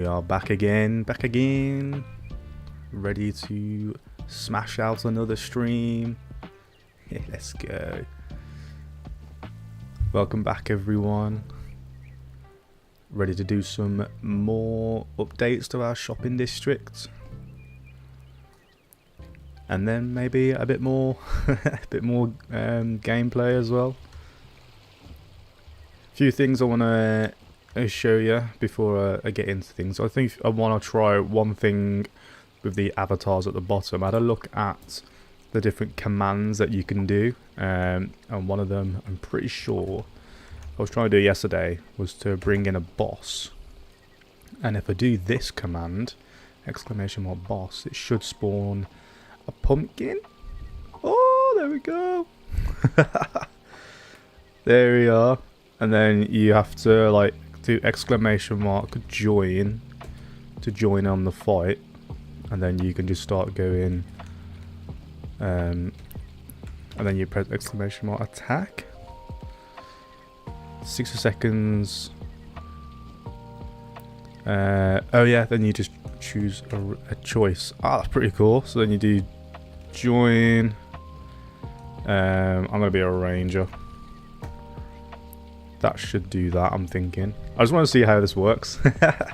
We are back again, ready to smash out another stream. Yeah, let's go. Welcome back, everyone. Ready to do some more updates to our shopping district, and then maybe a bit more, gameplay as well. A few things I want to show you before I get into things. I think I want to try one thing with the avatars at the bottom. I had a look at the different commands that you can do, and one of them, I'm pretty sure I was trying to do yesterday, was to bring in a boss. And if I do this command, exclamation mark boss, it should spawn a pumpkin. Oh, there we go. There we are. And then you have to like do exclamation mark join to join on the fight, and then you can just start going, and then you press exclamation mark attack. 60 seconds. Oh yeah, then you just choose a choice. Ah, that's pretty cool. So then you do join. I'm gonna be a ranger. That should do that, I'm thinking. I just want to see how this works. Because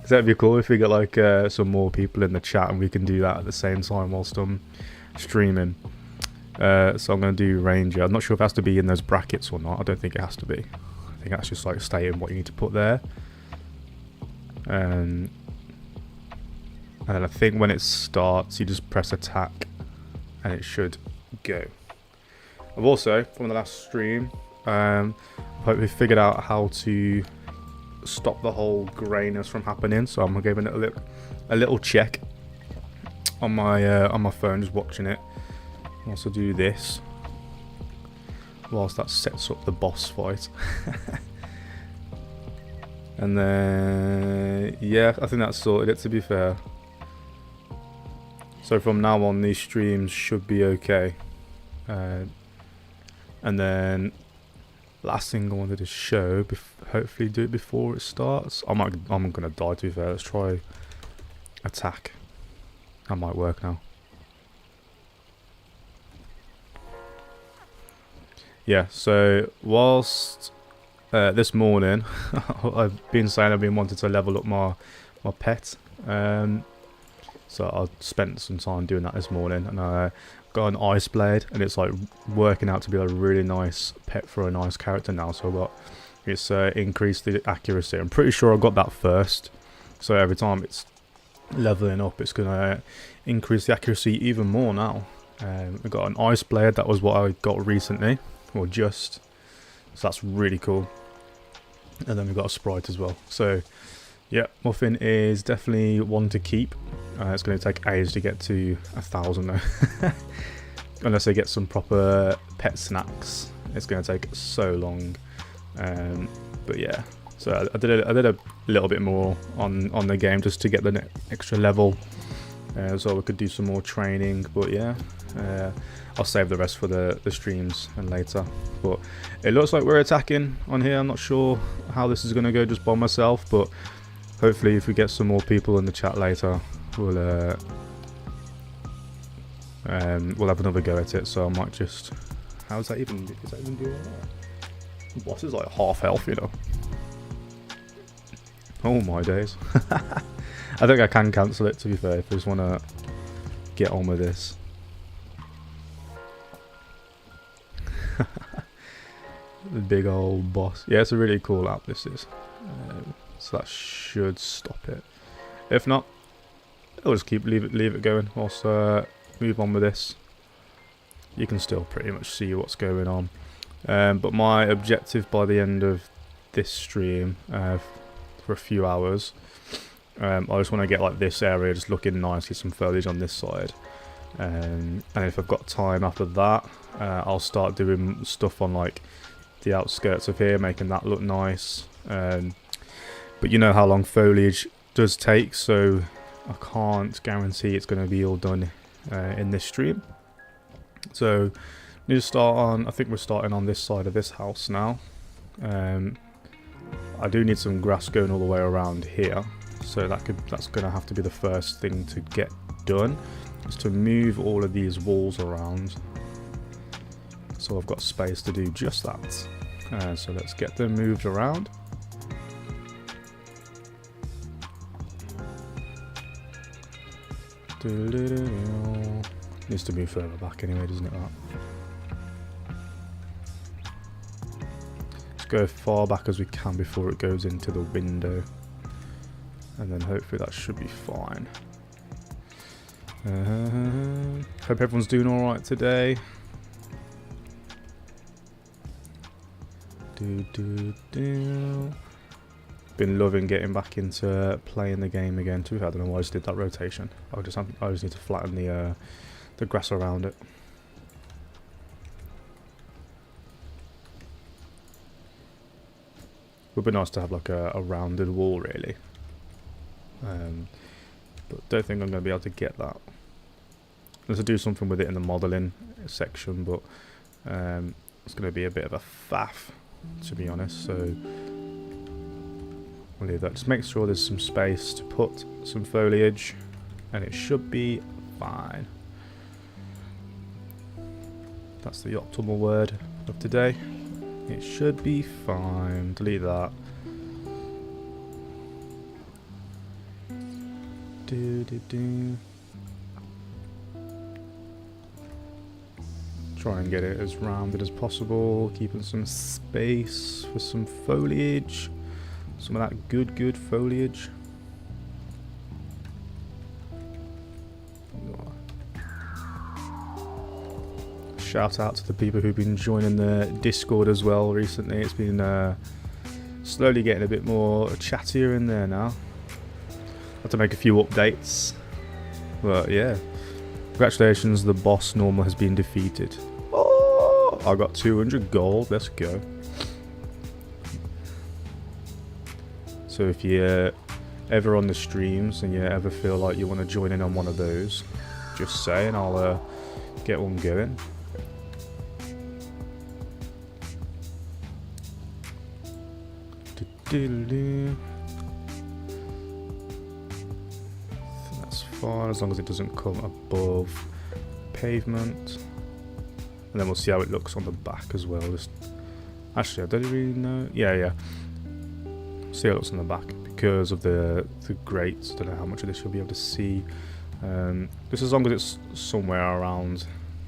that'd be cool if we get like some more people in the chat and we can do that at the same time whilst I'm streaming. So I'm going to do Ranger. I'm not sure if it has to be in those brackets or not. I don't think it has to be. I think that's just like stating what you need to put there. And then I think when it starts, you just press attack and it should go. I've also, from the last stream, hope we figured out how to stop the whole grayness from happening. So I'm giving it a little check on my phone, just watching it. I'll also do this whilst that sets up the boss fight. And then yeah, I think that's sorted it, to be fair. So from now on, these streams should be okay. And then last thing I wanted to show, hopefully do it before it starts. I'm gonna die, to be fair. Let's try attack. That might work now. Yeah, so whilst this morning I've been saying I've been wanting to level up my pet, so I spent some time doing that this morning, and I got an ice blade, and it's like working out to be a really nice pet for a nice character now. So I got it's increased the accuracy. I'm pretty sure I got that first, so every time it's leveling up, it's gonna increase the accuracy even more now. I got an ice blade. That was what I got recently, or just, so that's really cool. And then we've got a sprite as well. So yeah, Muffin is definitely one to keep. It's going to take ages to get to 1,000 though. Unless I get some proper pet snacks, it's going to take so long. But yeah, so I did a little bit more on the game just to get the extra level, so we could do some more training. But yeah, I'll save the rest for the streams and later. But it looks like we're attacking on here. I'm not sure how this is going to go just by myself, but hopefully if we get some more people in the chat later, we'll have another go at it. So I might just, is that even doing that? The boss is like half health, you know. Oh my days. I think I can cancel it, to be fair, if I just want to get on with this. The big old boss. Yeah, it's a really cool app, this is. So that should stop it. If not, I'll just leave it going whilst move on with this. You can still pretty much see what's going on. But my objective by the end of this stream, for a few hours, I just want to get like this area just looking nice, get some foliage on this side. And if I've got time after that, I'll start doing stuff on like the outskirts of here, making that look nice. But you know how long foliage does take, so I can't guarantee it's going to be all done in this stream. So we need to start on, I think we're starting on this side of this house now. I do need some grass going all the way around here, So that's gonna have to be the first thing to get done, is to move all of these walls around. So I've got space to do just that. So let's get them moved around. Needs to move further back anyway, doesn't it? That. Let's go as far back as we can before it goes into the window. And then hopefully that should be fine. Hope everyone's doing alright today. Been loving getting back into playing the game again too. I don't know why I just did that rotation. I just need to flatten the grass around it. Would be nice to have like a rounded wall really. But don't think I'm going to be able to get that. Let's do something with it in the modelling section, but it's going to be a bit of a faff, to be honest. So we'll leave that. Just make sure there's some space to put some foliage, and it should be fine. That's the optimal word of today. It should be fine. Delete that. Try and get it as rounded as possible, keeping some space for some foliage, some of that good foliage. Shout out to the people who've been joining the Discord as well recently. It's been slowly getting a bit more chattier in there now. Had to make a few updates, but yeah, congratulations, the boss normal has been defeated. Oh, I got 200 gold, let's go. So if you're ever on the streams and you ever feel like you want to join in on one of those, just say and I'll get one going. Fine, as long as it doesn't come above pavement, and then we'll see how it looks on the back as well. Just actually, I don't really know. Yeah. See how it looks on the back because of the grates. Don't know how much of this you'll be able to see. Just as long as it's somewhere around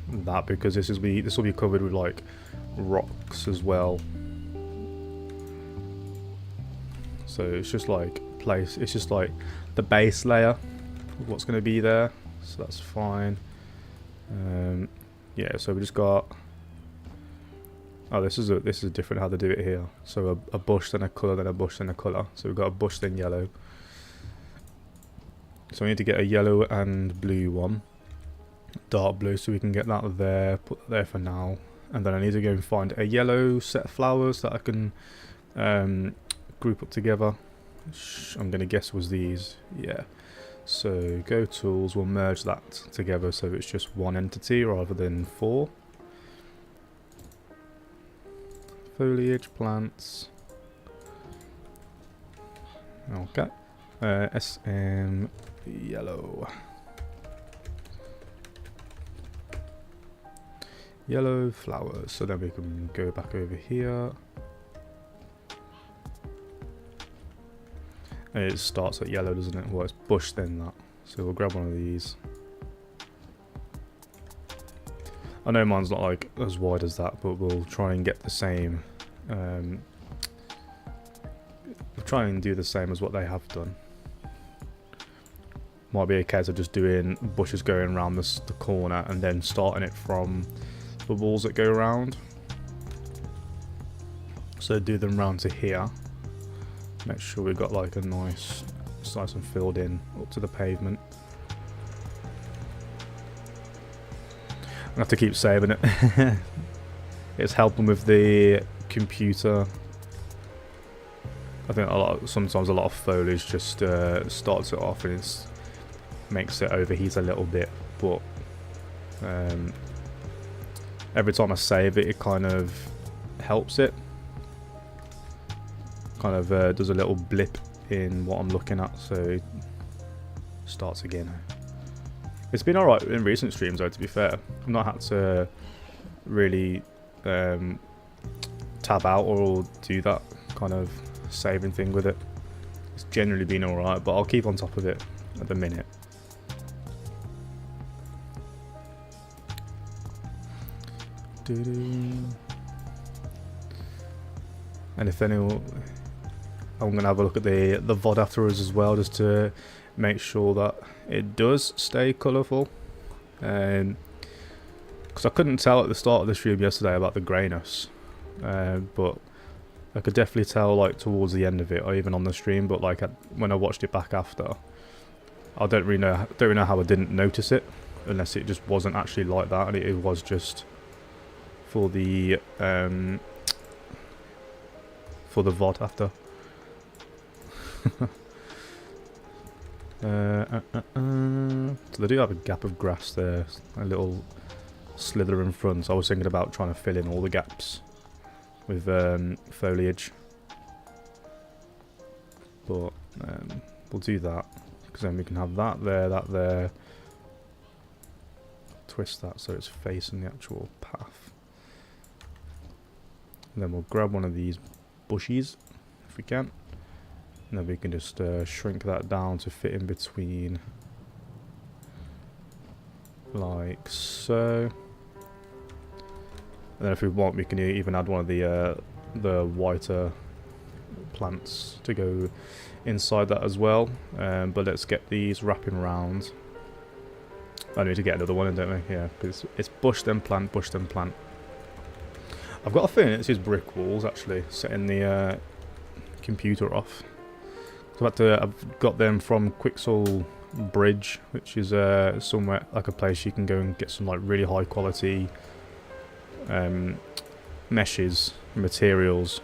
that, because this will be covered with like rocks as well. So it's just like it's just like the base layer. What's going to be there, so that's fine. Yeah, so we just got, oh, this is different how they do it here. So a bush, then a colour, then a bush, then a colour. So we've got a bush, then yellow. So we need to get a yellow and blue one, dark blue, so we can get that there, put that there for now. And then I need to go and find a yellow set of flowers that I can group up together. I'm going to guess was these, yeah. So go tools, we'll merge that together so it's just one entity rather than 4. Foliage, plants. Okay. SM yellow. Yellow flowers. So then we can go back over here. It starts at yellow, doesn't it? Well, it's bush then that. So we'll grab one of these. I know mine's not like as wide as that, but we'll try and get the same. We'll try and do the same as what they have done. Might be a case of just doing bushes going around the corner and then starting it from the walls that go around. So do them round to here. Make sure we've got like a nice and filled in up to the pavement. I have to keep saving it. It's helping with the computer. I think sometimes a lot of foliage just starts it off and it makes it overheat a little bit, but every time I save it, it kind of helps it. Kind of does a little blip in what I'm looking at, so it starts again. It's been alright in recent streams though, to be fair. I've not had to really tab out or do that kind of saving thing with it. It's generally been alright, but I'll keep on top of it at the minute. And if anyone, I'm gonna have a look at the VOD afterwards as well, just to make sure that it does stay colourful. Because I couldn't tell at the start of the stream yesterday about the greyness, but I could definitely tell like towards the end of it, or even on the stream. But like when I watched it back after, I don't really know how I didn't notice it, unless it just wasn't actually like that, and it was just for the VOD after. So they do have a gap of grass there, a little slither in front. So I was thinking about trying to fill in all the gaps with foliage, but we'll do that, because then we can have that there, twist that so it's facing the actual path, and then we'll grab one of these bushes if we can, and then we can just shrink that down to fit in between, like so. And then if we want, we can even add one of the whiter plants to go inside that as well. But let's get these wrapping round. I need to get another one in, don't we? Yeah, because it's bush then plant, bush then plant. I've got a feeling it's just brick walls actually, setting the computer off. So I've got them from Quixel Bridge, which is somewhere like a place you can go and get some like really high quality meshes and materials,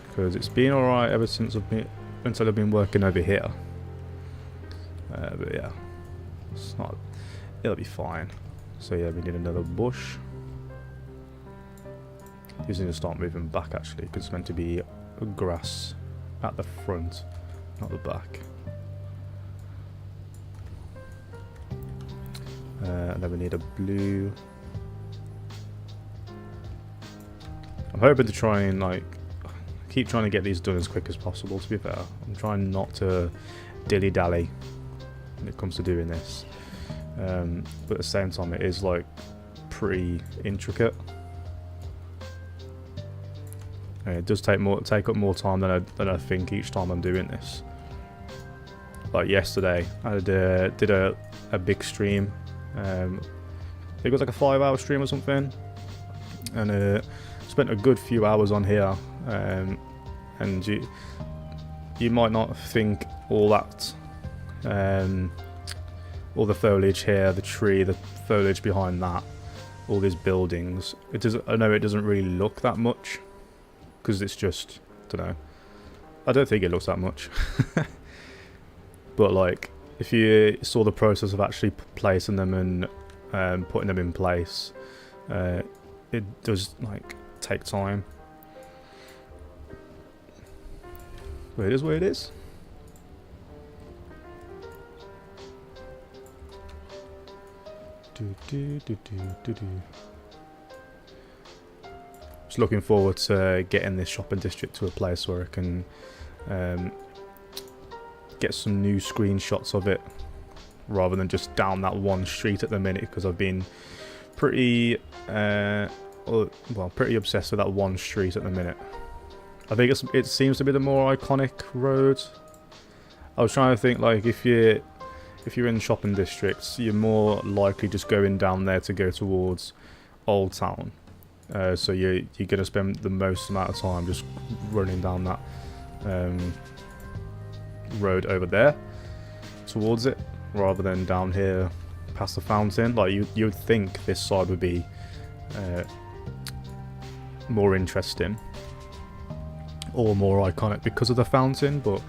because it's been alright ever since I've been working over here, but yeah, it'll be fine. So yeah, we need another bush. Just need to start moving back actually, because it's meant to be grass at the front, not the back. And then we need a blue. I'm hoping to try and like keep trying to get these done as quick as possible, to be fair. I'm trying not to dilly-dally when it comes to doing this, but at the same time it is like pretty intricate, and it does take up more time than I think each time I'm doing this. Like yesterday I did a big stream. I think it was like a 5-hour stream or something, and spent a good few hours on here, and you might not think all that, all the foliage here, the tree, the foliage behind that, all these buildings, I know it doesn't really look that much, because it's just, I don't know, I don't think it looks that much. But like, if you saw the process of actually placing them and putting them in place, it does like take time. But it is what it is. Just looking forward to getting this shopping district to a place where I can get some new screenshots of it, rather than just down that one street at the minute, because I've been pretty pretty obsessed with that one street at the minute. I think it seems to be the more iconic road. I was trying to think, like, if you're in shopping districts, you're more likely just going down there to go towards Old Town, so you're gonna spend the most amount of time just running down that road over there towards it, rather than down here past the fountain. Like you would think this side would be more interesting or more iconic because of the fountain, but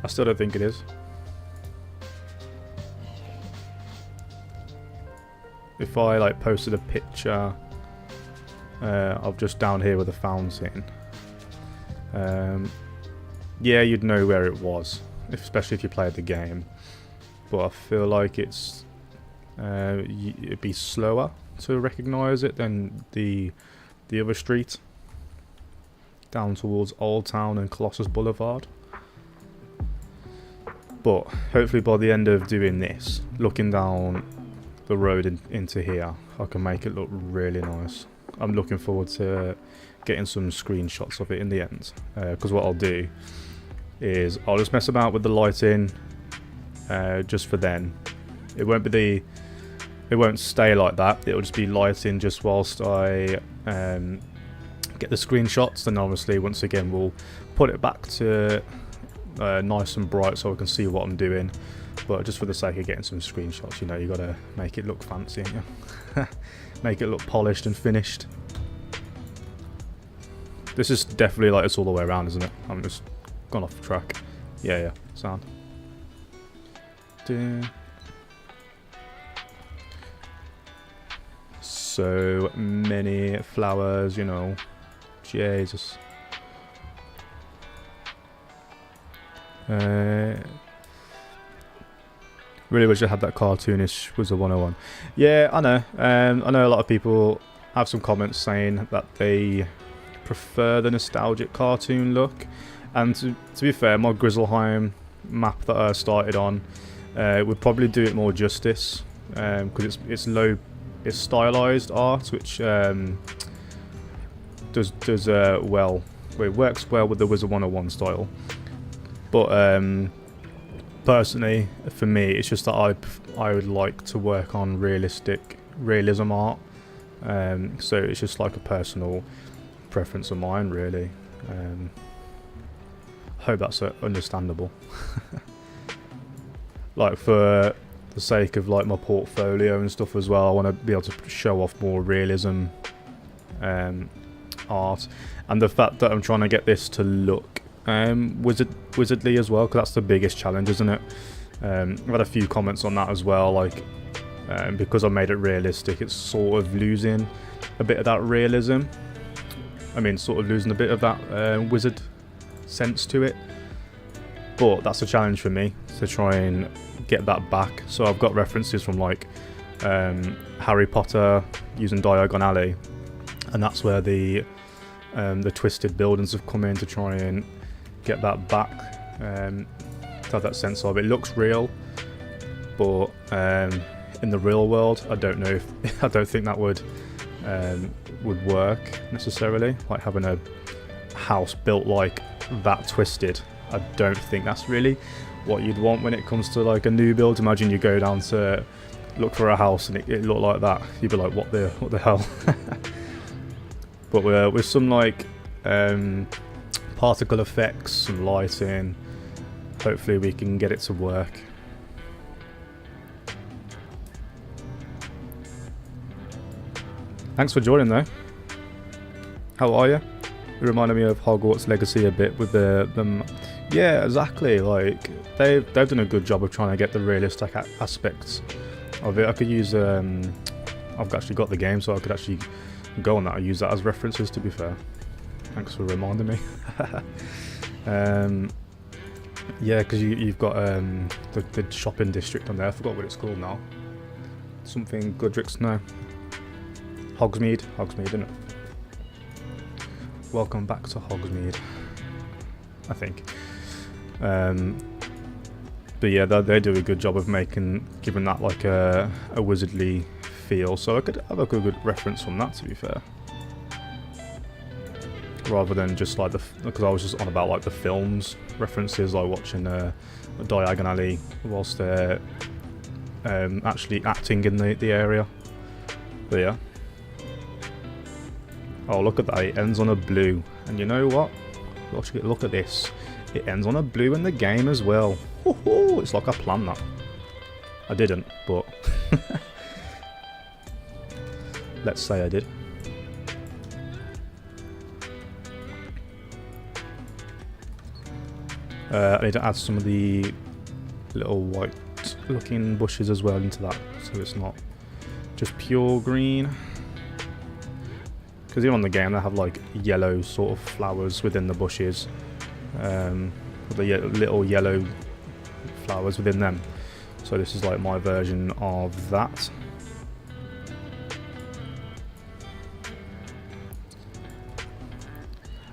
I still don't think it is. If I like posted a picture of just down here with a fountain, yeah, you'd know where it was, especially if you played the game. But I feel like it's it'd be slower to recognise it than the other street down towards Old Town and Colossus Boulevard. But hopefully by the end of doing this, looking down the road into here, I can make it look really nice. I'm looking forward to getting some screenshots of it in the end, because what I'll do is I'll just mess about with the lighting just for then. It won't stay like that. It'll just be lighting just whilst I get the screenshots. Then obviously once again we'll put it back to nice and bright so I can see what I'm doing. But just for the sake of getting some screenshots, you know, you gotta make it look fancy, yeah. Make it look polished and finished. This is definitely like it's all the way around, isn't it? I'm just gone off track. Yeah, sound. So many flowers, you know. Jesus. Really wish I had that cartoonish Wizard101. Yeah, I know. I know a lot of people have some comments saying that they prefer the nostalgic cartoon look. And to be fair, my Grizzleheim map that I started on would probably do it more justice, because it's stylized art, which does well. It works well with the Wizard101 style. But personally, for me, it's just that I would like to work on realism art. So it's just like a personal preference of mine, really. Hope that's understandable. Like, for the sake of like my portfolio and stuff as well, I want to be able to show off more realism art, and the fact that I'm trying to get this to look wizardly as well, because that's the biggest challenge, isn't it? I've had a few comments on that as well, like because I made it realistic, it's sort of losing a bit of that realism. I mean, sort of losing a bit of that wizard sense to it. But that's a challenge for me to try and get that back. So I've got references from like Harry Potter using Diagon Alley, and that's where the twisted buildings have come in to try and get that back, to have that sense of it. Looks real, but in the real world, I don't know if I don't think that would work necessarily. Like having a house built like that twisted, I don't think that's really what you'd want when it comes to like a new build. Imagine you go down to look for a house and it looked like that. You'd be like, what the hell? But with some like particle effects, some lighting, hopefully we can get it to work. Thanks for joining though. How are you? It reminded me of Hogwarts Legacy a bit with the yeah, exactly. Like they've done a good job of trying to get the realistic aspects of it. I could use I've actually got the game, so I could actually go on that and use that as references, to be fair. Thanks for reminding me. Yeah, because you've got the shopping district on there. I forgot what it's called now. Something Goodricks, no. Hogsmeade, isn't it? Welcome back to Hogsmeade, I think. But yeah, they do a good job of giving that like a wizardly feel. So I could have a good reference from that, to be fair. Rather than just like because I was just on about like the films references, like watching a Diagon Alley whilst they're actually acting in the area. But yeah. Oh, look at that, it ends on a blue. And you know what? Look at this. It ends on a blue in the game as well. Woohoo! It's like I planned that. I didn't, but let's say I did. I need to add some of the little white looking bushes as well into that, so it's not just pure green. Because even on the game they have like yellow sort of flowers within the bushes. the little yellow flowers within them. So this is like my version of that.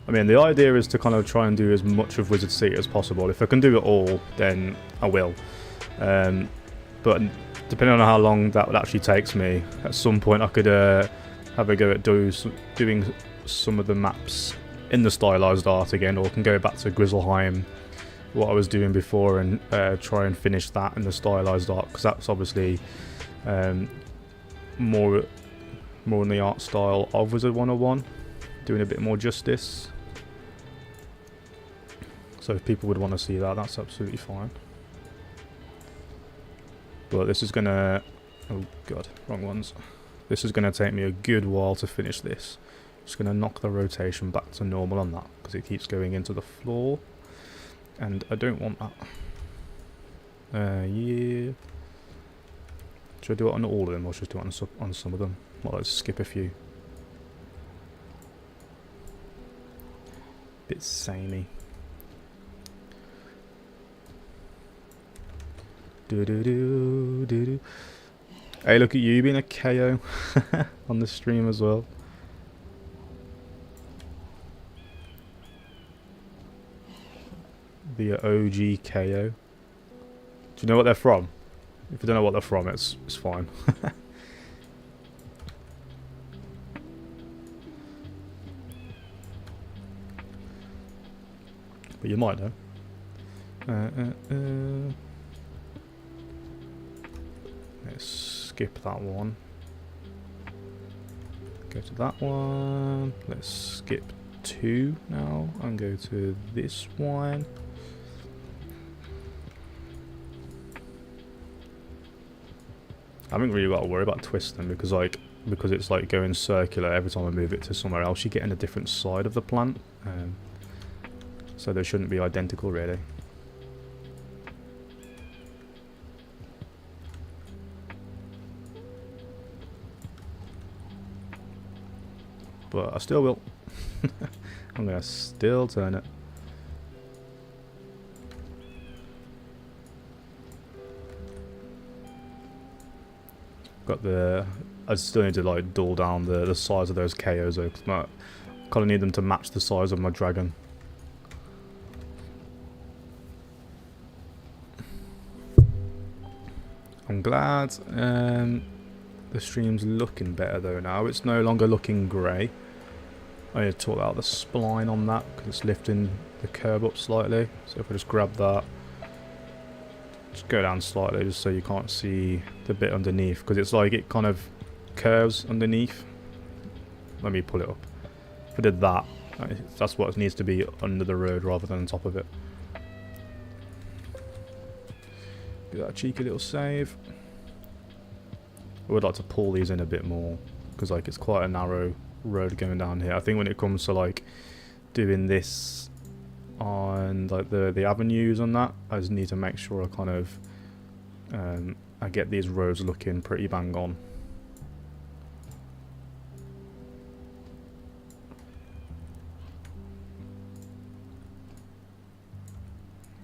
I mean, the idea is to kind of try and do as much of WizardCity as possible. If I can do it all, then I will. But depending on how long that would actually takes me, at some point I could have a go at doing some of the maps in the stylized art again, or can go back to Grizzleheim, what I was doing before, and try and finish that in the stylized art, because that's obviously more in the art style of Wizard101, doing a bit more justice. So if people would want to see that, that's absolutely fine. But this is gonna, oh god, wrong ones. This is gonna take me a good while to finish this. Just gonna knock the rotation back to normal on that, because it keeps going into the floor, and I don't want that. Yeah. Should I do it on all of them, or should I do it on some of them? Well, let's skip a few. Bit samey. Do. Hey, look at you being a KO on the stream as well. The OG KO. Do you know what they're from? If you don't know what they're from, it's fine. But you might know. Let's skip that one. Go to that one. Let's skip 2 now and go to this one. I haven't really got to worry about twisting because it's like going circular every time I move it to somewhere else. You get in a different side of the plant, so they shouldn't be identical really. But I still will. I'm gonna still turn it. Got the. I still need to like dull down the size of those KOs though, because I kind of need them to match the size of my dragon. I'm glad the stream's looking better though now. It's no longer looking grey. I need to talk out the spline on that because it's lifting the curve up slightly. So if I just grab that, just go down slightly just so you can't see the bit underneath, because it's like it kind of curves underneath. Let me pull it up. If I did that, that's what it needs to be under the road rather than on top of it. Do that cheeky little save. I would like to pull these in a bit more because like it's quite a narrow road going down here. I think when it comes to like doing this on like the avenues on that, I just need to make sure I kind of I get these roads looking pretty bang on.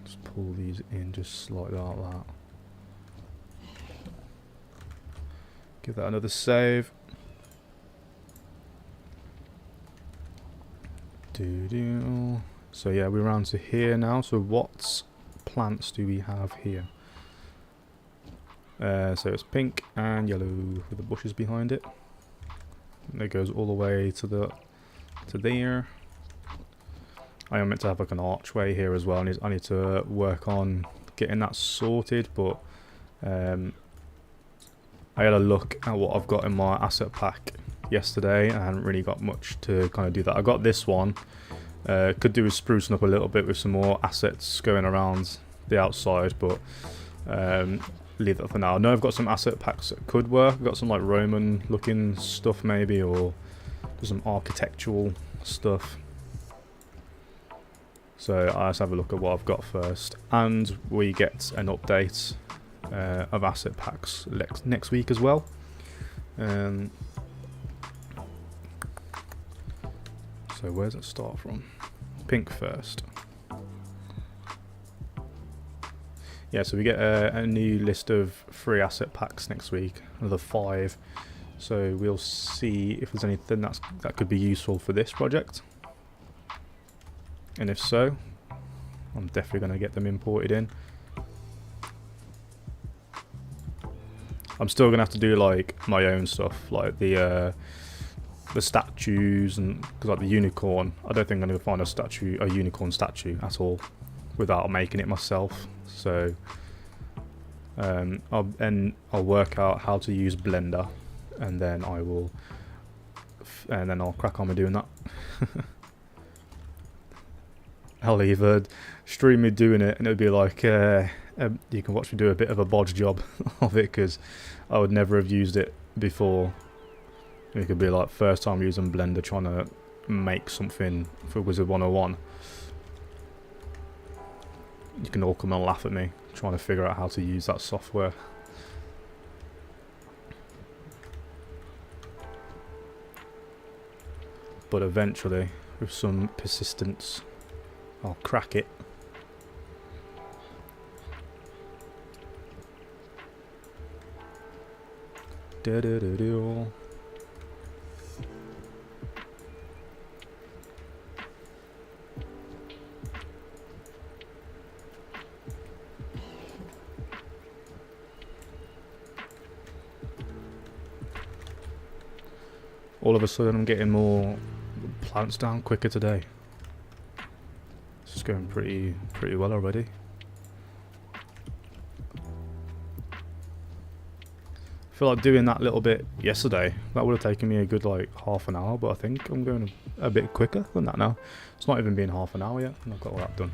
Just pull these in just slightly like that. Give that another save. So yeah, we're around to here now. So what plants do we have here? So it's pink and yellow with the bushes behind it. And it goes all the way to there. I am meant to have like an archway here as well. I need to work on getting that sorted, but I had a look at what I've got in my asset pack yesterday and I hadn't really got much to kind of do that. I got this one. Could do with sprucing up a little bit with some more assets going around the outside, but leave that for now. I know I've got some asset packs that could work. I've got some like Roman looking stuff maybe, or some architectural stuff. So I just have a look at what I've got first, and we get an update of asset packs next week as well. So where does it start from? Pink first. Yeah, so we get a new list of free asset packs next week, another 5. So we'll see if there's anything that could be useful for this project. And if so, I'm definitely going to get them imported in. I'm still going to have to do like my own stuff, like the statues, and because like the unicorn, I don't think I'm going to find a unicorn statue at all without making it myself. So I'll work out how to use Blender, and then I'll crack on with doing that. I'll either stream me doing it, and it'll be like you can watch me do a bit of a bodge job of it, because I would never have used it before. It could be like first time using Blender, trying to make something for Wizard101. You can all come and laugh at me trying to figure out how to use that software. But eventually, with some persistence, I'll crack it. Da-da-da-da. All of a sudden I'm getting more plants down quicker today. This is going pretty well already. I feel like doing that little bit yesterday, that would have taken me a good like half an hour, but I think I'm going a bit quicker than that now. It's not even been half an hour yet and I've got all that done.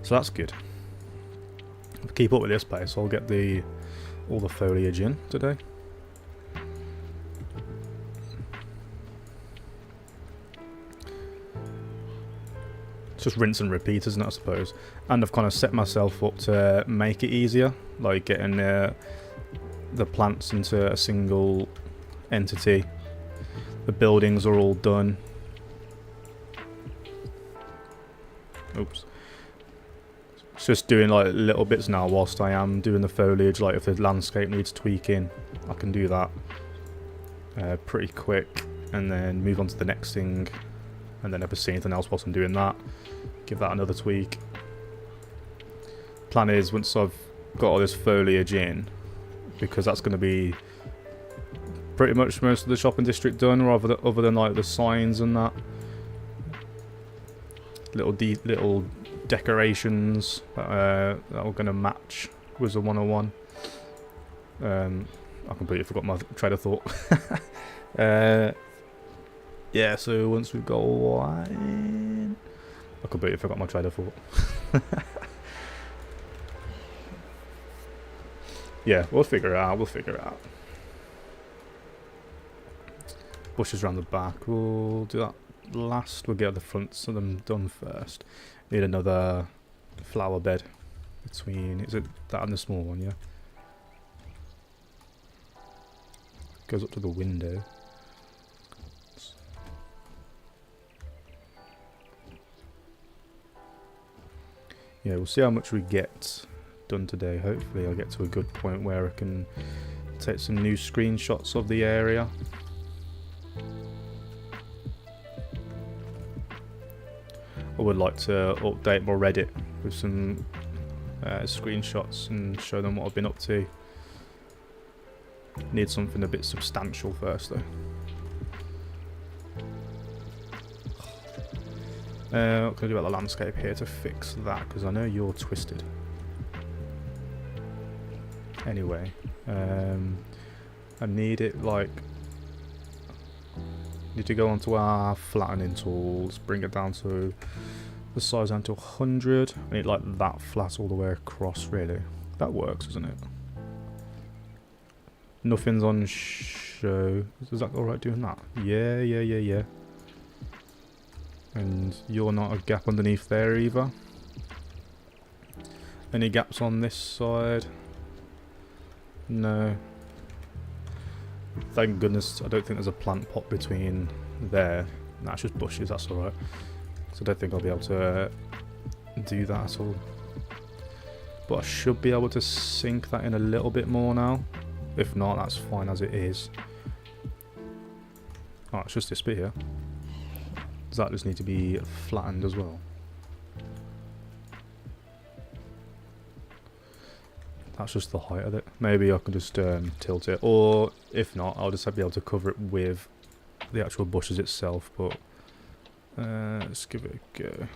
So that's good. If I keep up with this pace, I'll get all the foliage in today. It's just rinse and repeat, isn't it, I suppose? And I've kind of set myself up to make it easier, like getting the plants into a single entity. The buildings are all done. Oops. It's just doing like little bits now whilst I am doing the foliage. Like if the landscape needs tweaking, I can do that pretty quick, and then move on to the next thing. And then if I see anything else whilst I'm doing that, give that another tweak. Plan is, once I've got all this foliage in, because that's going to be pretty much most of the shopping district done, other than like the signs and that. Little decorations that are going to match Wizard101. I completely forgot my train of thought. Yeah, so once we've got wine, I completely forgot my train of thought. Yeah, we'll figure it out. Bushes around the back. We'll do that last. We'll get the fronts of them done first. Need another flower bed between. Is it that and the small one? Yeah. Goes up to the window. Yeah, we'll see how much we get done today. Hopefully I'll get to a good point where I can take some new screenshots of the area. I would like to update my Reddit with some screenshots and show them what I've been up to. Need something a bit substantial first though. What can I do about the landscape here to fix that? Because I know you're twisted. Anyway, I need it like... Need to go onto our flattening tools, bring it down to the size down to 100. I need like that flat all the way across, really. That works, doesn't it? Nothing's on show. Is that alright doing that? Yeah. And you're not a gap underneath there either. Any gaps on this side? No. Thank goodness I don't think there's a plant pot between there. Nah, it's just bushes, that's alright. So I don't think I'll be able to do that at all. but I should be able to sink that in a little bit more now. If not, that's fine as it is. Oh, it's just this bit here. Does that just need to be flattened as well? That's just the height of it. Maybe I can just tilt it, or if not, I'll just be able to cover it with the actual bushes itself. But let's give it a go.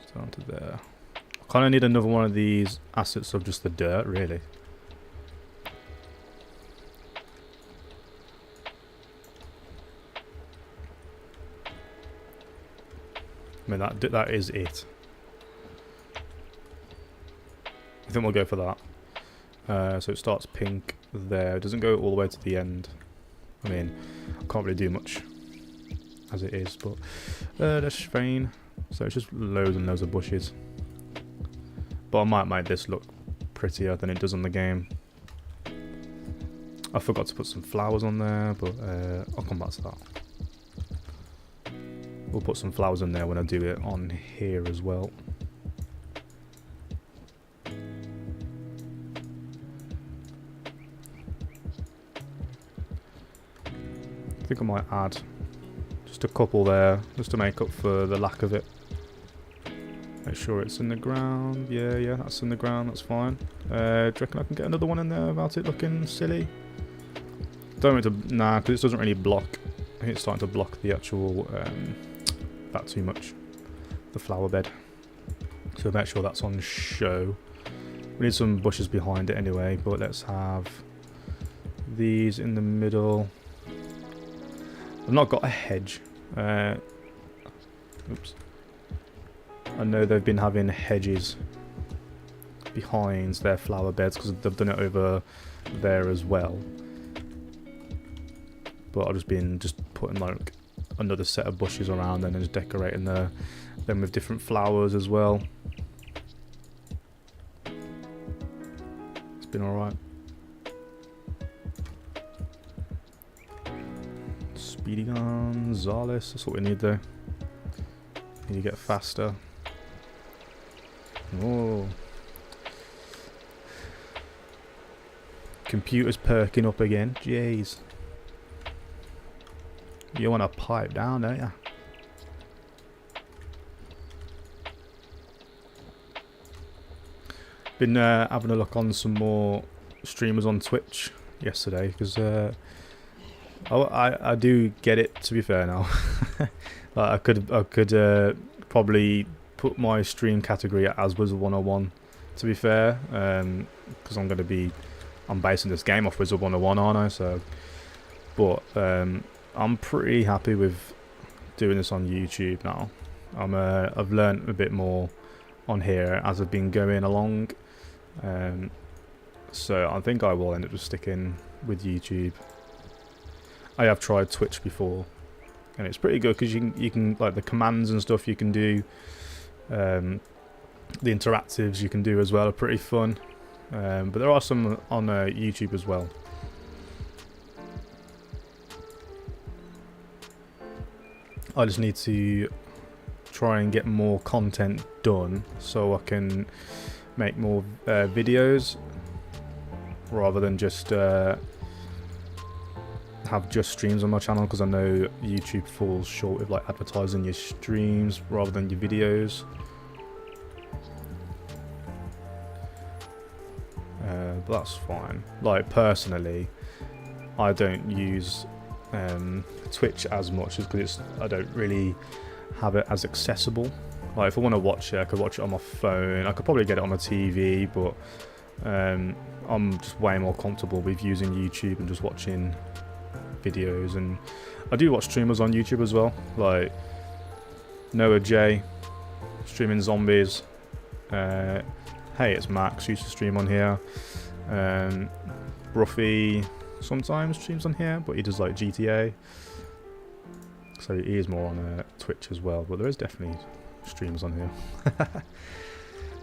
It's down to there. I kind of need another one of these assets of just the dirt, really. I mean, that is it. I think we'll go for that. So it starts pink there. It doesn't go all the way to the end. I mean, I can't really do much as it is, but that's fine. So it's just loads and loads of bushes. But I might make this look prettier than it does on the game. I forgot to put some flowers on there, but I'll come back to that. We'll put some flowers in there when I do it on here as well. I think I might add just a couple there, just to make up for the lack of it. Make sure it's in the ground. Yeah, that's in the ground, that's fine. Do you reckon I can get another one in there without it looking silly? Don't want it to, nah, because this doesn't really block. I think it's starting to block the actual, that too much, the flower bed. So make sure that's on show. We need some bushes behind it anyway, but let's have these in the middle. I've not got a hedge. Oops. I know they've been having hedges behind their flower beds because they've done it over there as well. But I've just been putting like another set of bushes around and then just decorating them with different flowers as well. It's been alright. Speedy Gonzalez, that's what we need though. Need to get faster. Oh. Computer's perking up again. Jeez. You want to pipe down, don't you? Been having a look on some more streamers on Twitch yesterday because I do get it, to be fair now. I could probably put my stream category as Wizard101, to be fair, because I'm basing this game off Wizard101, aren't I? So, but I'm pretty happy with doing this on YouTube now. I've learned a bit more on here as I've been going along, so I think I will end up just sticking with YouTube. I have tried Twitch before, and it's pretty good because you can like the commands and stuff you can do. The interactives you can do as well are pretty fun, but there are some on YouTube as well. I just need to try and get more content done so I can make more videos rather than just have just streams on my channel, because I know YouTube falls short of like advertising your streams rather than your videos. But that's fine. Like personally, I don't use Twitch as much just because I don't really have it as accessible. Like if I want to watch it, I could watch it on my phone. I could probably get it on my TV, but I'm just way more comfortable with using YouTube and just watching videos. And I do watch streamers on YouTube as well, like Noah J streaming zombies. Hey, it's Max, used to stream on here. Ruffy sometimes streams on here, but he does like GTA, so he is more on Twitch as well, but there is definitely streams on here.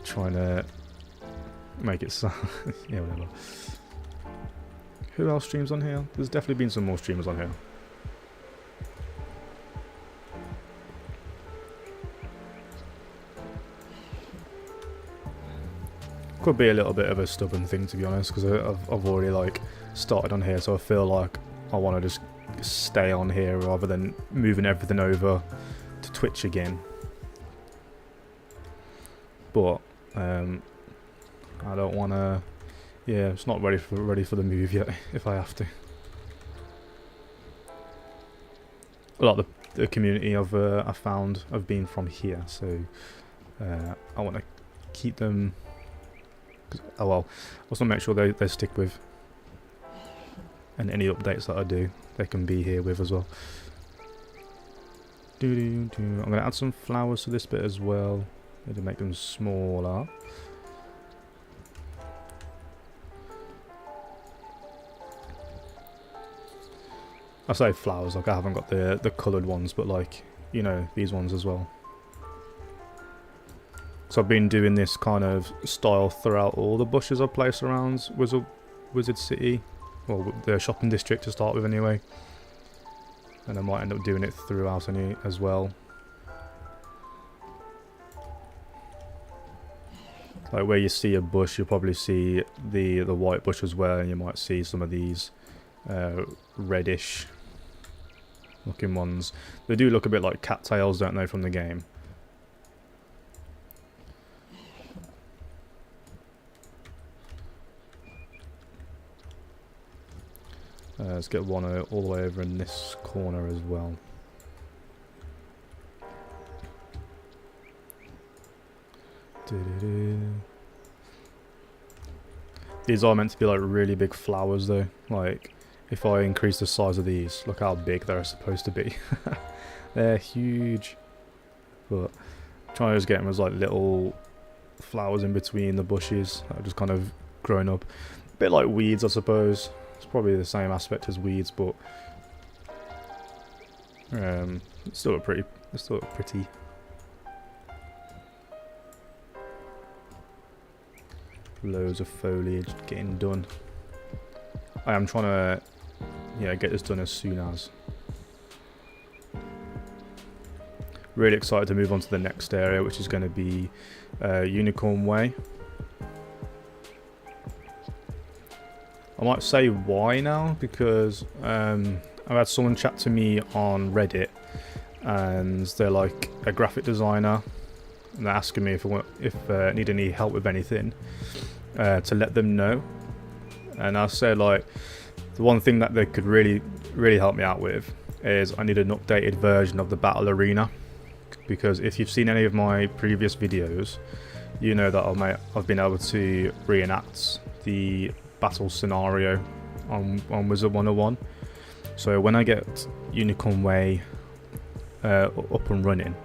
Trying to make it sound yeah, whatever. Who else streams on here? There's definitely been some more streamers on here. Could be a little bit of a stubborn thing, to be honest, because I've already like started on here, so I feel like I want to just stay on here rather than moving everything over to Twitch again. But I don't want to. Yeah, it's not ready for the move yet. If I have to, a lot of the community I found have been from here, so I want to keep them. Oh well, I also make sure they stick with, and any updates that I do, they can be here with as well. I'm going to add some flowers to this bit as well. Need to make them smaller. I say flowers, like I haven't got the coloured ones, but like, you know, these ones as well. So I've been doing this kind of style throughout all the bushes I've placed around Wizard City, well, the shopping district to start with anyway. And I might end up doing it throughout as well. Like where you see a bush, you'll probably see the white bush as well, and you might see some of these reddish looking ones. They do look a bit like cattails, don't they, from the game? Let's get one all the way over in this corner as well. These are meant to be like really big flowers though. Like if I increase the size of these, look how big they're supposed to be. They're huge. But trying to just get them as like little flowers in between the bushes that are just kind of growing up. A bit like weeds, I suppose. It's probably the same aspect as weeds, but it's still pretty. Loads of foliage getting done. I am trying to, yeah, get this done as soon as. Really excited to move on to the next area, which is going to be Unicorn Way. I might say why now, because I've had someone chat to me on Reddit, and they're like a graphic designer, and they're asking me if I need any help with anything, to let them know. And I said like the one thing that they could really help me out with is I need an updated version of the battle arena, because if you've seen any of my previous videos, you know that I've been able to reenact the battle scenario on Wizard101. So when I get Unicorn Way up and running,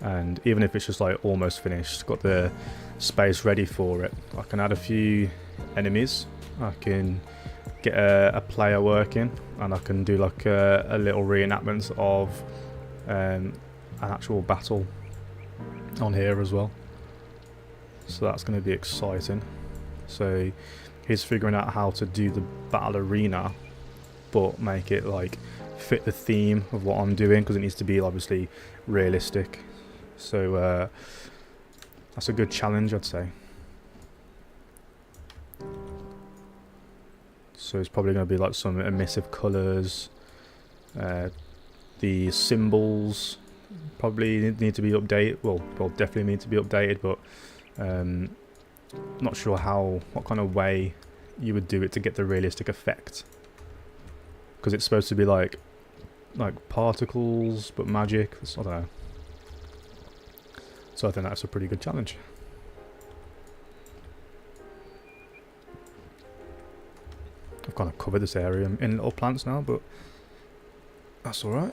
and even if it's just like almost finished, got the space ready for it, I can add a few enemies, I can get a player working, and I can do like a little reenactment of an actual battle on here as well. So that's going to be exciting. So he's figuring out how to do the battle arena, but make it like fit the theme of what I'm doing, because it needs to be obviously realistic. So that's a good challenge, I'd say. So it's probably going to be like some emissive colours. The symbols probably need to be updated. Well, definitely need to be updated, but not sure what kind of way you would do it to get the realistic effect, because it's supposed to be like particles but magic. I don't know. So I think that's a pretty good challenge. I've kind of covered this area in little plants now, but that's alright.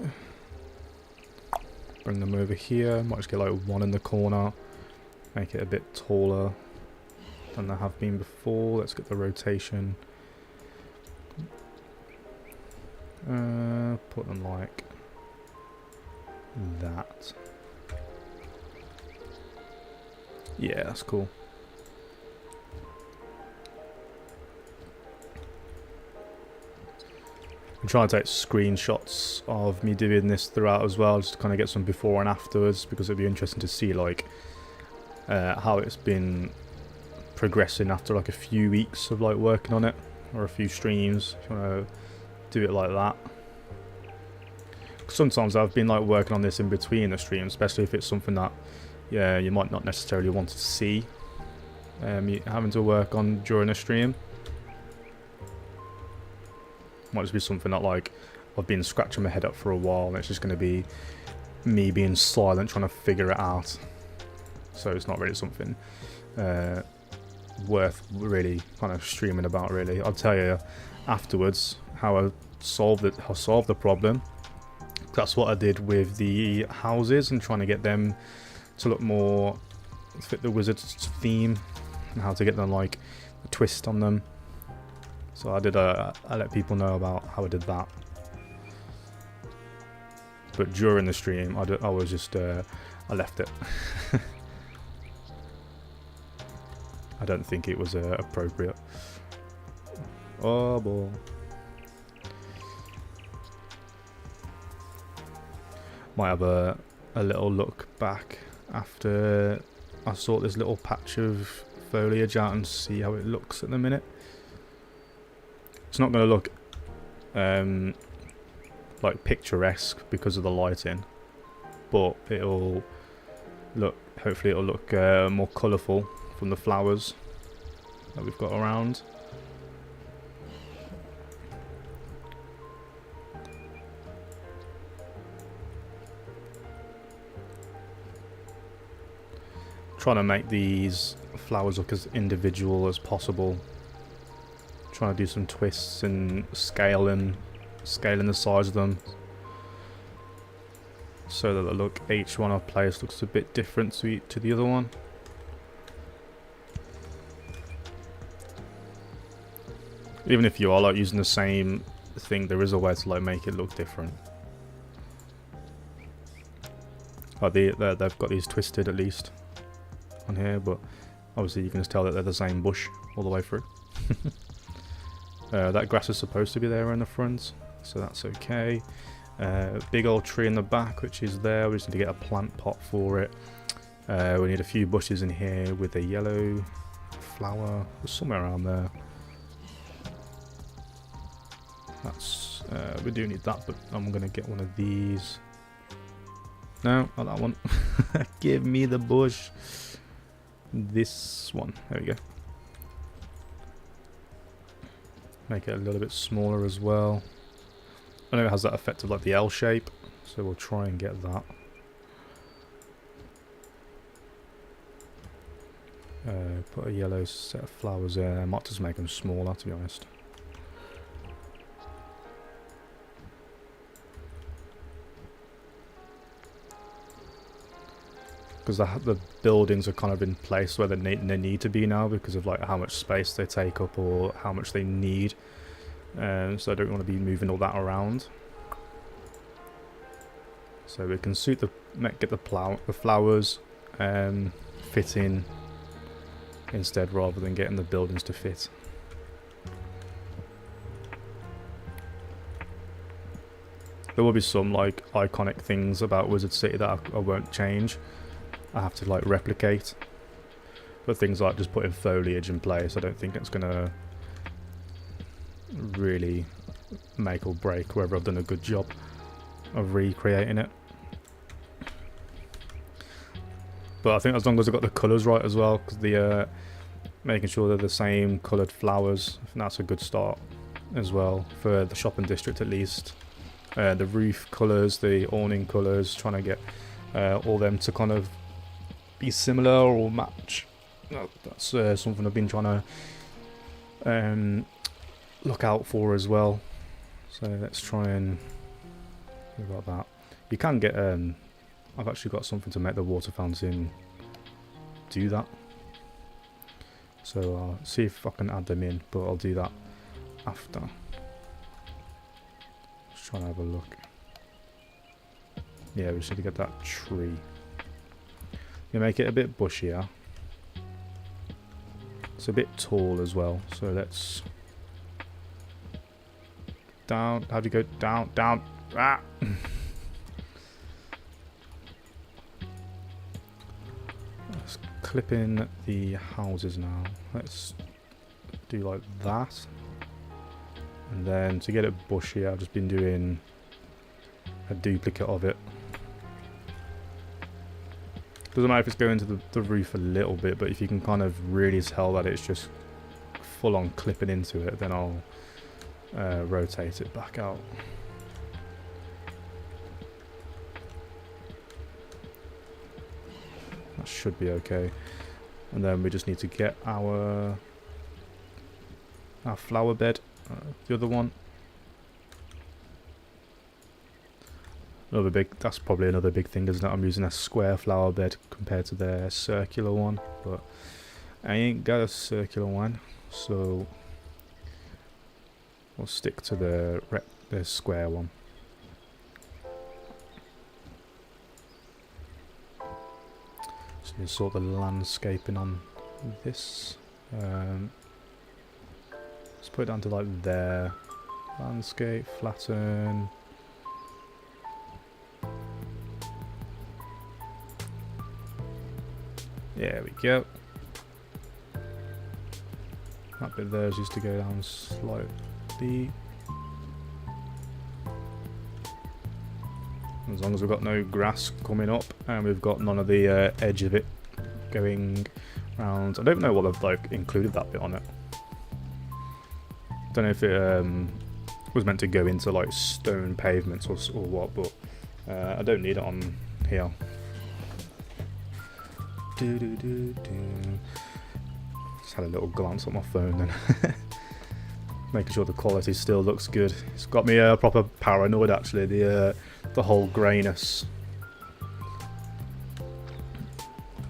Bring them over here. Might just get like one in the corner, make it a bit taller than they have been before. Let's get the rotation. Put them like that. Yeah, that's cool. I'm trying to take screenshots of me doing this throughout as well, just to kind of get some before and afters, because it'd be interesting to see like how it's been progressing after like a few weeks of like working on it, or a few streams, if you want to do it like that. Sometimes I've been like working on this in between the streams, especially if it's something that you might not necessarily want to see you having to work on during a stream. Might just be something that like I've been scratching my head up for a while, and it's just going to be me being silent trying to figure it out. So it's not really something worth really kind of streaming about, really. I'll tell you afterwards how I solved the problem. That's what I did with the houses and trying to get them to look more fit the Wizard's theme, and how to get them like a twist on them. So I let people know about how I did that. But during the stream, I was just I left it. I don't think it was appropriate. Oh boy. Might have a little look back after I sort this little patch of foliage out and see how it looks at the minute. It's not going to look like picturesque because of the lighting, but it'll look, hopefully it'll look more colourful from the flowers that we've got around. Trying to make these flowers look as individual as possible. Trying to do some twists and scaling the size of them, so that the look each one I've placed looks a bit different to the other one. Even if you are like using the same thing, there is a way to like make it look different. Like they've got these twisted at least on here, but obviously you can just tell that they're the same bush all the way through. That grass is supposed to be there in the front, so that's okay. Big old tree in the back, which is there. We just need to get a plant pot for it. We need a few bushes in here with a yellow flower somewhere around there. That's we do need that, but I'm gonna get one of these. No, not that one. Give me the bush. This one. There we go. Make it a little bit smaller as well. I know it has that effect of like the L shape, so we'll try and get that. Put a yellow set of flowers there. I might just make them smaller, to be honest. Because the buildings are kind of in place where they need to be now, because of like how much space they take up or how much they need. So I don't want to be moving all that around. So we can get the flowers fit in instead, rather than getting the buildings to fit. There will be some like iconic things about Wizard City that I won't change. I have to like replicate, but things like just putting foliage in place, I don't think it's gonna really make or break whether I've done a good job of recreating it. But I think as long as I've got the colours right as well, because the making sure they're the same coloured flowers, I think that's a good start as well for the shopping district at least. The roof colours, the awning colours, trying to get all them to kind of be similar or match. That's something I've been trying to look out for as well. So let's try and think about that. You can get I've actually got something to make the water fountain do that, so I'll see if I can add them in, but I'll do that after. Just trying to have a look. Yeah, we just need to get that tree. You make it a bit bushier. It's a bit tall as well, so let's down. How do you go down? Down. Ah. Let's clipping the houses now. Let's do like that. And then to get it bushy, I've just been doing a duplicate of it. Doesn't matter if it's going to the roof a little bit, but if you can kind of really tell that it's just full on clipping into it, then I'll rotate it back out. That should be okay. And then we just need to get our flower bed, the other one. That's probably another big thing, isn't it? I'm using a square flower bed compared to their circular one, but I ain't got a circular one, so we'll stick to the square one. So you sort the landscaping on this. Let's put it down to like there. Landscape, flatten. There we go. That bit there used to go down slightly. As long as we've got no grass coming up and we've got none of the edge of it going round. I don't know what they've like included that bit on it. Don't know if it was meant to go into like stone pavements or what, but I don't need it on here. Just had a little glance at my phone then. Making sure the quality still looks good. It's got me proper paranoid actually, the whole greyness.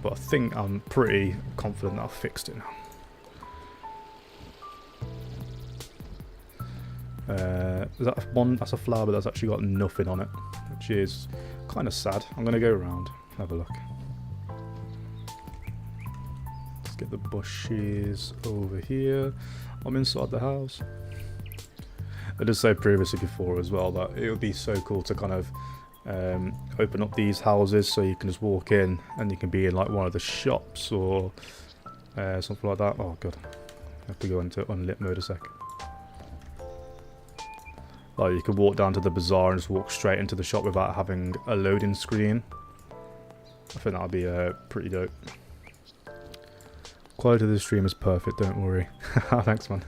But I think I'm pretty confident that I've fixed it now. That's a flower, but that's actually got nothing on it, which is kind of sad. I'm going to go around and have a look. Let's get the bushes over here. I'm inside the house. I did say previously before as well that it would be so cool to kind of open up these houses so you can just walk in and you can be in like one of the shops or something like that. Oh god, I have to go into unlit mode a sec. Like you could walk down to the bazaar and just walk straight into the shop without having a loading screen. I think that would be pretty dope. Quality of the stream is perfect, don't worry. Thanks man.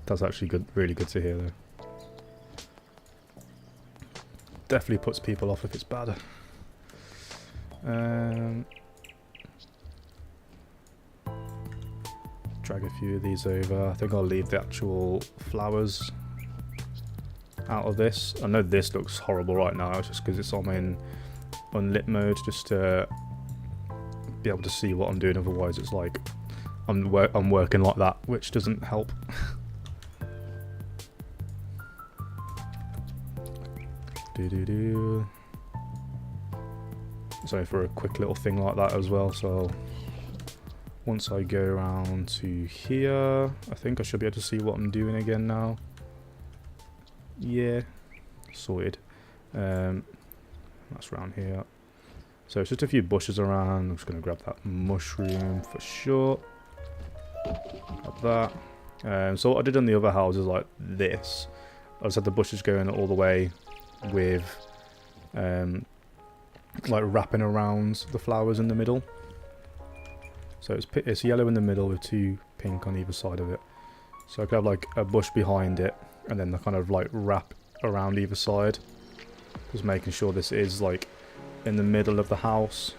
That's actually good, really good to hear though. Definitely puts people off if it's bad. Drag a few of these over. I think I'll leave the actual flowers out of this. I know this looks horrible right now, it's just because it's on in unlit mode, just to be able to see what I'm doing. Otherwise it's like I'm working like that, which doesn't help. So for a quick little thing like that as well, so once I go around to here, I think I should be able to see what I'm doing again now. Yeah, sorted. That's around here. So it's just a few bushes around. I'm just going to grab that mushroom for sure. Grab that. So what I did on the other houses like this, I just had the bushes going all the way with like wrapping around the flowers in the middle. So it's yellow in the middle with two pink on either side of it. So I could have like a bush behind it and then the kind of like wrap around either side. Just making sure this is like in the middle of the house.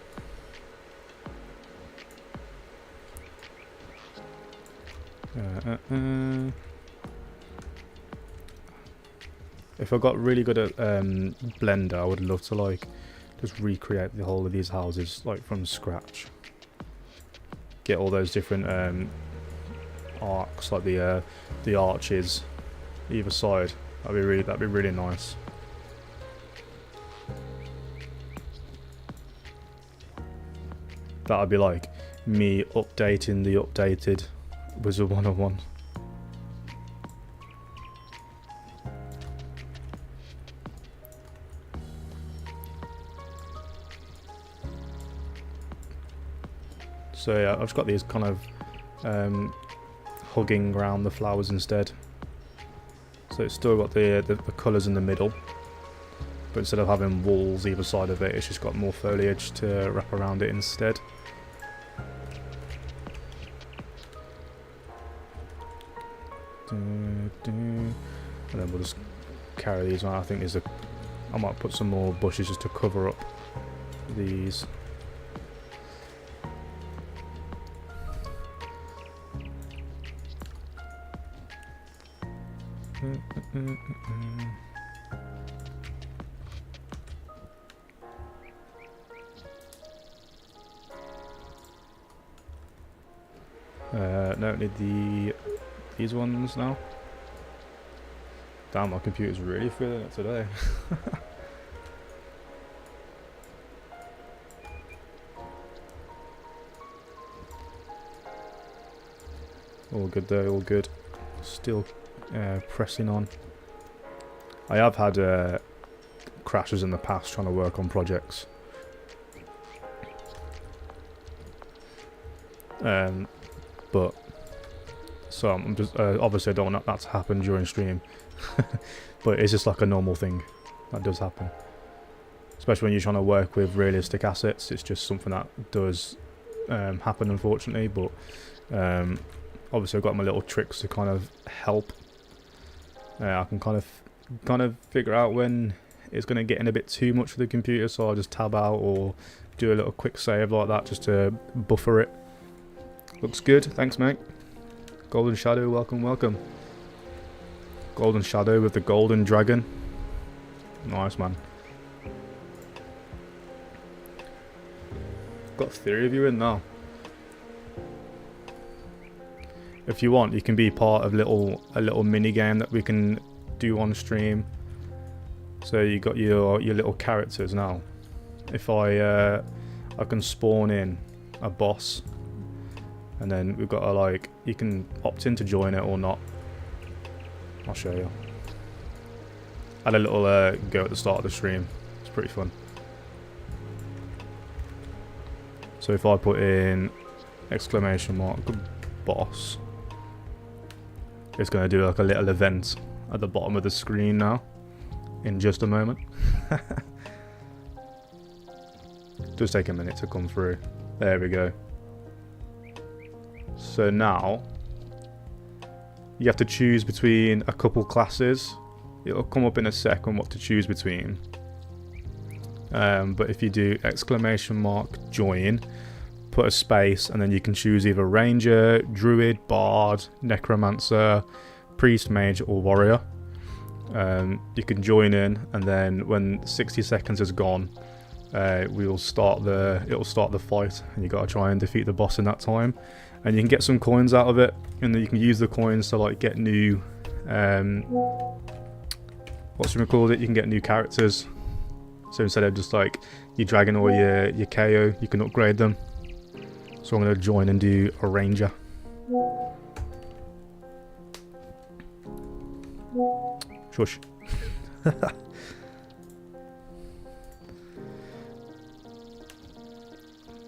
If I got really good at Blender, I would love to like just recreate the whole of these houses like from scratch. Get all those different arcs, like the arches either side. That'd be really nice. That'd be like me updating the updated Wizard101. So yeah, I've just got these kind of hugging around the flowers instead. So it's still got the colours in the middle, but instead of having walls either side of it, it's just got more foliage to wrap around it instead. And then we'll just carry these on. I think I might put some more bushes just to cover up these. No, need these ones now. Damn, my computer's really feeling it today. All good though, all good. Still pressing on. I have had crashes in the past trying to work on projects. But so I'm just obviously I don't want that to happen during stream, but it's just like a normal thing that does happen, especially when you're trying to work with realistic assets. It's just something that does happen, unfortunately. But obviously I've got my little tricks to kind of help. I can kind of figure out when it's going to get in a bit too much for the computer, so I'll just tab out or do a little quick save like that just to buffer it. Looks good, thanks mate. Golden Shadow, welcome, welcome. Golden Shadow with the golden dragon. Nice, man. Got 3 of you in now. If you want, you can be part of a little mini game that we can do on stream. So you got your little characters now. If I can spawn in a boss, and then we've got a you can opt in to join it or not. I'll show you. I had a little go at the start of the stream. It's pretty fun. So if I put in exclamation mark boss, it's going to do like a little event at the bottom of the screen now in just a moment. Just take a minute to come through. There we go. So now you have to choose between a couple classes. It'll come up in a second what to choose between. But if you do exclamation mark join, put a space, and then you can choose either ranger, druid, bard, necromancer, priest, mage, or warrior. You can join in, and then when 60 seconds is gone, it'll start the fight, and you got to try and defeat the boss in that time. And you can get some coins out of it, and then you can use the coins to get new you can get new characters. So instead of just your dragon or your KO, you can upgrade them. So I'm going to join and do a ranger. Shush.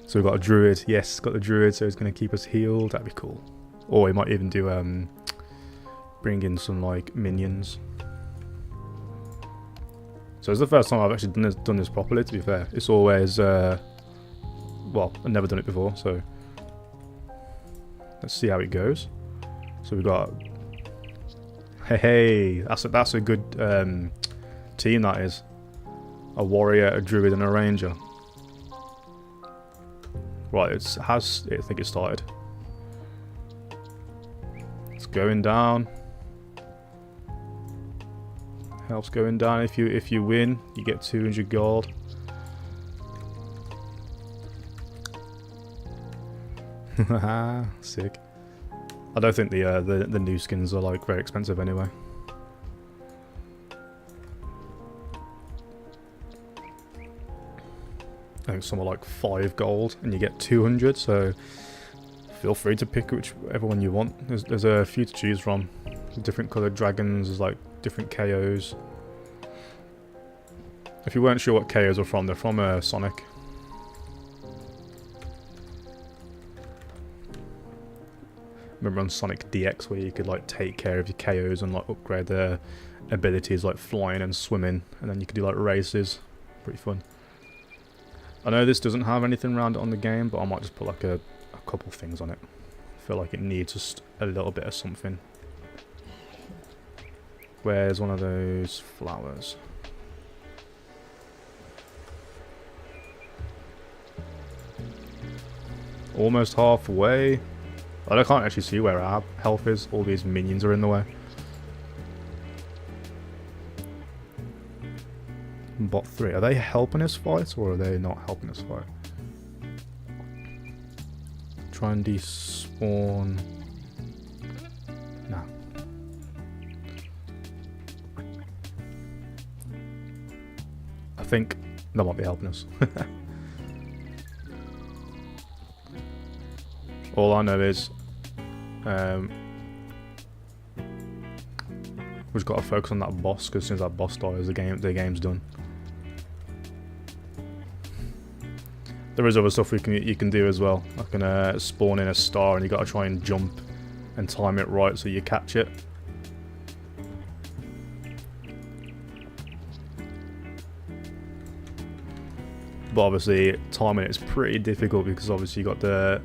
So we've got a druid. Yes, got the druid, so it's going to keep us healed. That'd be cool. Or we might even do bring in some minions. So it's the first time I've actually done this properly, to be fair. It's always well, I've never done it before, so let's see how it goes. So we've got hey, that's a good team, that is. A warrior, a druid, and a ranger. Right, I think it started. It's going down. Help's going down. If you win, you get 200 gold. Sick. I don't think the new skins are very expensive anyway. I think some are 5 gold and you get 200, so feel free to pick whichever one you want. There's a few to choose from. Different coloured dragons, there's different KOs. If you weren't sure what KOs are from, they're from Sonic. remember on Sonic DX where you could like take care of your KOs and like upgrade their abilities like flying and swimming, and then you could do like races. Pretty fun. I know this doesn't have anything around it on the game, but I might just put like a couple things on it. I feel like it needs just a little bit of something. Where's one of those flowers? Almost halfway. I can't actually see where our health is. All these minions are in the way. Bot 3. Are they helping us fight or are they not helping us fight? Try and despawn. Nah. I think they might be helping us. All I know is we've just got to focus on that boss, because as soon as that boss dies, the game's done. There is other stuff you can do as well. I can spawn in a star, and you got to try and jump and time it right so you catch it. But obviously, timing it's pretty difficult because obviously you got the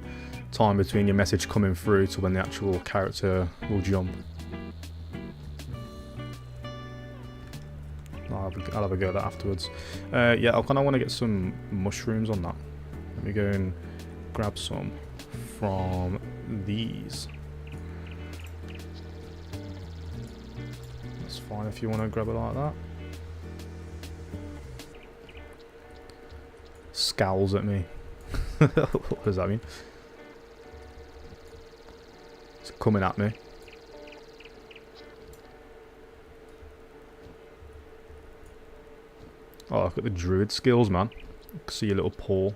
time between your message coming through to when the actual character will jump. I'll have a go at that afterwards. Yeah, I kind of want to get some mushrooms on that. Let me go and grab some from these. That's fine if you want to grab it like that. Scowls at me. What does that mean? It's coming at me. Oh, look at the druid skills, man. I can see your little paw.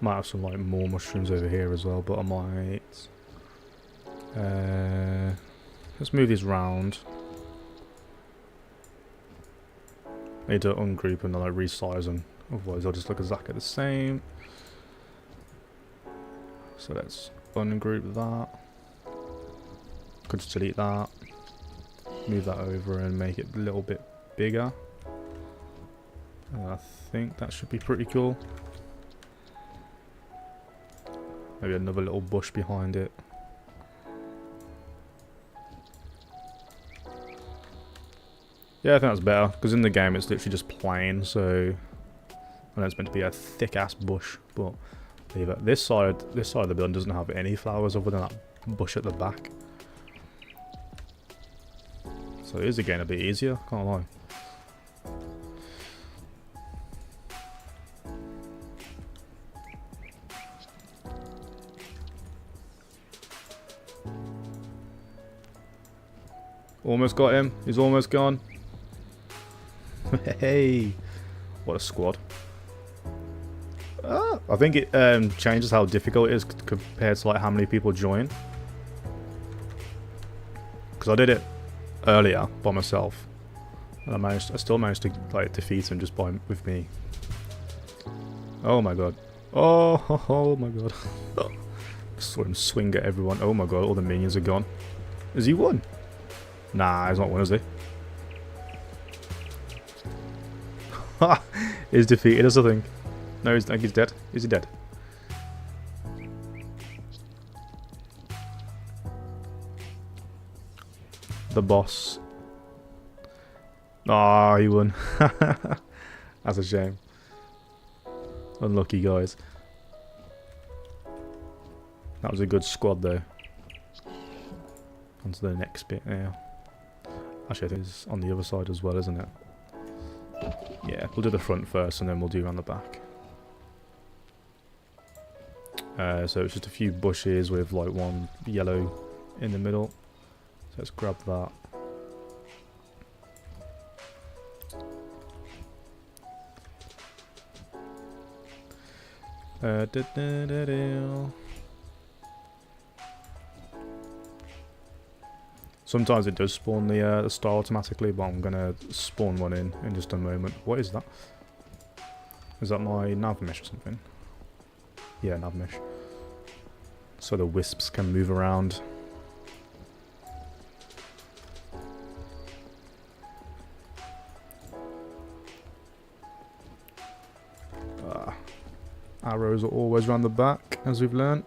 Might have some like more mushrooms over here as well, but I might let's move these round. I need to ungroup and then like resize them, otherwise they'll just look exactly the same. So let's ungroup that. Could just delete that, move that over and make it a little bit bigger. I think that should be pretty cool. Maybe another little bush behind it. Yeah, I think that's better, because in the game it's literally just plain, so I know it's meant to be a thick ass bush, but leave it. This side of the building doesn't have any flowers other than that bush at the back. So it is again a bit easier, can't lie. Almost got him. He's almost gone. Hey, what a squad. I think it changes how difficult it is compared to like how many people join. Because I did it earlier by myself, and I still managed to like defeat him just with me. Oh my god. Oh my god. Saw him swing at everyone. Oh my god, all the minions are gone. Has he won? Nah, he's not one, is he? He's defeated us, I think. No, I think he's dead. Is he dead? The boss. Ah, he won. That's a shame. Unlucky, guys. That was a good squad, though. On to the next bit, yeah. Actually, I think it's on the other side as well, isn't it? Yeah, we'll do the front first and then we'll do around the back. So it's just a few bushes with like one yellow in the middle. So let's grab that. Sometimes it does spawn the star automatically, but I'm gonna spawn one in just a moment. What is that? Is that my nav mesh or something? Yeah, nav mesh. So the wisps can move around. Arrows are always around the back, as we've learnt.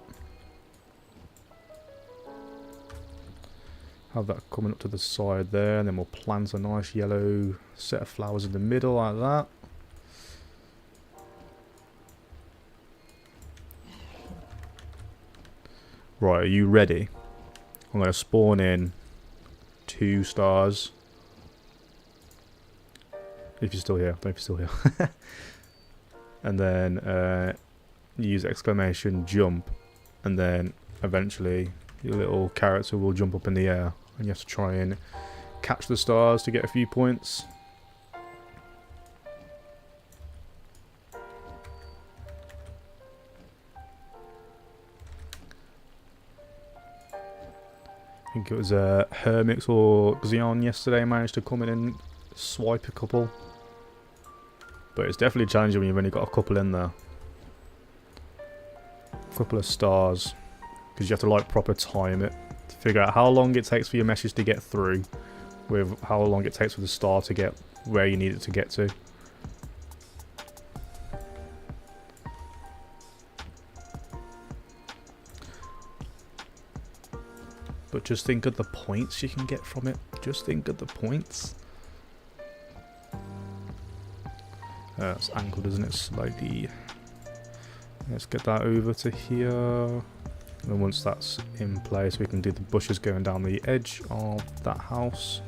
Have that coming up to the side there, and then we'll plant a nice yellow set of flowers in the middle like that. Right, are you ready? I'm going to spawn in 2 stars. If you're still here, don't know if you're still here. And then use exclamation jump, and then eventually your little character will jump up in the air, and you have to try and catch the stars to get a few points. I think it was Hermix or Xion yesterday managed to come in and swipe a couple. But it's definitely challenging when you've only got a couple in there. A couple of stars. Because you have to like proper time it. To figure out how long it takes for your message to get through. With how long it takes for the star to get where you need it to get to. But just think of the points you can get from it. Just think of the points. It's angled, isn't it? Slightly. Let's get that over to here. And once that's in place, we can do the bushes going down the edge of that house.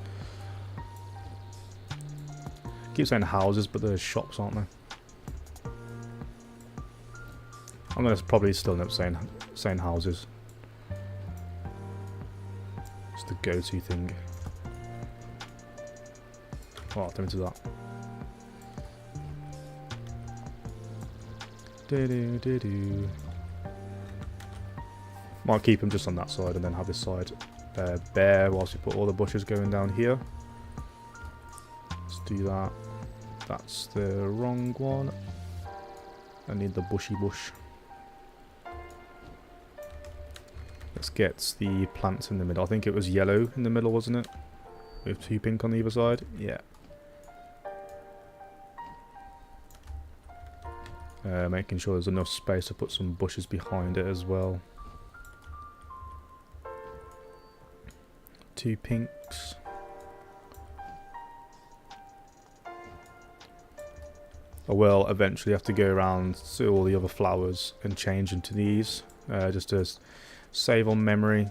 I keep saying houses, but there's shops, aren't there? I'm going to probably still end up saying houses. It's the go-to thing. Oh, don't do that. Might keep him just on that side and then have this side bare whilst we put all the bushes going down here. Let's do that. That's the wrong one. I need the bushy bush. Let's get the plants in the middle. I think it was yellow in the middle, wasn't it? With 2 pink on either side. Yeah. Making sure there's enough space to put some bushes behind it as well. 2 pinks. I will eventually have to go around to all the other flowers and change into these, just to save on memory.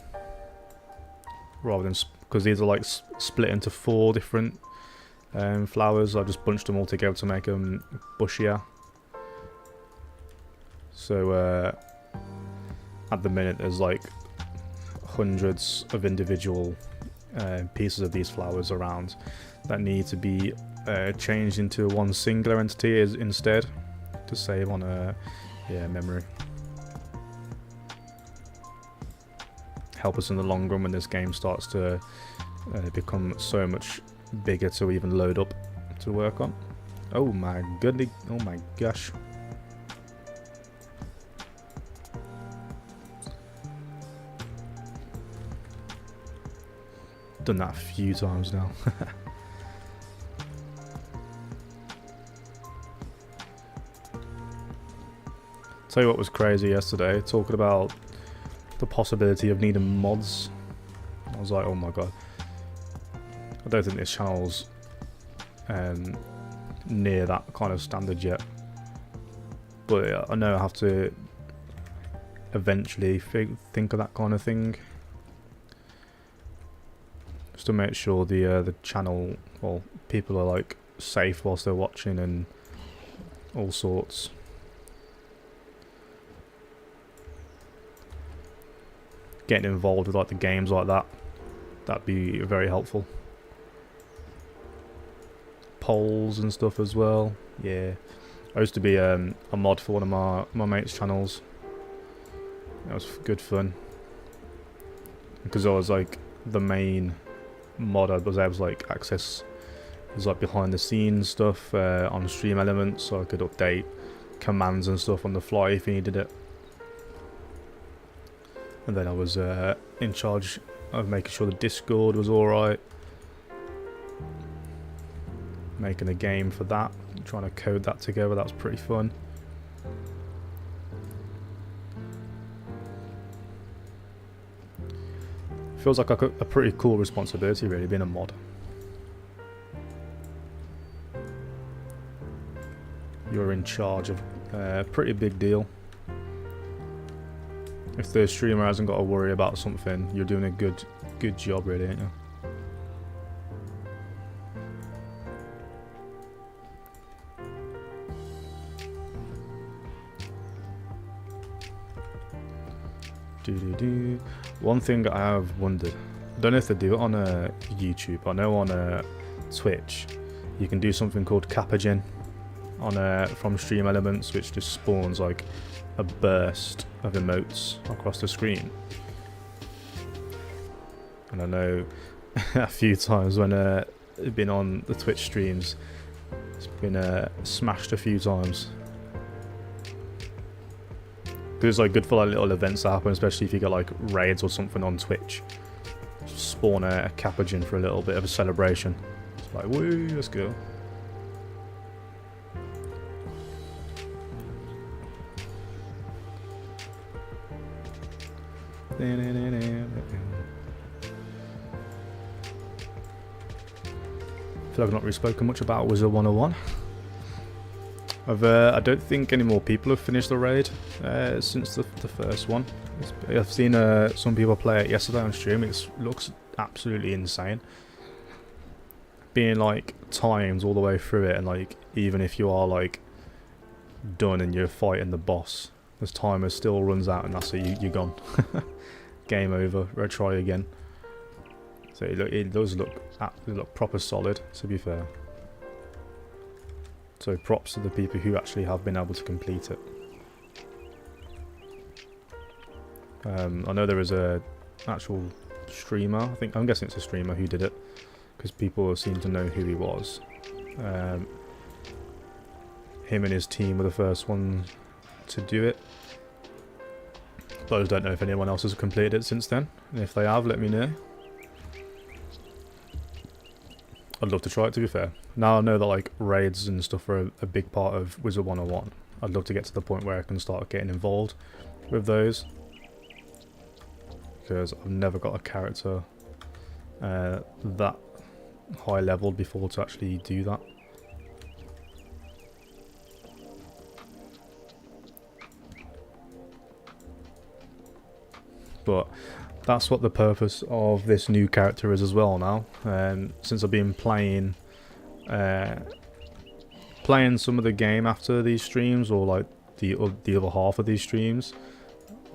Rather than, because these are like split into 4 different flowers, I've just bunched them all together to make them bushier. So at the minute there's like hundreds of individual pieces of these flowers around that need to be changed into one singular entity instead, to save on memory. Help us in the long run when this game starts to become so much bigger to even load up to work on. Oh my goodness, oh my gosh. Done that a few times now. Tell you what was crazy yesterday, talking about the possibility of needing mods. I was like, oh my god. I don't think this channel's near that kind of standard yet. But I know I have to eventually think of that kind of thing. Just to make sure the channel, well, people are like safe whilst they're watching and all sorts. Getting involved with like the games like that, that'd be very helpful. Polls and stuff as well. Yeah, I used to be a mod for one of my mates' channels. That was good fun because I was like the main mod, I was able to like access his like behind the scenes stuff on Stream Elements, so I could update commands and stuff on the fly if you needed it. And then I was in charge of making sure the Discord was alright, making a game for that, trying to code that together. That was pretty fun. Feels like a pretty cool responsibility, really, being a mod. You're in charge of a pretty big deal. If the streamer hasn't got to worry about something, you're doing a good job, really, ain't you? One thing I have wondered, I don't know if they do it on YouTube. I know on Twitch you can do something called Capagen on from Stream Elements, which just spawns like a burst of emotes across the screen. And I know a few times when I've been on the Twitch streams, it's been smashed a few times. It's like good for like little events that happen, especially if you get like raids or something on Twitch. Just spawn a Capagen for a little bit of a celebration. It's like, woo, let's go. I feel like I've not really spoken much about Wizard101. I don't think any more people have finished the raid since the first one. I've seen some people play it yesterday on stream. It looks absolutely insane. Being like timed all the way through it, and like even if you are like done and you're fighting the boss, this timer still runs out and that's it, you're gone. Game over, retry again. So it does look proper solid, to be fair. So props to the people who actually have been able to complete it. I know there is a actual streamer, I'm guessing it's a streamer who did it, because people seem to know who he was. Him and his team were the first one to do it. But I don't know if anyone else has completed it since then. And if they have, let me know. I'd love to try it, to be fair. Now I know that like raids and stuff are a big part of Wizard101. I'd love to get to the point where I can start getting involved with those. Because I've never got a character that high level before to actually do that. But that's what the purpose of this new character is as well now. Since I've been playing some of the game after these streams, or like the other half of these streams,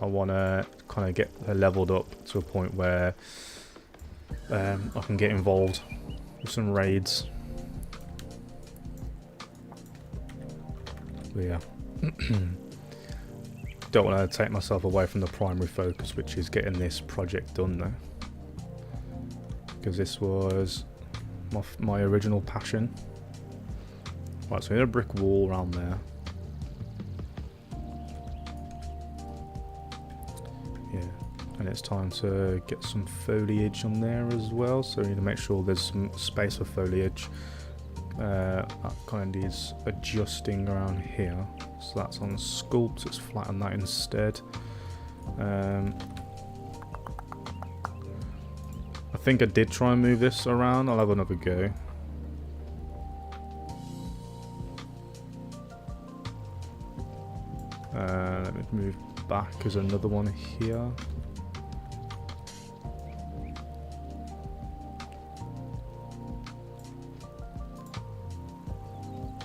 I want to kind of get leveled up to a point where I can get involved with some raids. But yeah. Don't want to take myself away from the primary focus, which is getting this project done though, because this was my original passion. Right, so we need a brick wall around there. Yeah, and it's time to get some foliage on there as well, so we need to make sure there's some space for foliage. That kind of needs adjusting around here. So that's on sculpt, let's flatten that instead. I think I did try and move this around, I'll have another go. Let me move back, there's another one here.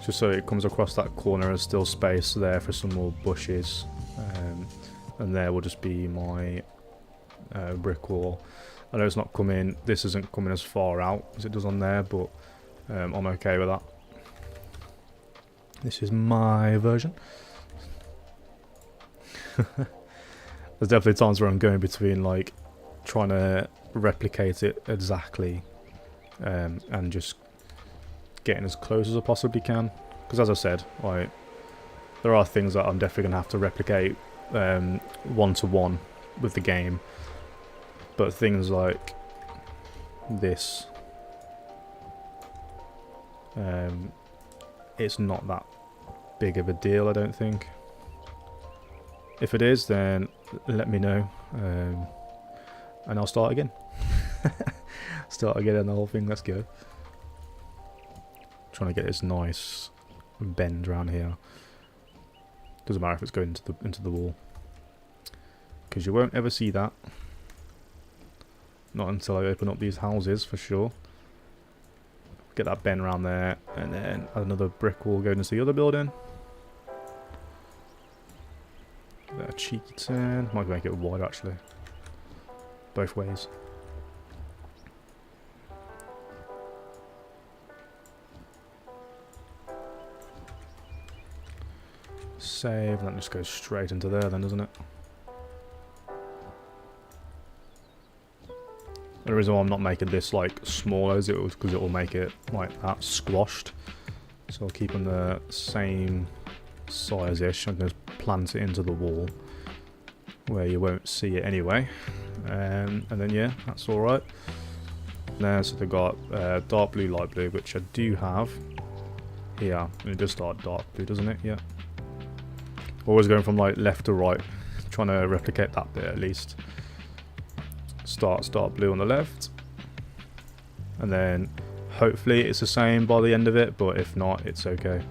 Just so it comes across that corner, there's still space there for some more bushes. And there will just be my brick wall. I know it's not coming, this isn't coming as far out as it does on there, but I'm okay with that. This is my version. There's definitely times where I'm going between like trying to replicate it exactly and just getting as close as I possibly can. Because as I said, like, there are things that I'm definitely going to have to replicate one-to-one with the game. But things like this, it's not that big of a deal, I don't think. If it is, then let me know, and I'll start again. Start again on the whole thing. Let's go. Trying to get this nice bend around here. Doesn't matter if it's going into the wall, because you won't ever see that. Not until I open up these houses, for sure. Get that bend around there, and then another brick wall going into the other building. A cheeky turn. Might make it wider actually. Both ways. Save, and that just goes straight into there then, doesn't it? The reason why I'm not making this like smaller is because it will make it like that squashed. So I'll keep them the same size-ish. I'm going to plant it into the wall where you won't see it anyway. And then yeah, that's alright. There, so they've got dark blue, light blue, which I do have here. And it does start dark blue, doesn't it? Yeah. Always going from like left to right, trying to replicate that bit at least. Starts dark blue on the left, and then hopefully it's the same by the end of it, but if not, it's okay.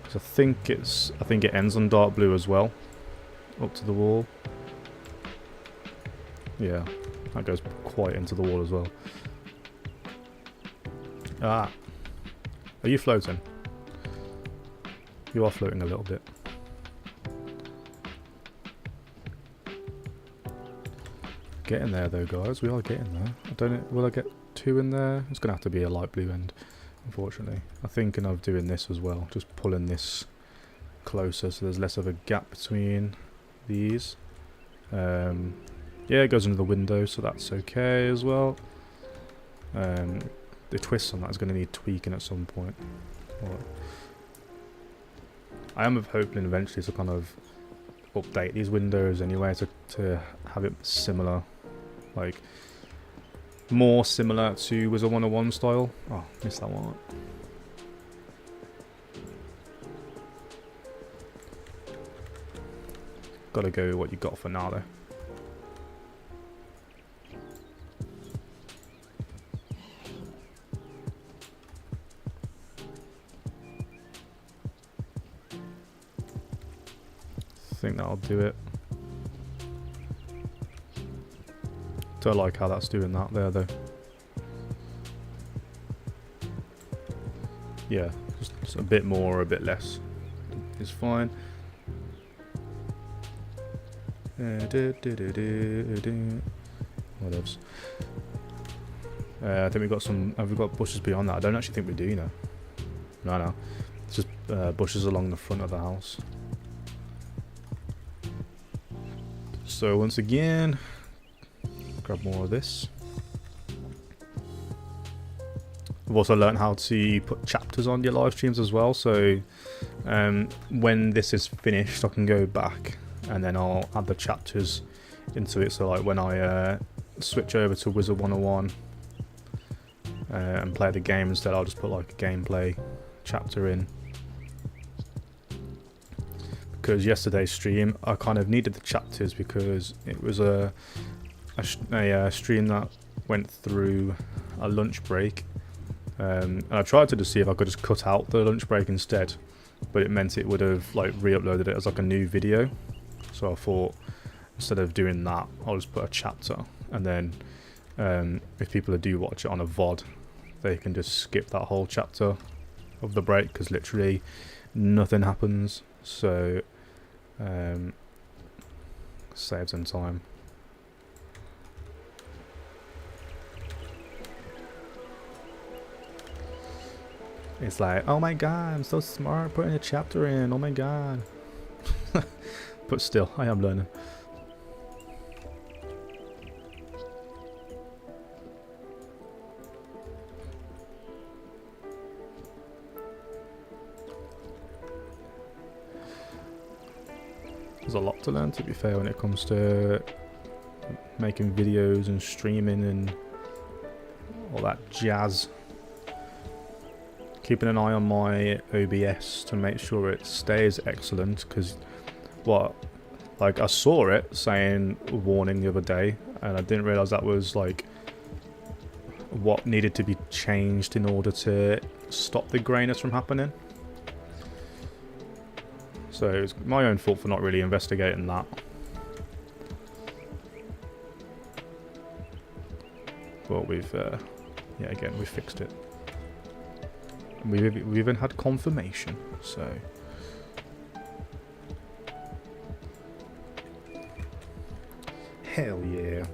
So I think it ends on dark blue as well, up to the wall. Yeah, that goes quite into the wall as well. Ah, are you floating? You are floating a little bit. Getting there though, guys. We are getting there. I don't know. Will I get two in there? It's gonna have to be a light blue end, unfortunately. I'm thinking of doing this as well. Just pulling this closer so there's less of a gap between these. Yeah, it goes into the window, so that's okay as well. The twist on that is going to need tweaking at some point. Right. I am hoping eventually to kind of update these windows anyway to have it similar, like more similar to Wizard101 style. Oh, missed that one. Gotta go with what you got for now though. I think that'll do it. Don't like how that's doing that there though. Yeah, just a bit more or a bit less is fine. Whatevs. I think we've got some. Have we got bushes beyond that? I don't actually think we do, you know. No. It's just bushes along the front of the house. So once again, grab more of this. I've also learned how to put chapters on your live streams as well. So when this is finished, I can go back and then I'll add the chapters into it. So like when I switch over to Wizard101 and play the game instead, I'll just put like a gameplay chapter in. Because yesterday's stream, I kind of needed the chapters because it was a stream that went through a lunch break. And I tried to just see if I could just cut out the lunch break instead, but it meant it would have like re-uploaded it as like a new video. So I thought instead of doing that, I'll just put a chapter, and then if people do watch it on a VOD, they can just skip that whole chapter of the break because literally nothing happens. So saves them time. It's like, oh my god, I'm so smart putting a chapter in, oh my god. but still, I am learning. There's a lot to learn, to be fair, when it comes to making videos and streaming and all that jazz. Keeping an eye on my OBS to make sure it stays excellent, because like I saw it saying warning the other day, and I didn't realise that was like what needed to be changed in order to stop the grayness from happening. So it's my own fault for not really investigating that. But we've, yeah, again, we fixed it. We've even had confirmation, so... Hell yeah.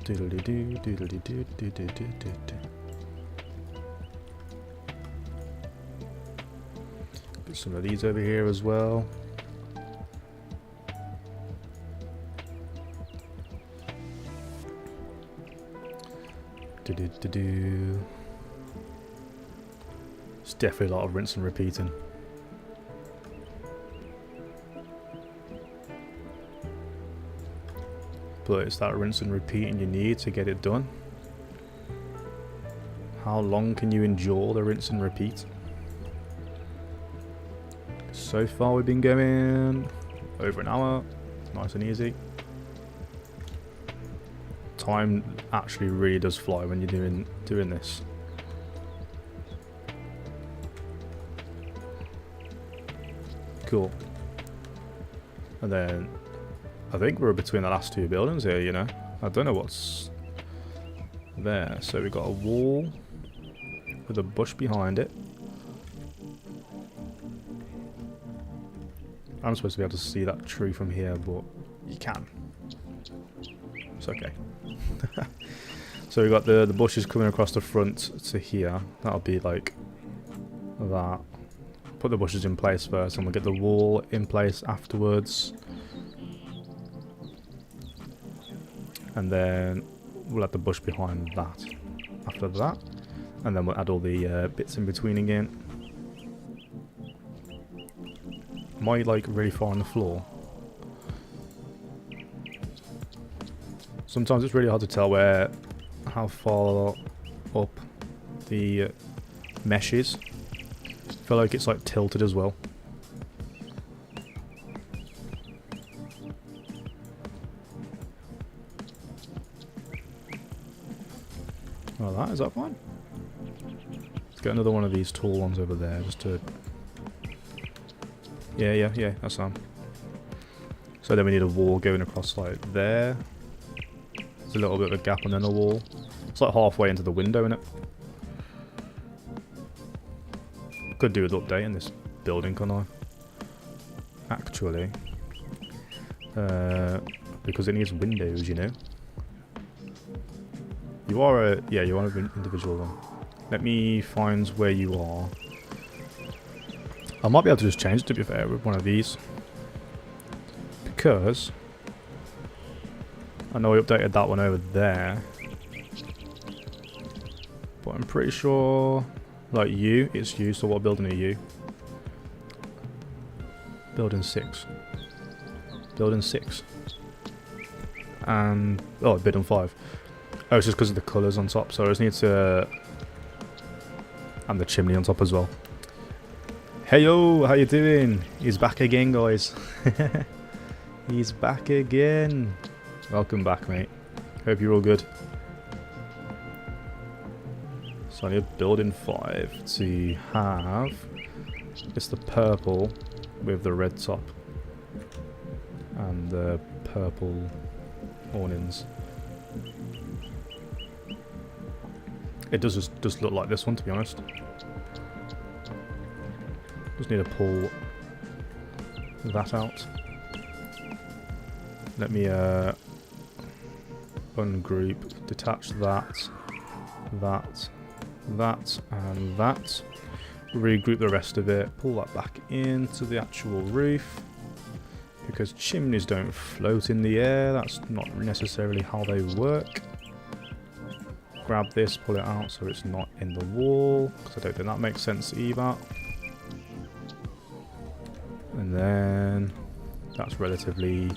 Doodly-doo, doodly-doo, doodly-doo-doo-doo. Put some of these over here as well. Do-do-do-do. It's definitely a lot of rinse and repeating. But it's that rinse and repeating you need to get it done. How long can you endure the rinse and repeat? So far we've been going over an hour. Nice and easy. Time actually really does fly when you're doing this. Cool. And then I think we're between the last two buildings here, you know. I don't know what's there. So we've got a wall with a bush behind it. I'm supposed to be able to see that tree from here, but you can. It's okay. So we've got the bushes coming across the front to here. That'll be like that. Put the bushes in place first, and we'll get the wall in place afterwards. And then we'll add the bush behind that after that. And then we'll add all the bits in between again. Am I like really far on the floor? Sometimes it's really hard to tell how far up the mesh is. I feel like it's like tilted as well. Like that, is that fine? Let's get another one of these tall ones over there just to... Yeah, that's fine. So then we need a wall going across like there. There's a little bit of a gap and then a wall. It's like halfway into the window, innit? Could do with updating this building, couldn't I? Actually. Because it needs windows, you know. You are a... Yeah, you are an individual one. Let me find where you are. I might be able to just change it, to be fair, with one of these. Because... I know we updated that one over there. But I'm pretty sure... Like you, it's you, so what building are you? Building 6. Building 6. And... Oh, building 5. Oh, it's just because of the colours on top, so I just need to... And the chimney on top as well. Hey yo, how you doing? He's back again, guys. He's back again. Welcome back, mate. Hope you're all good. So I need building 5 to have... It's the purple with the red top. And the purple awnings. It does just look like this one, to be honest. Just need to pull that out. Let me ungroup, detach that, that, that, and that. Regroup the rest of it, pull that back into the actual roof, because chimneys don't float in the air, that's not necessarily how they work. Grab this, pull it out so it's not in the wall, because I don't think that makes sense either. And then that's relatively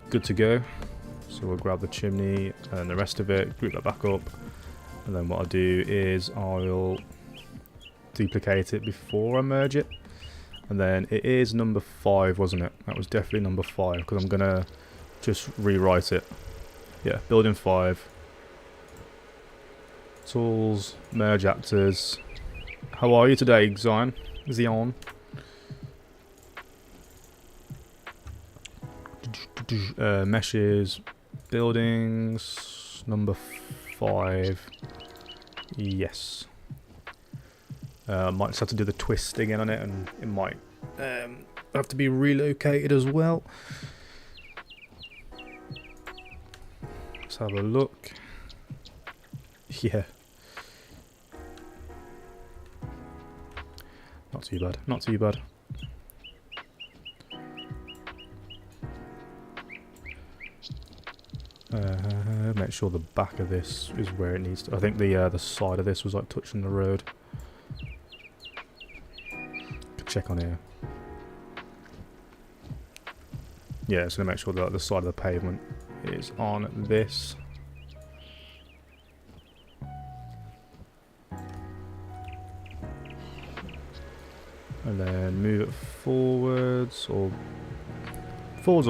good to go. So we'll grab the chimney and the rest of it, group that back up, and then what I'll do is I'll duplicate it before I merge it. And then it is number 5, wasn't it? That was definitely number 5, because I'm gonna just rewrite it. Yeah, building 5. Tools, merge actors. How are you today, Zion? Zion. Meshes, buildings, number 5. Yes. Might just have to do the twist again on it, and it might have to be relocated as well. Let's have a look. Yeah. Not too bad, not too bad. Make sure the back of this is where it needs to. I think the side of this was like touching the road. Could check on here. Yeah, so make sure that the side of the pavement is on this. And then move it forwards or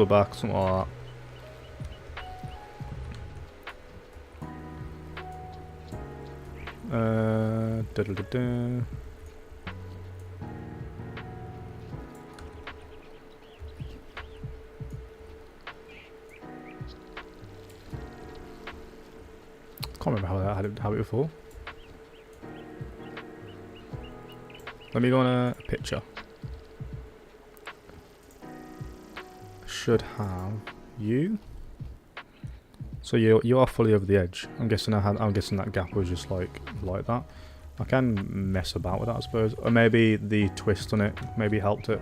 back, something like that. Da -da -da -da. Can't remember how I had it before. Let me go on a picture. Should have you. So you are fully over the edge. I'm guessing that gap was just like that. I can mess about with that, I suppose. Or maybe the twist on it maybe helped it.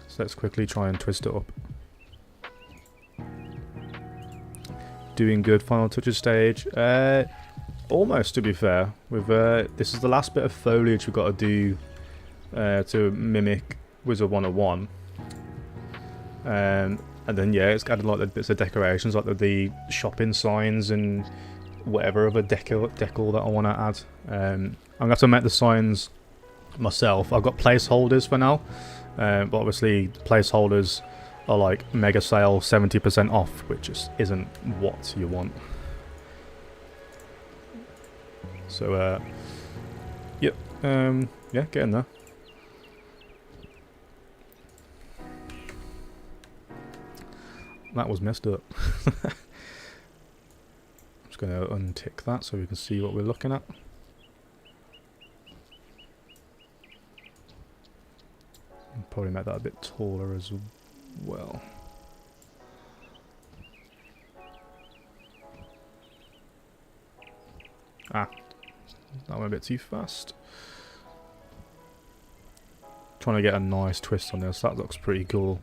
So let's quickly try and twist it up. Doing good. Final touches stage. Almost, to be fair. With this is the last bit of foliage we've got to do to mimic Wizard101. And then yeah, it's added like the bits of decorations, like the shopping signs and whatever other decor that I want to add. I'm gonna have to make the signs myself. I've got placeholders for now, but obviously placeholders are like mega sale 70% off, which just isn't what you want. So yep, yeah, getting there. That was messed up. I'm just going to untick that so we can see what we're looking at. And probably make that a bit taller as well. Ah, that went a bit too fast. Trying to get a nice twist on this. That looks pretty cool.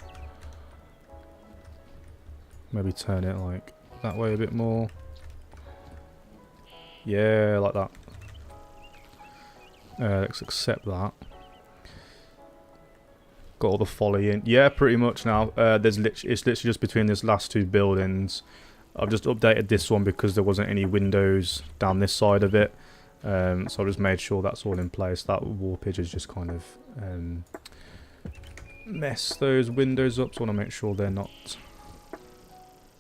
Maybe turn it like that way a bit more. Yeah, like that. Let's accept that. Got all the folly in. Yeah, pretty much now. It's literally just between these last two buildings. I've just updated this one because there wasn't any windows down this side of it. So I just made sure that's all in place. That warpage is just kind of mess those windows up. So I want to make sure they're not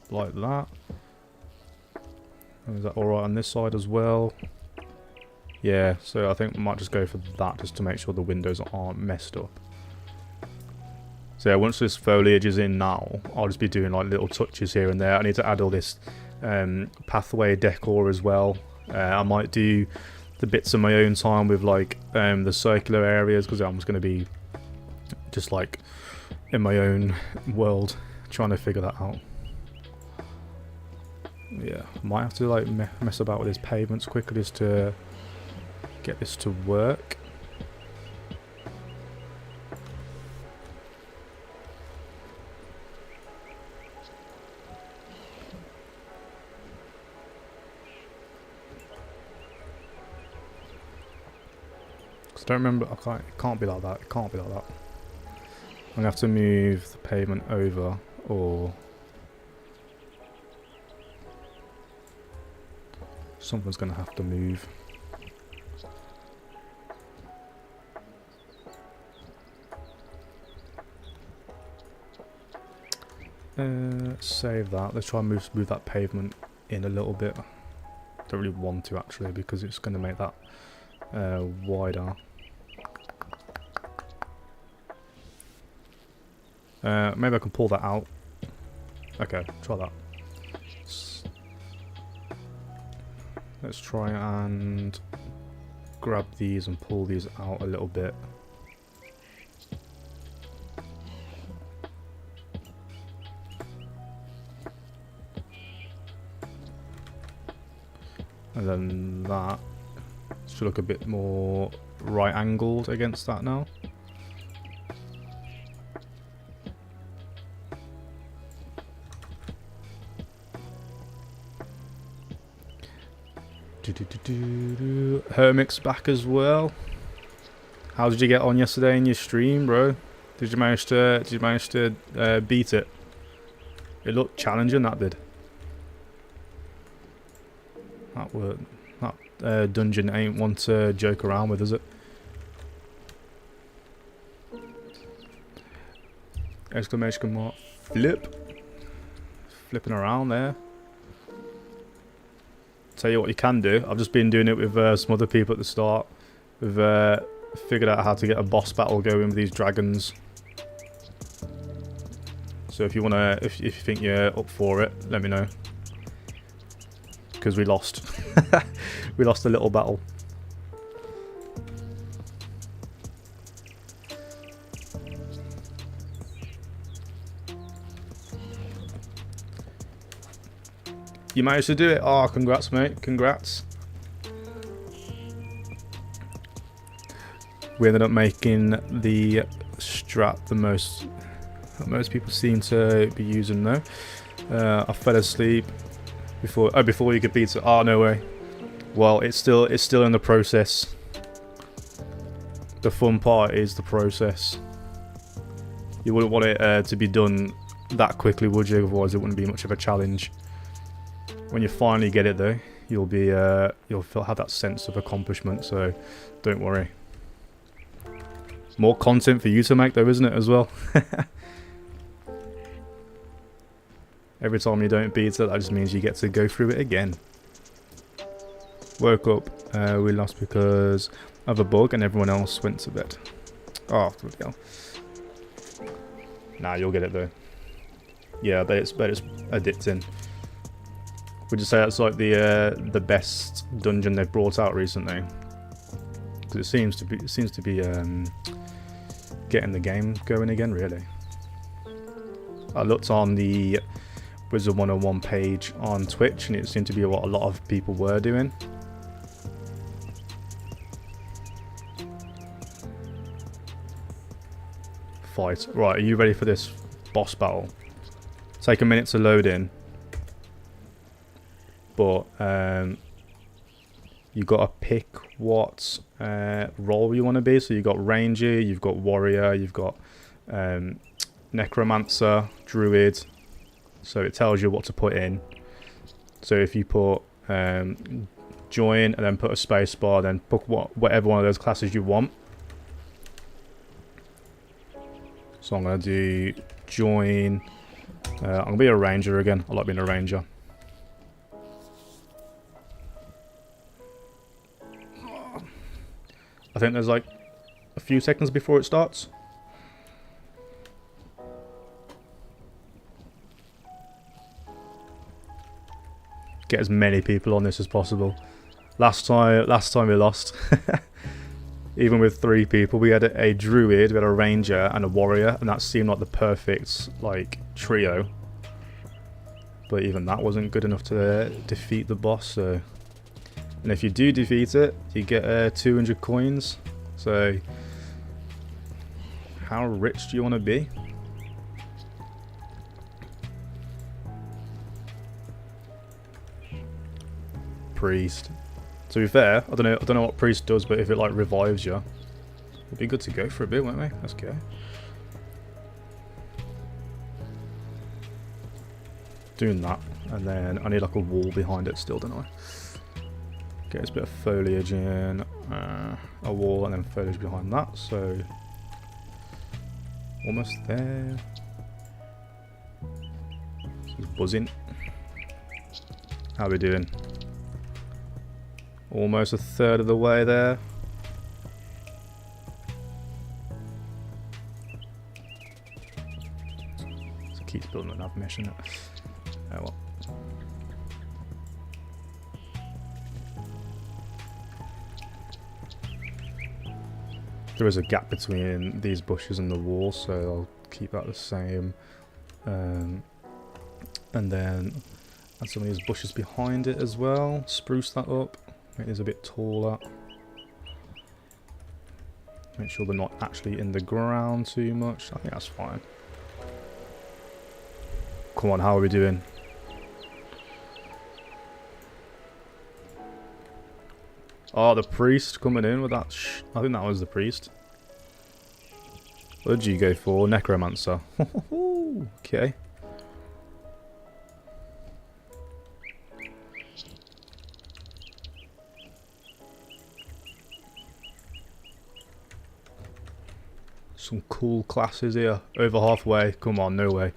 like that. Is that alright on this side as well? Yeah, so I think we might just go for that just to make sure the windows aren't messed up. So yeah, once this foliage is in now, I'll just be doing like little touches here and there. I need to add all this pathway decor as well. I might do the bits of my own time with like the circular areas, because I'm just going to be just like in my own world trying to figure that out. Yeah, might have to like mess about with his pavements quickly just to get this to work. Cause I don't remember. I can't. It can't be like that. It can't be like that. I'm gonna have to move the pavement over, or something's gonna have to move. Save that. Let's try and move that pavement in a little bit. Don't really want to actually because it's going to make that wider. Maybe I can pull that out. Okay, try that. Let's try and grab these and pull these out a little bit. And then that should look a bit more right angled against that now. Hermic's back as well. How did you get on yesterday in your stream, bro? Did you manage to beat it? It looked challenging, that did. That dungeon ain't one to joke around with, is it? Exclamation mark. Flip. Flipping around there. Tell you what you can do. I've just been doing it with some other people at the start. We've figured out how to get a boss battle going with these dragons. So if you wanna, if you think you're up for it, let me know. Because we lost. We lost a little battle. You managed to do it. Oh, congrats, mate. Congrats. We ended up making the strat the most people seem to be using though. I fell asleep before you could beat it. Oh, no way. Well, it's still in the process. The fun part is the process. You wouldn't want it to be done that quickly, would you? Otherwise, it wouldn't be much of a challenge. When you finally get it, though, you'll have that sense of accomplishment. So, don't worry. More content for you to make, though, isn't it? As well. Every time you don't beat it, that just means you get to go through it again. Woke up, we lost because of a bug, and everyone else went to bed. Oh, bloody hell. Nah, you'll get it though. Yeah, but it's addicting. Would you say that's like the best dungeon they've brought out recently? Because it seems to be getting the game going again, really. I looked on the Wizard101 page on Twitch, and it seemed to be what a lot of people were doing. Fight. Right, are you ready for this boss battle? Take a minute to load in. But you got to pick what role you want to be. So you've got Ranger, you've got Warrior, you've got Necromancer, Druid. So it tells you what to put in. So if you put join and then put a space bar, then put whatever one of those classes you want. So I'm going to do join. I'm going to be a Ranger again. I like being a Ranger. I think there's like a few seconds before it starts. Get as many people on this as possible. Last time we lost. Even with 3 people, we had a druid, we had a ranger, and a warrior, and that seemed like the perfect like trio. but even that wasn't good enough to defeat the boss. So, and if you do defeat it, you get 200 coins. So how rich do you want to be? Priest. To be fair, I don't know what priest does, but if it like revives you, we'll be good to go for a bit, won't we? Let's go. Doing that, and then I need like a wall behind it still, don't I? Get this bit of foliage in, a wall, and then foliage behind that. So almost there. It's buzzing. How are we doing? Almost a third of the way there. So it keeps building another mission. Oh well. There is a gap between these bushes and the wall, so I'll keep that the same. And then add some of these bushes behind it as well. Spruce that up. Make these a bit taller. Make sure they're not actually in the ground too much. I think that's fine. Come on, how are we doing? Oh, the priest coming in with that I think that was the priest. What did you go for? Necromancer. Okay. Some cool classes here. Over halfway. Come on, no way.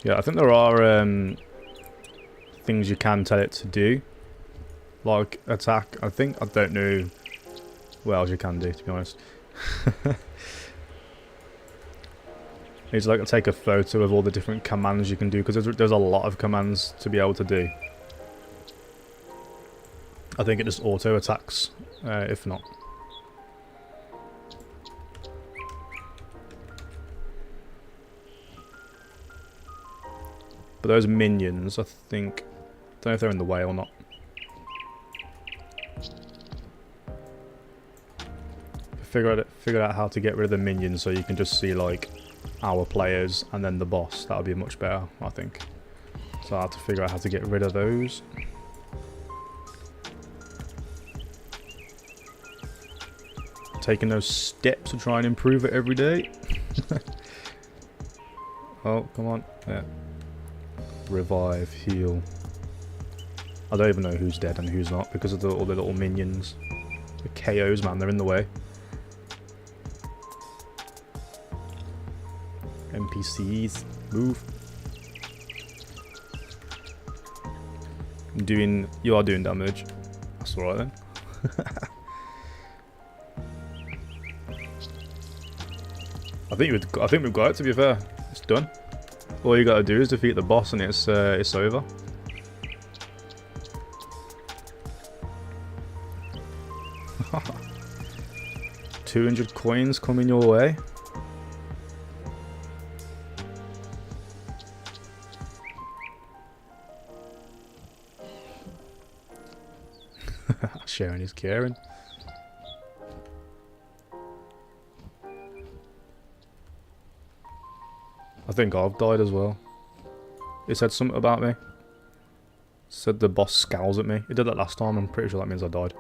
Yeah, I think there are things you can tell it to do. Like attack. I don't know what else you can do, to be honest. Need to like take a photo of all the different commands you can do, because there's a lot of commands to be able to do. I think it just auto attacks, if not. But those minions, I think, don't know if they're in the way or not. Figure out how to get rid of the minions so you can just see like our players and then the boss. That would be much better, I think. So I have to figure out how to get rid of those. Taking those steps to try and improve it every day. Oh, come on. Yeah. Revive, heal. I don't even know who's dead and who's not because of all the little minions. The KOs, man, they're in the way. NPCs, move. You are doing damage. That's alright then. I think we've got it, to be fair. It's done. All you gotta do is defeat the boss and it's over. $200 coins coming your way. Sharing is caring. I think I've died as well. It said something about me. It said the boss scowls at me. It did that last time. I'm pretty sure that means I died.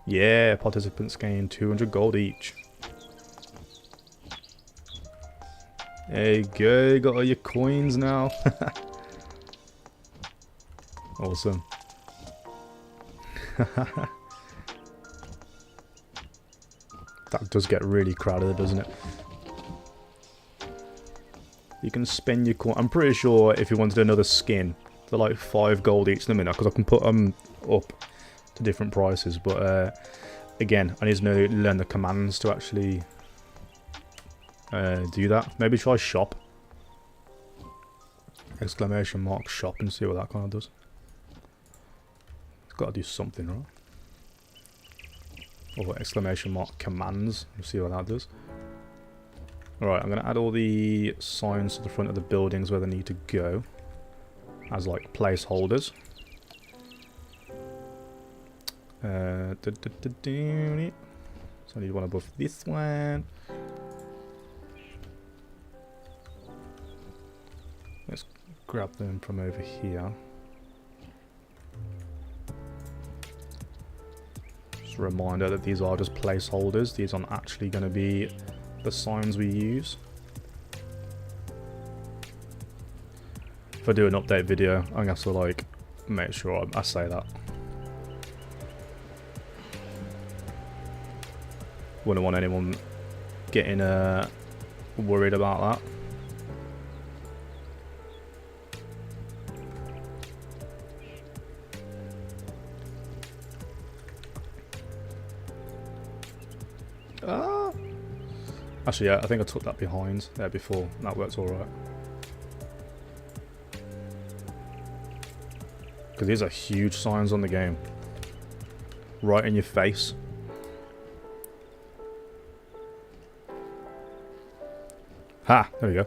Yeah, participants gain 200 gold each. There you go, you got all your coins now. Awesome. That does get really crowded, doesn't it? You can spend your coin. I'm pretty sure if you wanted another skin, they're like 5 gold each in a minute, because I can put them up to different prices. But again, I need to learn the commands to actually do that. Maybe try shop. Exclamation mark shop and see what that kind of does. Gotta do something, right? Or exclamation mark commands. We'll see what that does. Alright, I'm going to add all the signs to the front of the buildings where they need to go. As like placeholders. So I need one above this one. Let's grab them from over here. Just a reminder that these are just placeholders. These aren't actually going to be the signs we use. If I do an update video, I'm going to have to like make sure I say that. Wouldn't want anyone getting worried about that. Actually, yeah, I think I took that behind there before. That works alright. Because these are huge signs on the game. Right in your face. Ha! There we go.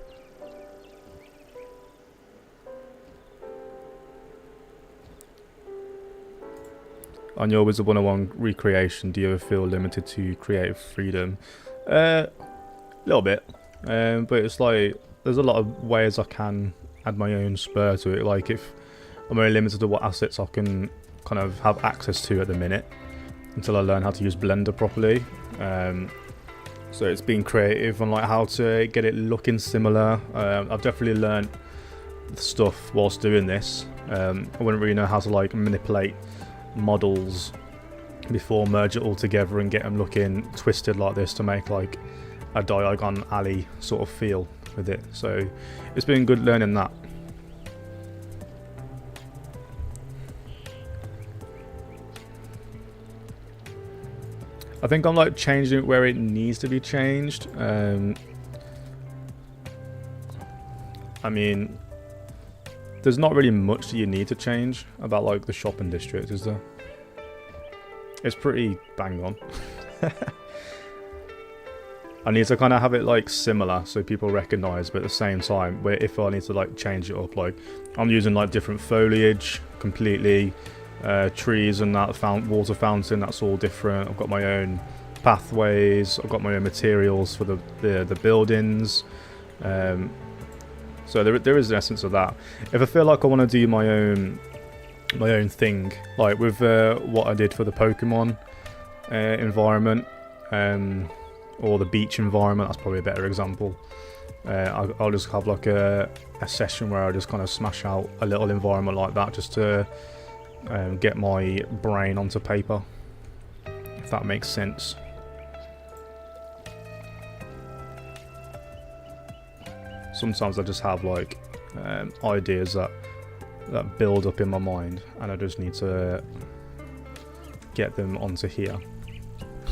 On your Wizard101 recreation, do you ever feel limited to creative freedom? A little bit. But it's like, there's a lot of ways I can add my own spur to it. Like if I'm only limited to what assets I can kind of have access to at the minute. Until I learn how to use Blender properly. So it's being creative on like how to get it looking similar. I've definitely learned stuff whilst doing this. I wouldn't really know how to like manipulate models before merge it all together and get them looking twisted like this to make like a Diagon Alley sort of feel with it. So it's been good learning that. I think I'm like changing it where it needs to be changed. I mean, there's not really much that you need to change about like the shopping district, is there? It's pretty bang on. I need to kind of have it like similar so people recognize, but at the same time, where if I need to like change it up, like I'm using like different foliage completely. Trees and that water fountain, that's all different. I've got my own pathways, I've got my own materials for the buildings. So there is an essence of that. If I feel like I want to do my own thing, like with what I did for the Pokemon environment, or the beach environment, that's probably a better example. I'll just have like a session where I just kind of smash out a little environment like that just to get my brain onto paper, if that makes sense. Sometimes I just have like ideas that build up in my mind and I just need to get them onto here.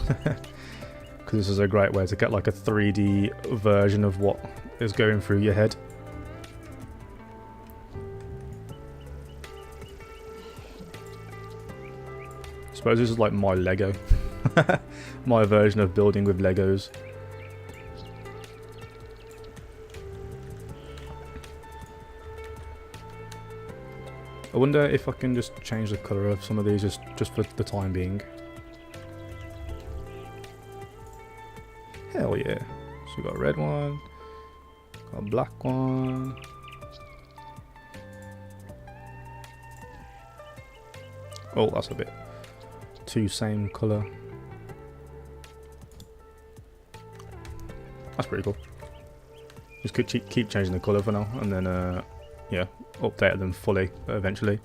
Because this is a great way to get like a 3D version of what is going through your head. I suppose this is like my Lego. My version of building with Legos. I wonder if I can just change the colour of some of these just for the time being. Hell yeah. So we got a red one, got a black one. Oh, that's a bit too same colour. That's pretty cool. Just keep changing the colour for now, and then yeah, update them fully eventually.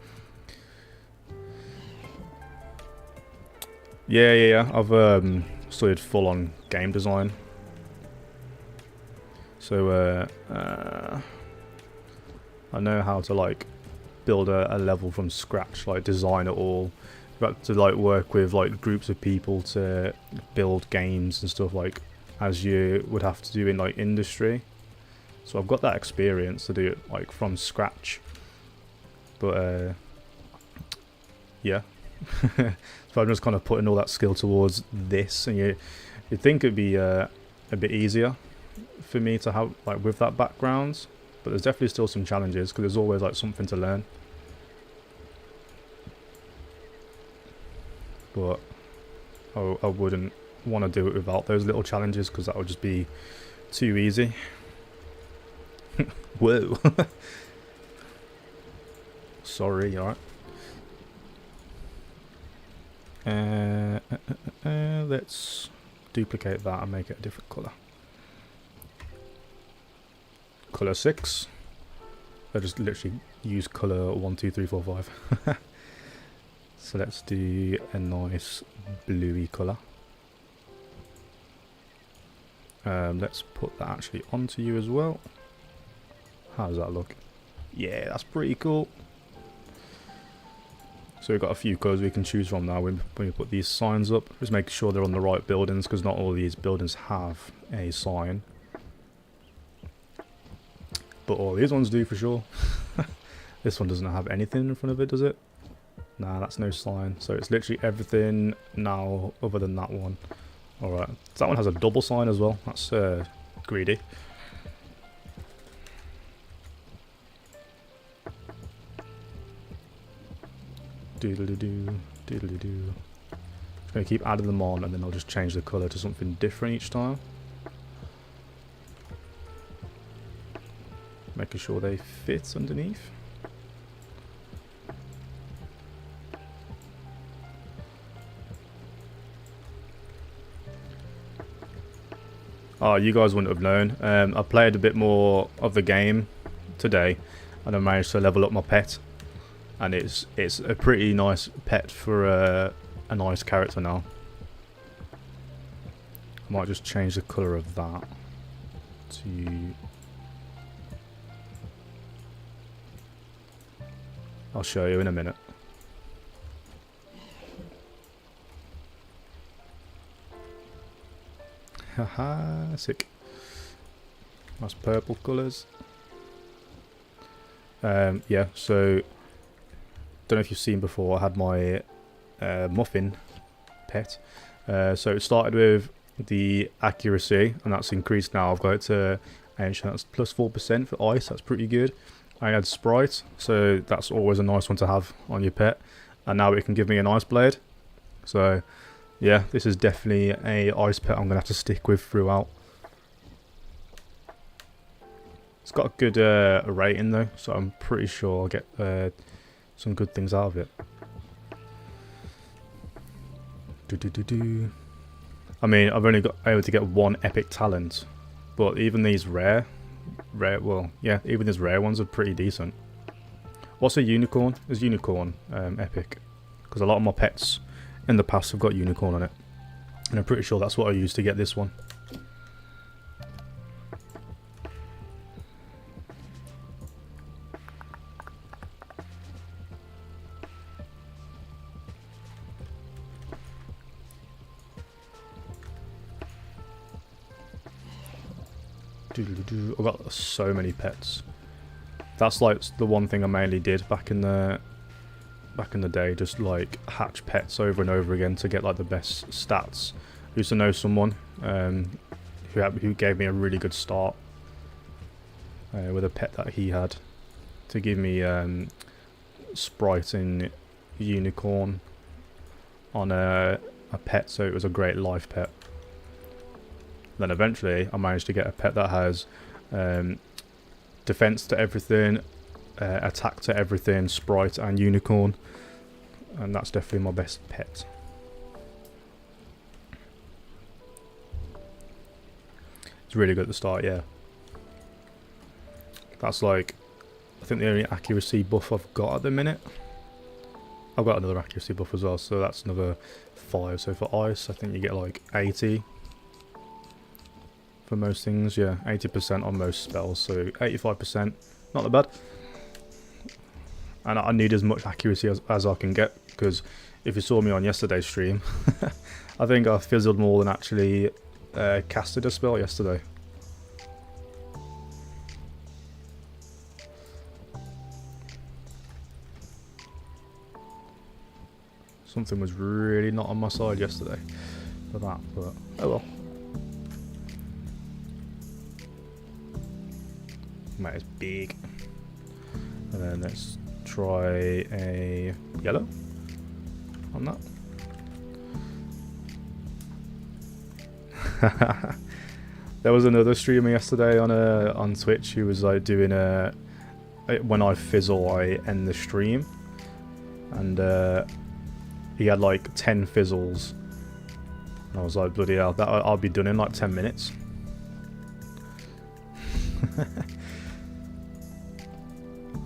Yeah. I've studied full-on game design, so I know how to like build a level from scratch, like design it all. But to like work with like groups of people to build games and stuff like as you would have to do in like industry. So I've got that experience to do it like from scratch. But yeah, So I'm just kind of putting all that skill towards this, and you'd think it'd be a bit easier for me to have, like, with that background, but there's definitely still some challenges because there's always like something to learn. But I wouldn't want to do it without those little challenges because that would just be too easy. Whoa. Sorry, alright. Let's duplicate that and make it a different colour. Colour 6. I just literally use colour 1, 2, 3, 4, 5. So let's do a nice bluey colour. Let's put that actually onto you as well. How does that look? Yeah, that's pretty cool. So we've got a few colours we can choose from now when we put these signs up. Just make sure they're on the right buildings because not all these buildings have a sign. But all these ones do for sure. This one doesn't have anything in front of it, does it? Nah, that's no sign. So it's literally everything now other than that one. Alright, so that one has a double sign as well. That's greedy. Doodle-doo, doodle-doo. Just going to keep adding them on and then I'll just change the colour to something different each time. Making sure they fit underneath. Oh, you guys wouldn't have known. I played a bit more of the game today and I managed to level up my pet. And it's a pretty nice pet for a nice character now. I might just change the colour of that to... I'll show you in a minute. Haha, sick. Nice purple colours. Yeah, so don't know if you've seen before, I had my muffin pet. So it started with the accuracy and that's increased now. I've got it to ancient, that's plus 4% for ice, that's pretty good. I had Sprite, so that's always a nice one to have on your pet. And now it can give me an ice blade. So yeah, this is definitely a ice pet I'm going to have to stick with throughout. It's got a good rating though, so I'm pretty sure I'll get some good things out of it. I mean, I've only got able to get one epic talent, but even these well, yeah, even these rare ones are pretty decent. What's a unicorn? Is unicorn epic? Because a lot of my pets in the past have got unicorn on it, and I'm pretty sure that's what I used to get this one. I've got so many pets. That's like the one thing I mainly did back in the day, just like hatch pets over and over again to get like the best stats. I used to know someone who gave me a really good start with a pet that he had to give me Sprite and unicorn on a pet, so it was a great life pet. Then eventually I managed to get a pet that has defense to everything, attack to everything, Sprite and unicorn, and that's definitely my best pet. It's really good at the start, yeah. That's like, I think the only accuracy buff I've got at the minute. I've got another accuracy buff as well, so that's another 5. So for ice, I think you get like 80. For most things, yeah, 80% on most spells, so 85%, not that bad. And I need as much accuracy as I can get, because if you saw me on yesterday's stream, I think I fizzled more than actually casted a spell yesterday. Something was really not on my side yesterday for that, but oh well. Mate, it's big. And then let's try a yellow on that. There was another streamer yesterday on Twitch who was like doing when I fizzle I end the stream, and he had like 10 fizzles, and I was like, bloody hell, that I'll be done in like 10 minutes.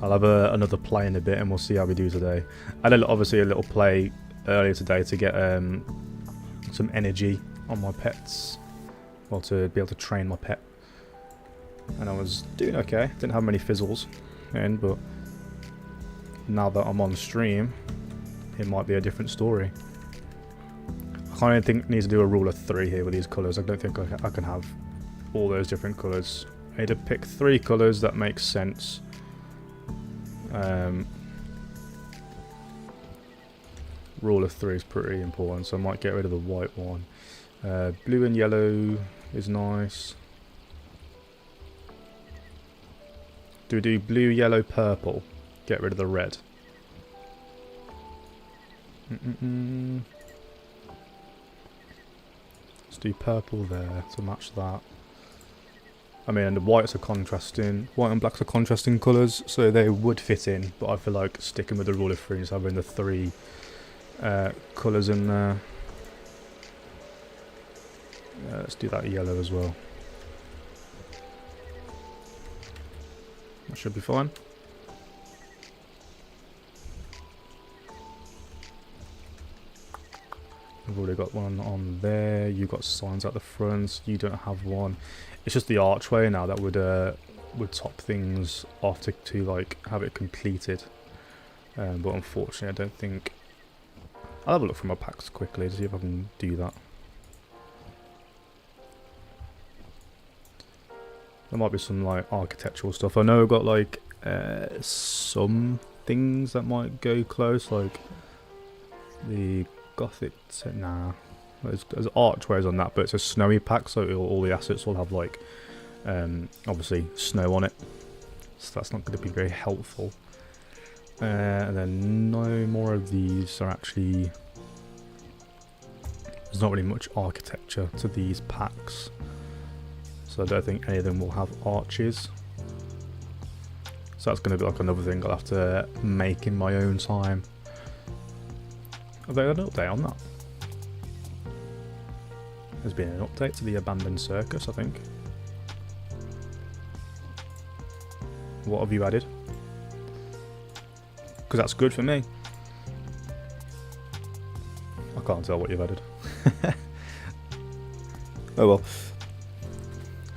I'll have another play in a bit and we'll see how we do today. I had obviously a little play earlier today to get some energy on my pets. Well, to be able to train my pet. And I was doing okay. Didn't have many fizzles in, but now that I'm on stream, it might be a different story. I kind of think I need to do a rule of 3 here with these colours. I don't think I can have all those different colours. I need to pick 3 colours that make sense. Rule of 3 is pretty important, so I might get rid of the white one. Blue and yellow is nice. Do we do blue, yellow, purple? Get rid of the red. Let's do purple there to match that. I mean, and the whites are contrasting. White and blacks are contrasting colours, so they would fit in. But I feel like sticking with the rule of 3 and just having the 3 colours in there. Let's do that yellow as well. That should be fine. I've already got one on there. You've got signs at the front. You don't have one. It's just the archway now that would top things off to like have it completed. But unfortunately, I don't think. I'll have a look through my packs quickly to see if I can do that. There might be some like architectural stuff. I know I've got like some things that might go close, like the Gothic. Nah, there's archways on that, but it's a snowy pack, so all the assets will have like obviously snow on it. So that's not going to be very helpful. And then no more of these are actually. There's not really much architecture to these packs. So I don't think any of them will have arches. So that's going to be like another thing I'll have to make in my own time. Have they got an update on that? There's been an update to the abandoned circus, I think. What have you added? Because that's good for me. I can't tell what you've added. Oh well.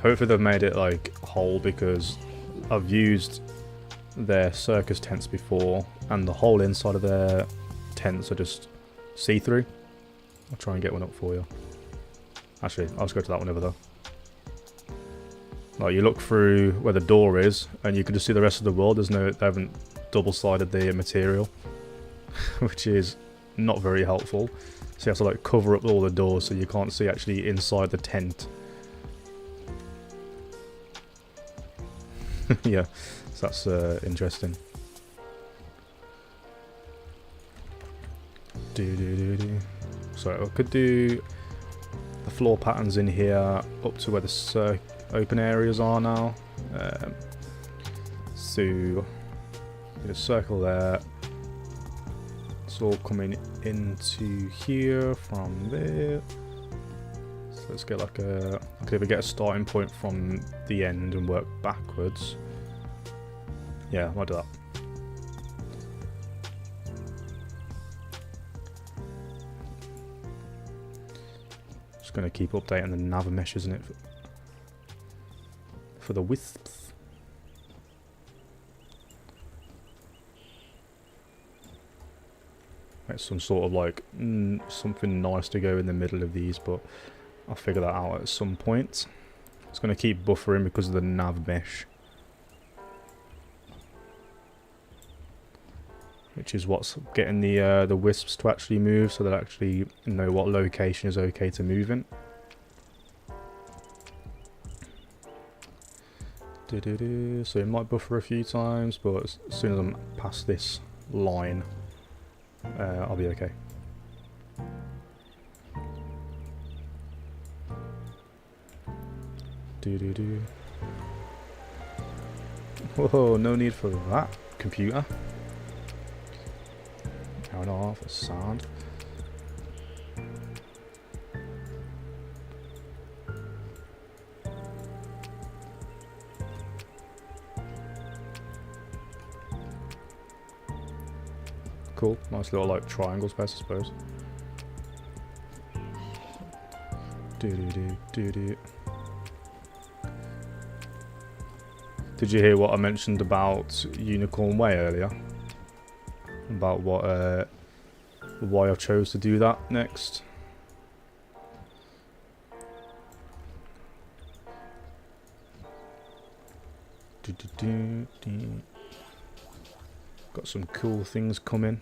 Hopefully they've made it like whole, because I've used their circus tents before and the whole inside of their tents are just see-through. I'll try and get one up for you. Actually, I'll just go to that one over there. Like, you look through where the door is and you can just see the rest of the world. They haven't double-sided the material, which is not very helpful. So you have to like cover up all the doors so you can't see actually inside the tent. Yeah, so that's interesting. So I could do the floor patterns in here up to where the open areas are now. So get a circle there. It's all coming into here from there. So let's get like I could either get a starting point from the end and work backwards. Yeah, I might do that. Just going to keep updating the nav mesh, isn't it? For the wisps. It's some sort of like something nice to go in the middle of these, but I'll figure that out at some point. It's going to keep buffering because of the nav mesh. which is what's getting the wisps to actually move, so they actually know what location is okay to move in. So it might buffer a few times, but as soon as I'm past this line, I'll be okay. Whoa, no need for that, computer. Turn off a sound. Cool, nice little like triangle space, I suppose. Did you hear what I mentioned about Unicorn Way earlier? About what why I chose to do that next? Got some cool things coming.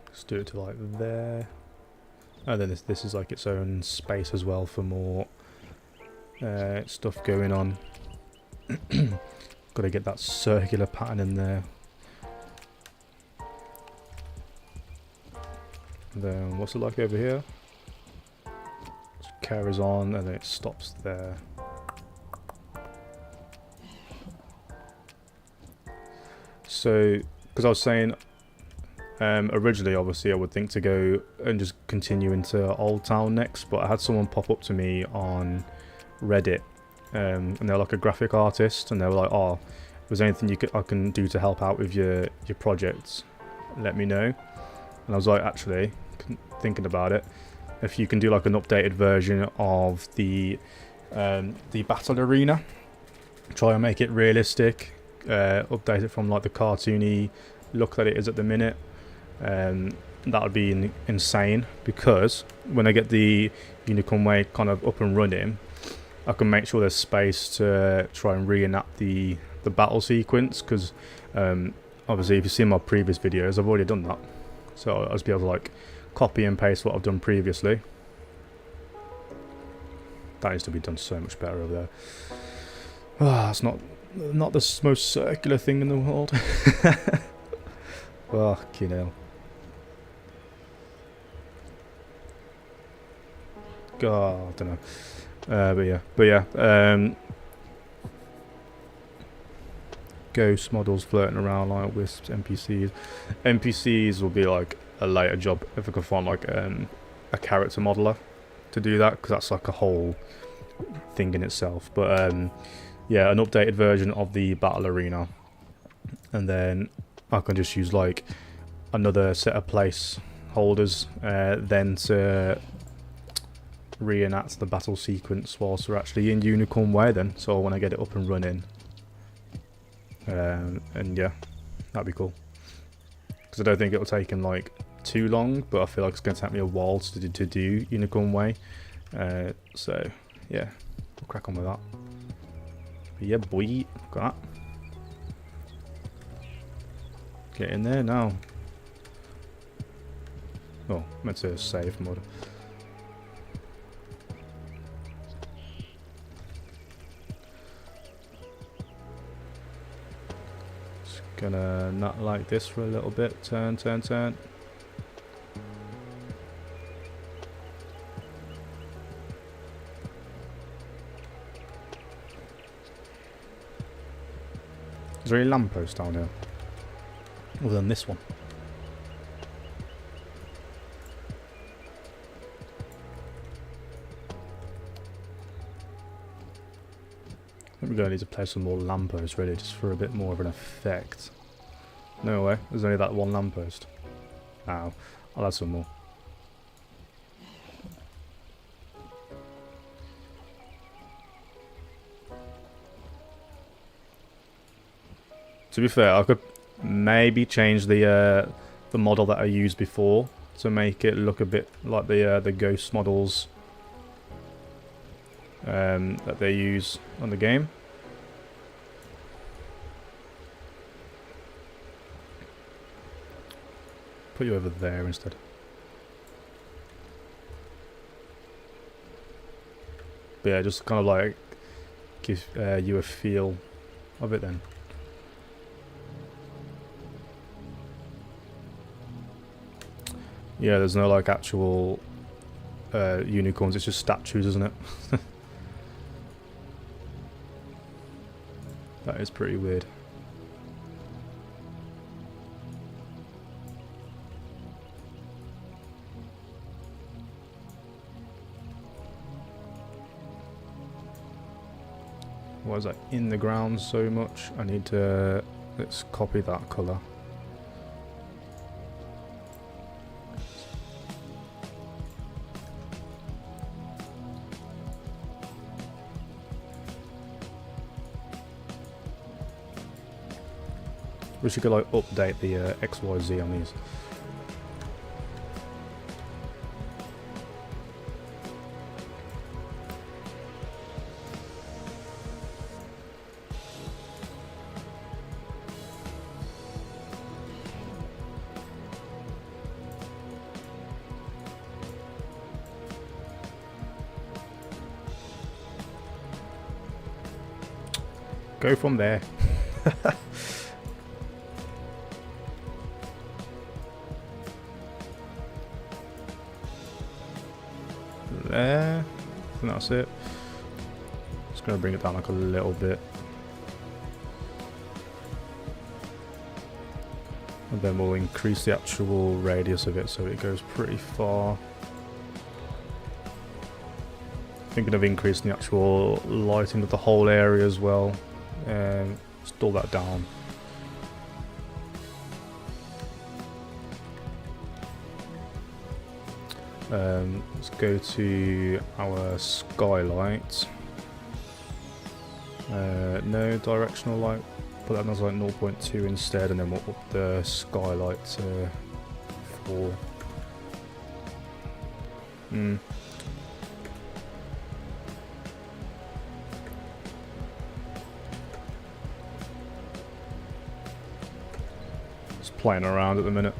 Let's do it to like there. And then this is like its own space as well for more stuff going on. Got to get that circular pattern in there. And then what's it like over here? It carries on and then it stops there. So, because I was saying, originally, obviously, I would think to go and just continue into Old Town next, but I had someone pop up to me on Reddit, and they're like a graphic artist, and they were like, "Oh, if there's anything I can do to help out with your projects, let me know." And I was like, actually, thinking about it, if you can do like an updated version of the battle arena, try and make it realistic, update it from like the cartoony look that it is at the minute. That would be insane, because when I get the Unicorn Way kind of up and running, I can make sure there's space to try and reenact the battle sequence, because obviously if you've seen my previous videos, I've already done that, so I'll just be able to like copy and paste what I've done previously. That needs to be done so much better over there. Ah, it's not the most circular thing in the world. Fucking hell. God, I don't know. But yeah. Ghost models floating around like wisps, NPCs. NPCs will be like a later job if I can find like a character modeler to do that, because that's like a whole thing in itself. But yeah, an updated version of the battle arena, and then I can just use like another set of placeholders then to reenact the battle sequence whilst we're actually in Unicorn Way then, so when I get it up and running. And yeah, that'd be cool, because I don't think it'll take him like too long, but I feel like it's going to take me a while to do Unicorn Way. So yeah, we'll crack on with that. But yeah, boy, got that. Get in there now. Oh, meant to save mode. Just gonna nut like this for a little bit. Turn. Is there any lamppost down here? Other than this one. I think we're going to need to place some more lampposts really, just for a bit more of an effect. No way, there's only that one lamppost. Ow, I'll add some more. To be fair, I could maybe change the model that I used before to make it look a bit like the ghost models that they use on the game. put you over there instead. But yeah, just kind of like give you a feel of it then. Yeah, there's no like actual unicorns, it's just statues, isn't it? That is pretty weird. Why is that in the ground so much? I need to, let's copy that colour. Wish you could like update the XYZ on these. Go from there. There. I think that's it. Just gonna bring it down like a little bit. And then we'll increase the actual radius of it so it goes pretty far. Thinking of increasing the actual lighting of the whole area as well. Install that down. Let's go to our skylight. No directional light. Put that as like 0.2 instead, and then we'll up the skylight to 4. Just playing around at the minute.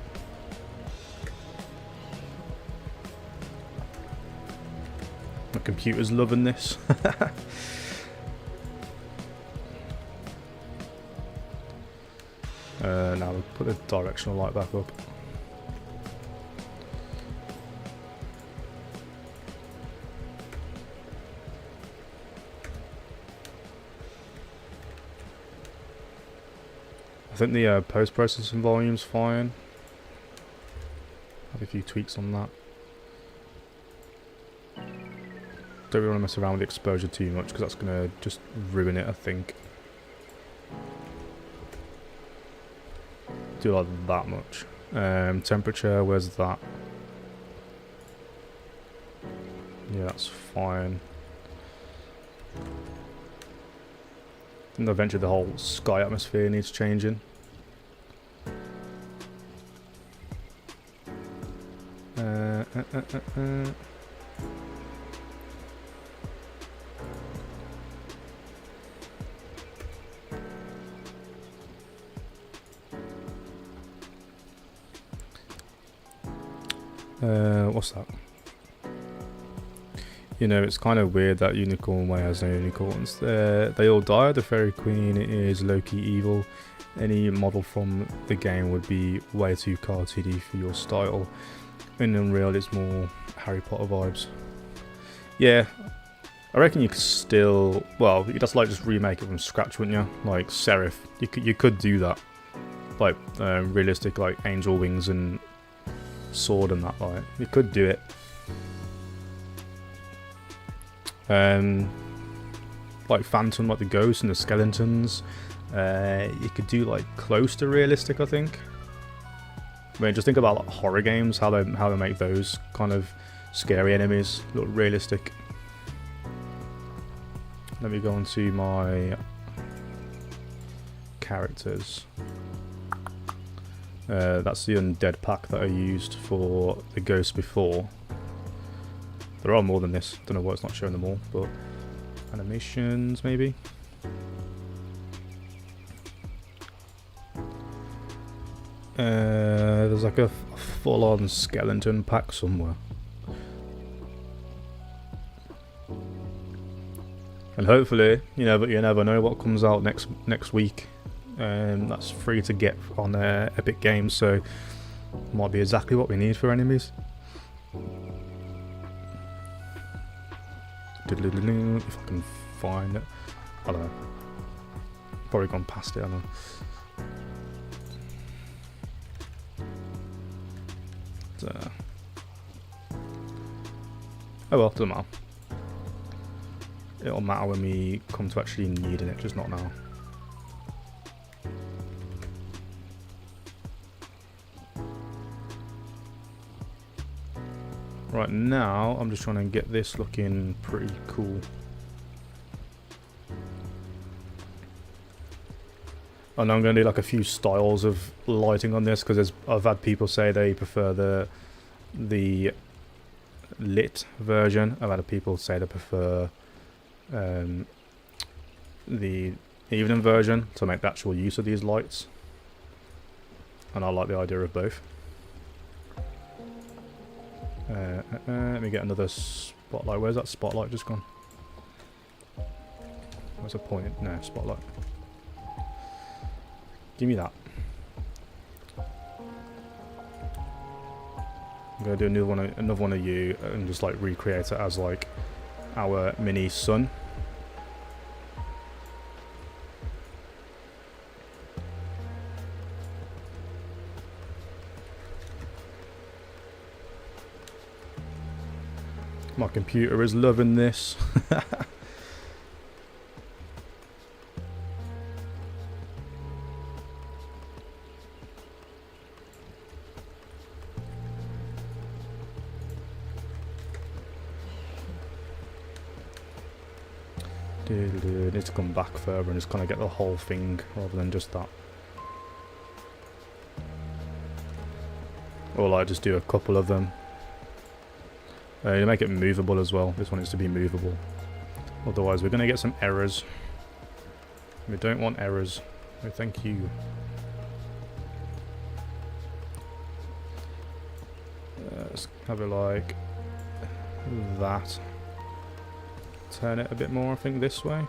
My computer's loving this. Now we'll put the directional light back up. I think the post-processing volume's fine. Have a few tweaks on that. Don't really want to mess around with the exposure too much because that's going to just ruin it, I think. Do like that much. Temperature, where's that? Yeah, that's fine. And eventually the whole sky atmosphere needs changing. What's that? You know, it's kind of weird that Unicorn Way has no unicorns. They all die. The Fairy Queen is low-key evil. Any model from the game would be way too cartoony for your style. In Unreal, it's more Harry Potter vibes. Yeah, I reckon you could still... Well, you could just like just remake it from scratch, wouldn't you? Like Seraph. You could do that. Like realistic, like angel wings and sword and that. Like you could do it. Like Phantom, like the ghosts and the skeletons. You could do like close to realistic, I think. I mean, just think about like horror games, how they make those kind of scary enemies look realistic. Let me go on to my characters. That's the undead pack that I used for the ghosts before. There are more than this. Don't know why it's not showing them all, but animations maybe. There's there's like a full-on skeleton pack somewhere. And hopefully, you never know what comes out next week. That's free to get on Epic Games, so might be exactly what we need for enemies. If I can find it, I don't know. Probably gone past it. I don't know. Oh well, doesn't matter. It'll matter when we come to actually needing it, just not now. Right now, I'm just trying to get this looking pretty cool. And I'm going to do like a few styles of lighting on this, because I've had people say they prefer the lit version. I've had people say they prefer the evening version to make the actual use of these lights. And I like the idea of both. Let me get another spotlight. Where's that spotlight just gone? What's the point? No, spotlight. Give me that. I'm gonna do another one of you and just like recreate it as like our mini sun. My computer is loving this. Need to come back further and just kind of get the whole thing rather than just that. Or like just do a couple of them. You make it movable as well. This one needs to be movable. Otherwise we're going to get some errors. We don't want errors. No, thank you. Let's have it like that. Turn it a bit more, I think, this way.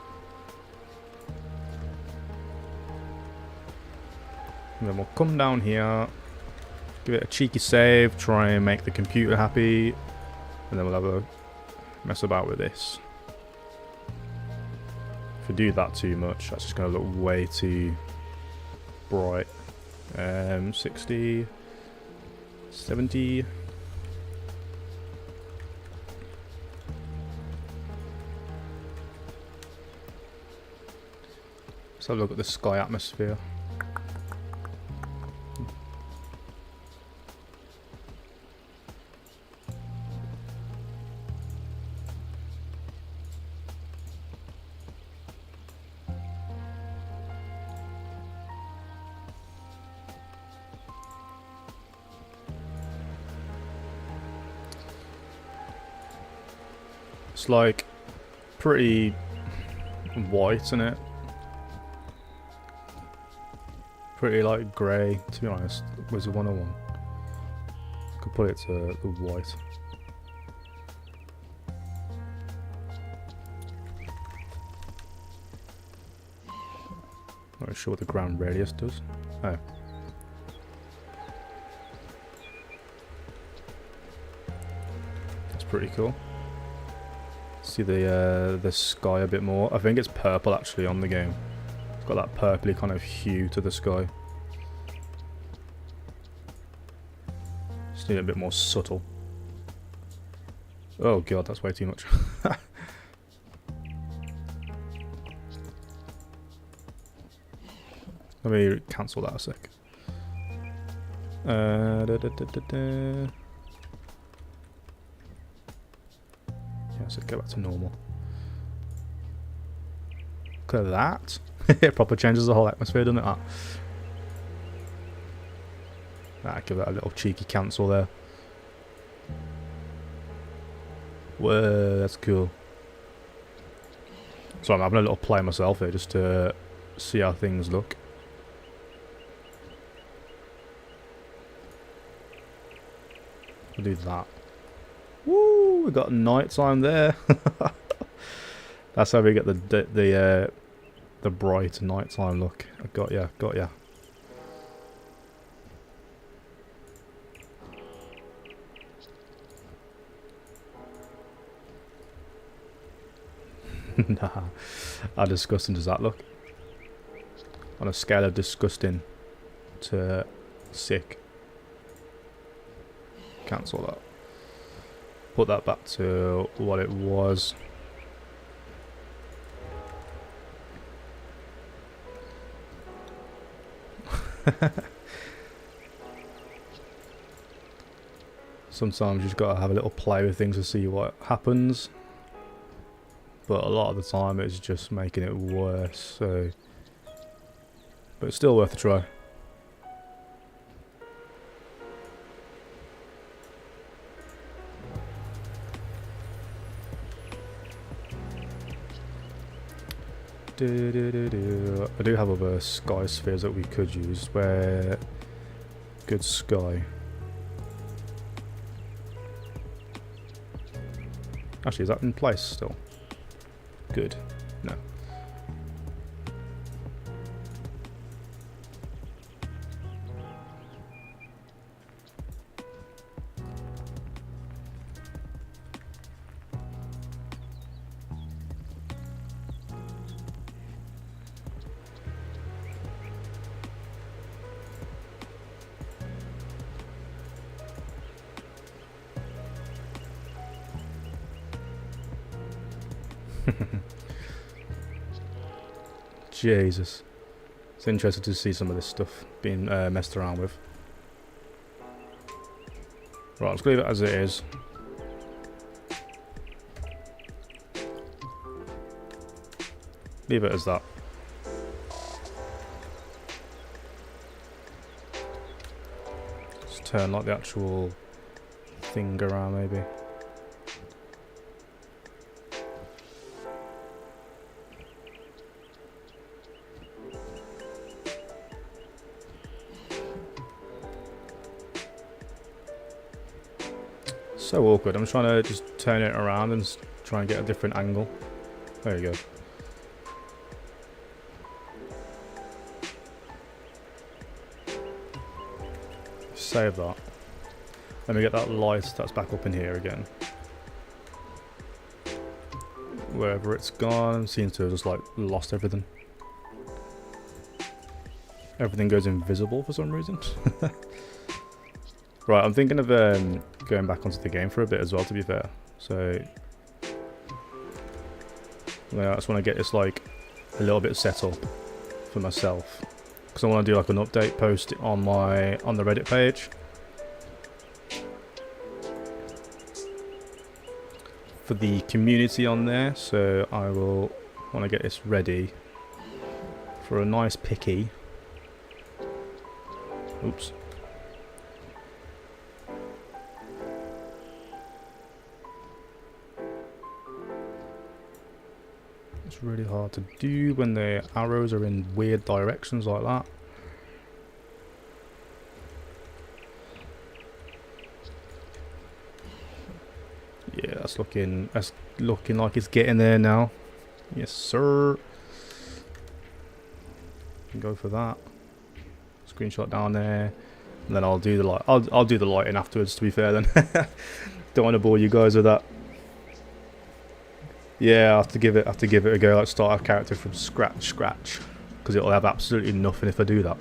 And then we'll come down here, give it a cheeky save, try and make the computer happy, and then we'll have a mess about with this. If we do that too much, that's just going to look way too bright. 60, 70. Let's have a look at the sky atmosphere. It's like pretty white, isn't it? Pretty like grey, to be honest. Wizard101. Could put it to the white. Not sure what the ground radius does. Oh. That's pretty cool. See the sky a bit more. I think it's purple actually on the game. It's got that purpley kind of hue to the sky. Just need it a bit more subtle. Oh god, that's way too much. Let me cancel that a sec. So go back to normal. Look at that. It proper changes the whole atmosphere, doesn't it? Give it a little cheeky cancel there. Whoa, that's cool. So I'm having a little play myself here just to see how things look. We'll do that. Woo! We got night time there. That's how we get the bright nighttime look. I got ya, got ya. Nah, how disgusting does that look? On a scale of disgusting to sick. Cancel that. Put that back to what it was. Sometimes you just gotta have a little play with things to see what happens, but a lot of the time it's just making it worse. So, but it's still worth a try. I do have other sky spheres that we could use. Where good sky. Actually, is that in place still? Good. No. Jesus. It's interesting to see some of this stuff being messed around with. Right, let's leave it as it is. Leave it as that. Just turn like the actual thing around maybe. So awkward. I'm trying to just turn it around and try and get a different angle. There you go. Save that. Let me get that light that's back up in here again. Wherever it's gone, seems to have just like lost everything. Everything goes invisible for some reason. Right, I'm thinking of going back onto the game for a bit as well, to be fair. So yeah, I just want to get this like a little bit set up for myself, because I want to do like an update post on the Reddit page for the community on there. So I will want to get this ready for a nice picky. Oops. It's really hard to do when the arrows are in weird directions like that. Yeah, that's looking like it's getting there now. Yes, sir. Can go for that. Screenshot down there, and then I'll do the light. I'll do the lighting afterwards. To be fair, then don't want to bore you guys with that. Yeah, I have to give it a go. Like start our character from scratch, because it'll have absolutely nothing if I do that.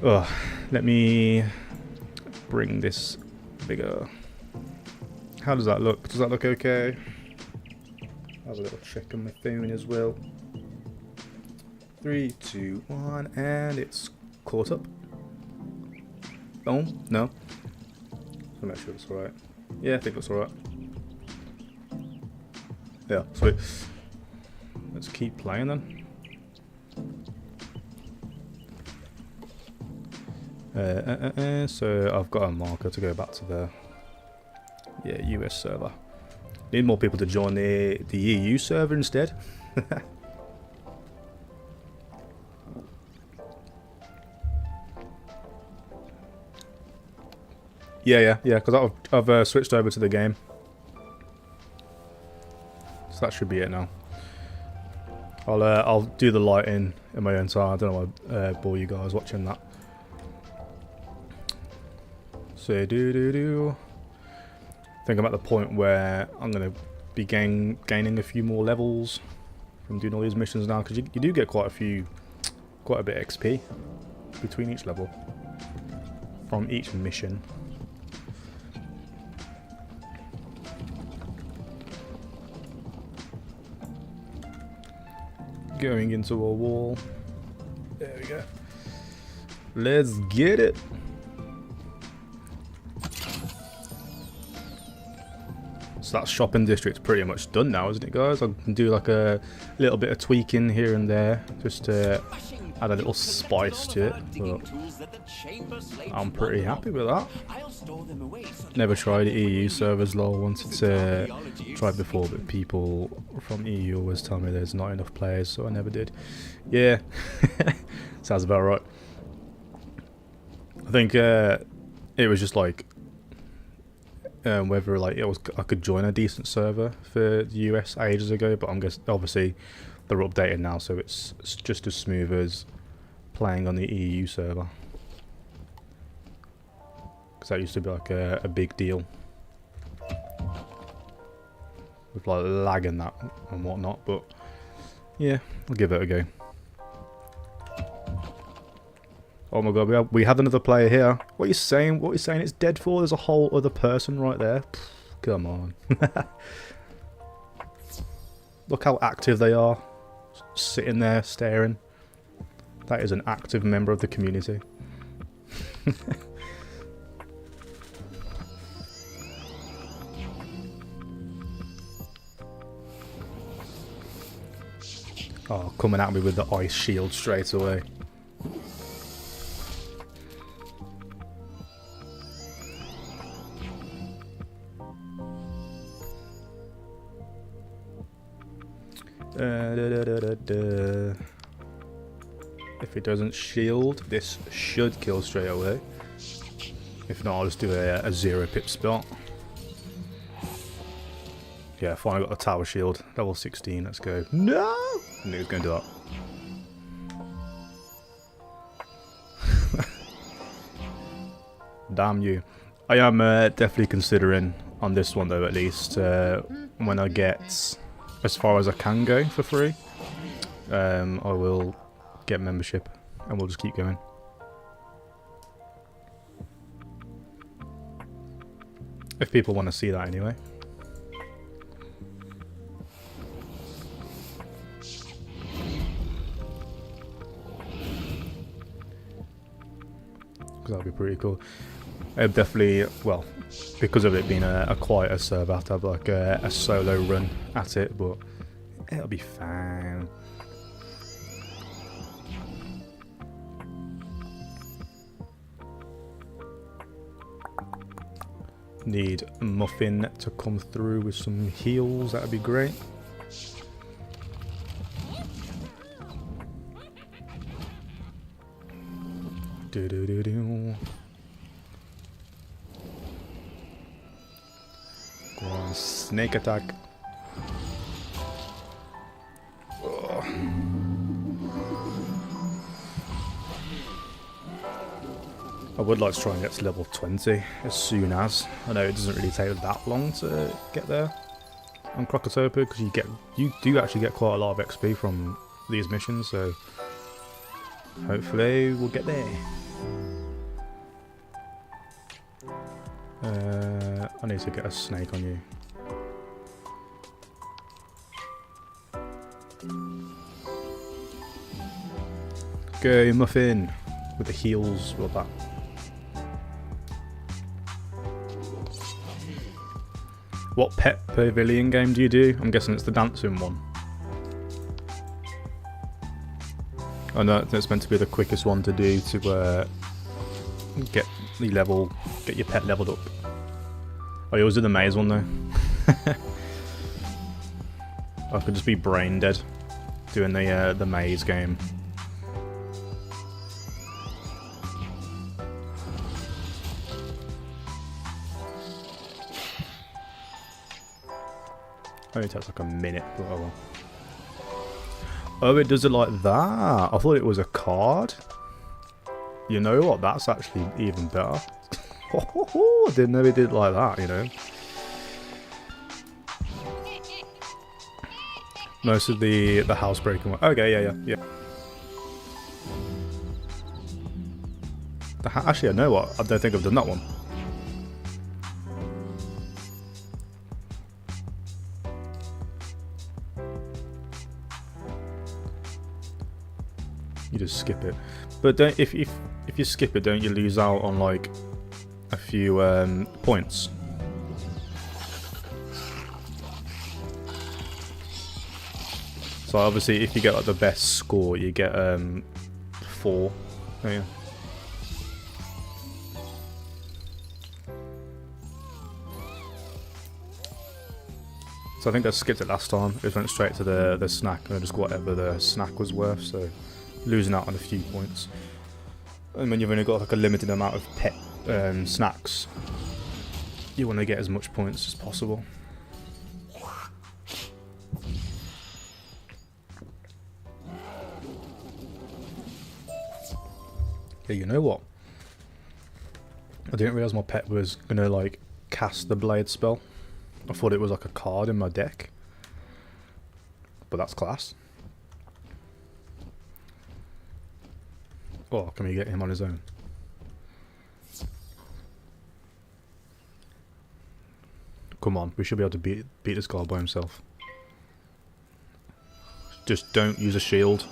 Oh, let me bring this bigger. How does that look? Does that look okay? Have a little check on my phone as well. 3, 2, 1, and it's caught up. Oh no. I'll make sure it's alright. Yeah, I think that's alright. Yeah, sweet. Let's keep playing then. So I've got a marker to go back to the US server. Need more people to join the EU server instead. Yeah, because I've switched over to the game. So that should be it now. I'll do the lighting in my own time. I don't know why bore you guys watching that. So I think I'm at the point where I'm gonna be gaining a few more levels from doing all these missions now, because you do get quite a bit of XP between each level from each mission. Going into a wall. There we go. Let's get it. So that shopping district's pretty much done now, isn't it, guys? I can do like a little bit of tweaking here and there just to add a little spice to it. But I'm pretty happy with that. Never tried EU servers, lol. Wanted to try it before, but people from EU always tell me there's not enough players, so I never did. Yeah, sounds about right. I think it was just like whether like I could join a decent server for the US ages ago, but I'm guessing obviously they're updated now, so it's just as smooth as playing on the EU server. Because that used to be like a big deal with like lag and that and whatnot, but yeah, I'll give it a go. Oh my god, we have another player here. What are you saying? What are you saying it's dead for? There's a whole other person right there. Come on. Look how active they are. Sitting there staring. That is an active member of the community. Oh, coming at me with the ice shield straight away. If it doesn't shield, this should kill straight away. If not, I'll just do a 0 pip spot. Yeah, finally got the tower shield. Level 16, let's go. No! I knew he was going to do that. Damn you. I am definitely considering, on this one though at least, when I get as far as I can go for free, I will get membership and we'll just keep going. If people want to see that anyway. Because that'd be pretty cool. I'd definitely, well, because of it being a quieter server, I have to have like a solo run at it, but it'll be fine. Need a muffin to come through with some heals, that'd be great. Do do do do. Go on, snake attack. Ugh. I would like to try and get to level 20 as soon as. I know it doesn't really take that long to get there on Krakatoa, because you do actually get quite a lot of XP from these missions, so hopefully we'll get there. I need to get a snake on you. Go muffin with the heals with that. What pet pavilion game do you do? I'm guessing it's the dancing one. I know it's meant to be the quickest one to do to get your pet leveled up. Oh, you always do the maze one though. I could just be brain dead doing the maze game. Only takes like a minute, but oh well. Oh, it does it like that. I thought it was a card. You know what? That's actually even better. I didn't know it did it like that, you know. Most of the housebreaking one. Okay, yeah. Actually, I know what. I don't think I've done that one. You just skip it, but don't, if you skip it, don't you lose out on like a few points? So obviously, if you get like the best score, you get 4. Oh, yeah. So I think I skipped it last time. It went straight to the snack, and I just got whatever the snack was worth. So losing out on a few points. And when you've only got like a limited amount of pet snacks, you want to get as much points as possible. Yeah, you know what? I didn't realise my pet was gonna like cast the blade spell. I thought it was like a card in my deck. But that's class. Oh, can we get him on his own? Come on, we should be able to beat this guy by himself. Just don't use a shield.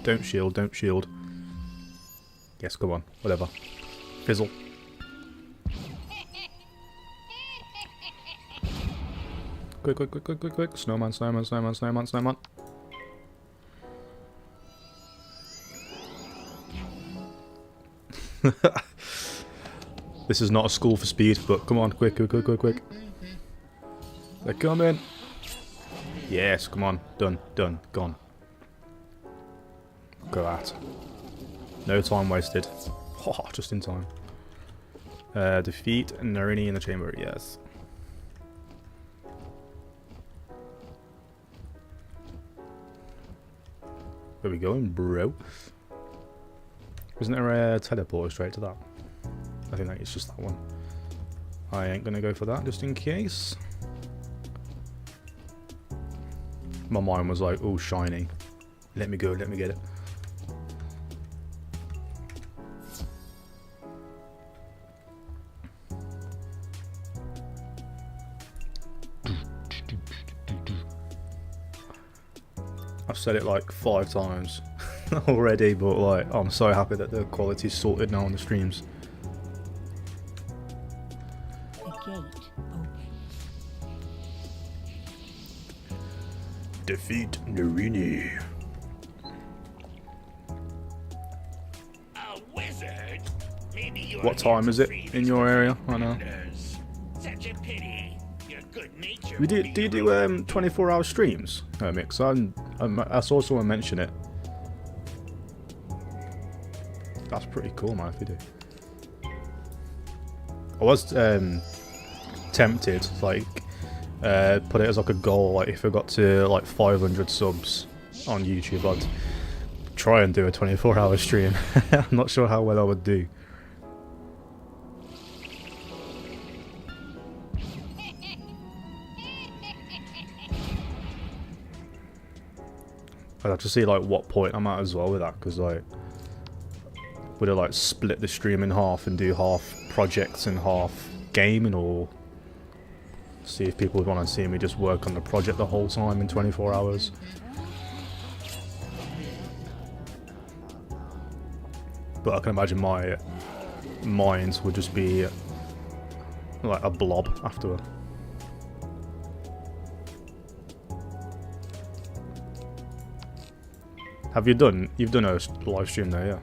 Don't shield. Yes, come on, whatever. Fizzle. Quick. Snowman. This is not a school for speed, but come on, quick. They're coming. Yes, come on. Done. Gone. Go at. No time wasted. Oh, just in time. Defeat Narini in the chamber, yes. Where we going, bro? Isn't there a teleport straight to that? I think it's just that one. I ain't gonna go for that, just in case. My mind was like, oh, shiny. Let me go, let me get it. I've said it like 5 times already, but like I'm so happy that the quality's sorted now on the streams. The gate open. Defeat Narini. A wizard? Maybe you're What time is it in your area right now? Such a pity. Your good nature. Do you do 24-hour streams, Mix? I saw someone mention it. That's pretty cool, man, if you do. I was tempted, like, put it as like a goal, like if I got to like 500 subs on YouTube, I'd try and do a 24-hour stream. I'm not sure how well I would do. I'd have to see like what point I'm at as well with that, because like, would I like split the stream in half and do half projects and half gaming, or see if people would want to see me just work on the project the whole time in 24 hours. But I can imagine my mind would just be like a blob after. You've done a live stream there, yeah?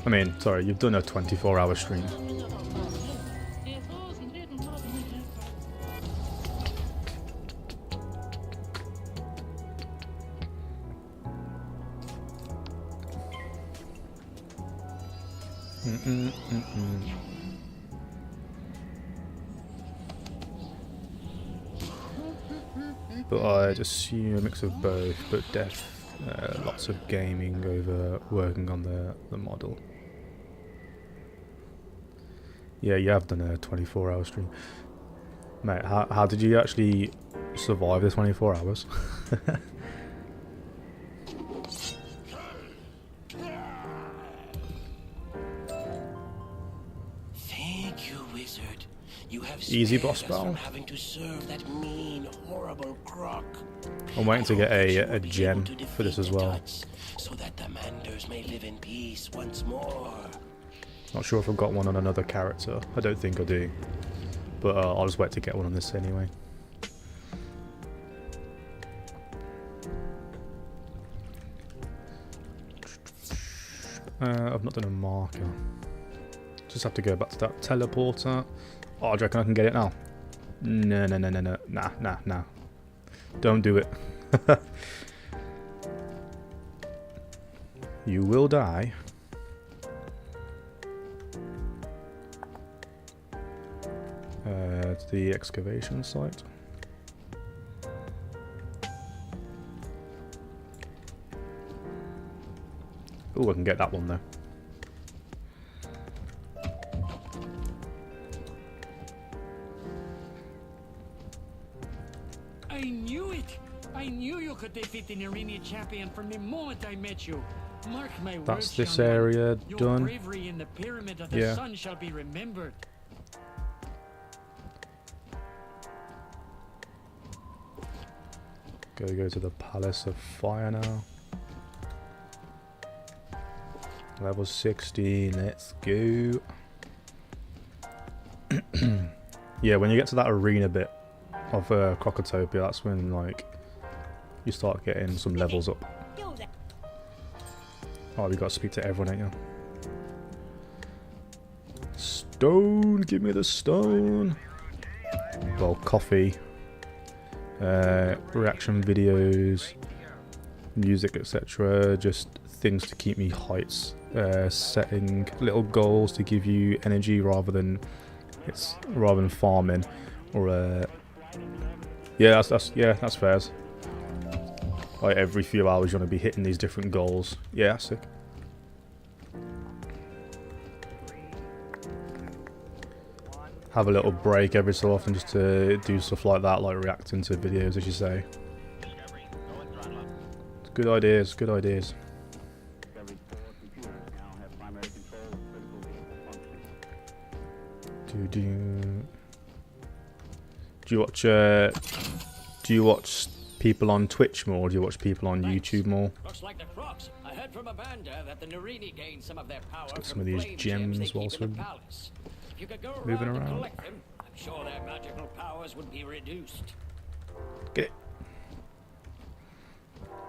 I mean, sorry, you've done a 24-hour stream. But I'd assume a mix of both, but lots of gaming over working on the model. Yeah, you have done a 24-hour stream. Mate, how did you actually survive the 24 hours? Thank you, wizard. You have Easy spared boss us battle. from having to serve that mean, horrible croc. I'm waiting to get I hope you a will be gem able to for this defeat as the well. Tuts, so that the Manders may live in peace once more. Not sure if I've got one on another character. I don't think I do. But I'll just wait to get one on this anyway. I've not done a marker. Just have to go back to that teleporter. Oh, do you reckon I can get it now? No. Nah. Don't do it. You will die. To the excavation site. Oh, I can get that one though. I knew it! I knew you could defeat the Narini champion from the moment I met you. Mark my words, That's this young man. area Your done. bravery in the pyramid of the Yeah. sun shall be remembered. Go to the Palace of Fire now. Level 16, let's go. Yeah, when you get to that arena bit of Crocotopia, that's when like you start getting some levels up. Oh, we got to speak to everyone, ain't you? Stone, give me the stone. Well, coffee. Reaction videos, music, etc. Just things to keep me hyped. Setting little goals to give you energy rather than farming. Or yeah, that's fair. Like every few hours, you want to be hitting these different goals. Yeah, that's sick. Have a little break every so often just to do stuff like that, like reacting to videos, as you say. It's good ideas, good ideas. Do you watch people on Twitch more, or do you watch people on YouTube more? Looks like the Crocs. I heard from Amanda that the Narini gained some of their power Get some from of these flame gems they keep whilst in the we're palace. If you could go moving around and around. collect them, I'm sure their magical powers would be reduced. Get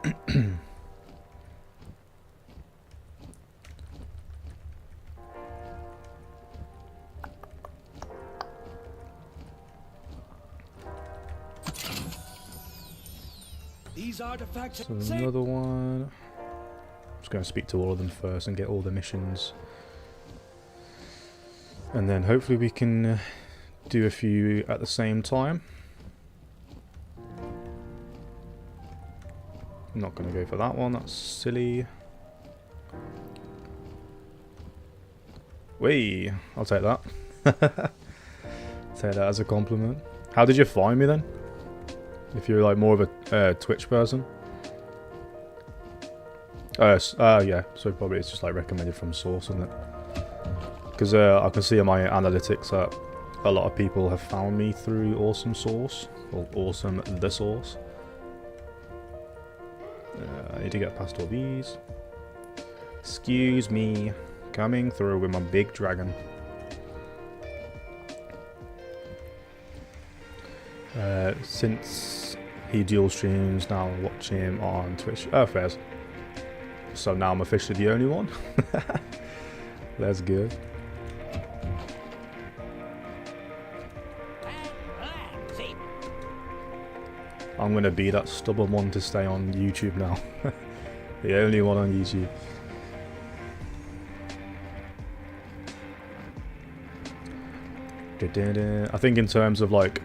it. These artifacts So another one. I'm just going to speak to all of them first and get all the missions. And then hopefully we can do a few at the same time. I'm not going to go for that one, that's silly. Whee! I'll take that. Take that as a compliment. How did you find me then? If you're like more of a Twitch person. Yeah, so probably it's just like recommended from source, isn't it? Because I can see in my analytics that a lot of people have found me through Awesome Source, or Awesome the Source. I need to get past all these. Excuse me, coming through with my big dragon. Since he dual streams, now I watch him on Twitch. Oh, fairs. So now I'm officially the only one. Let's go. I'm gonna be that stubborn one to stay on YouTube now. The only one on YouTube. I think in terms of like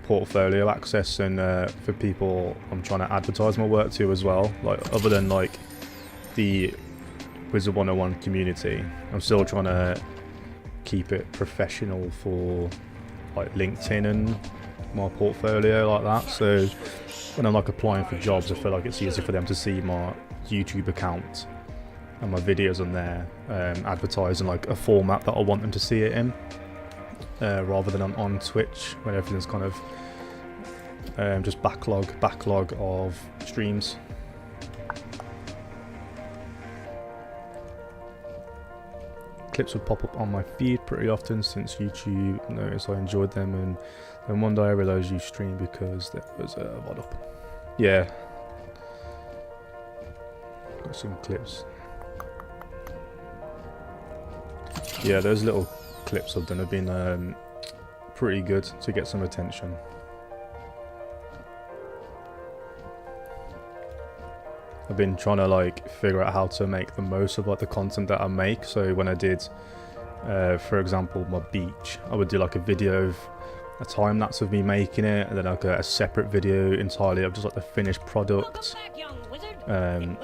portfolio access and for people I'm trying to advertise my work to as well, like other than like the Wizard101 community, I'm still trying to keep it professional for like LinkedIn and my portfolio like that. So when I'm like applying for jobs, I feel like it's easier for them to see my YouTube account and my videos on there, advertising like a format that I want them to see it in, rather than on Twitch when everything's kind of just backlog of streams. Clips would pop up on my feed pretty often since YouTube noticed I enjoyed them, and then one day I realised you streamed because there was a VOD up. Yeah, got some clips. Yeah, those little clips I've done have been pretty good to get some attention. I've been trying to like figure out how to make the most of like the content that I make. So when I did, for example, my beach, I would do like a video of a time lapse of me making it, and then like a separate video entirely of just like the finished product. And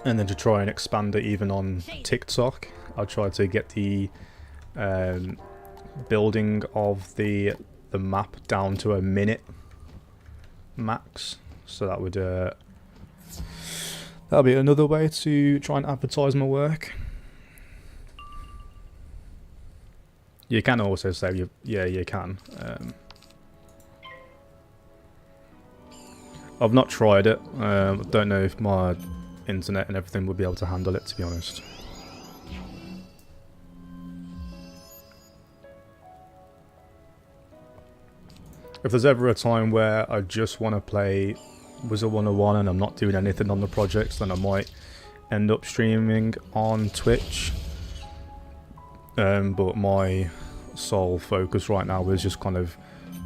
then to try and expand it even on TikTok, I tried to get the building of the map down to a minute max. So that would that'll be another way to try and advertise my work. You can also say yeah, you can. I've not tried it. I don't know if my internet and everything would be able to handle it, to be honest. If there's ever a time where I just want to play Wizard101 and I'm not doing anything on the projects, then I might end up streaming on Twitch. But my sole focus right now is just kind of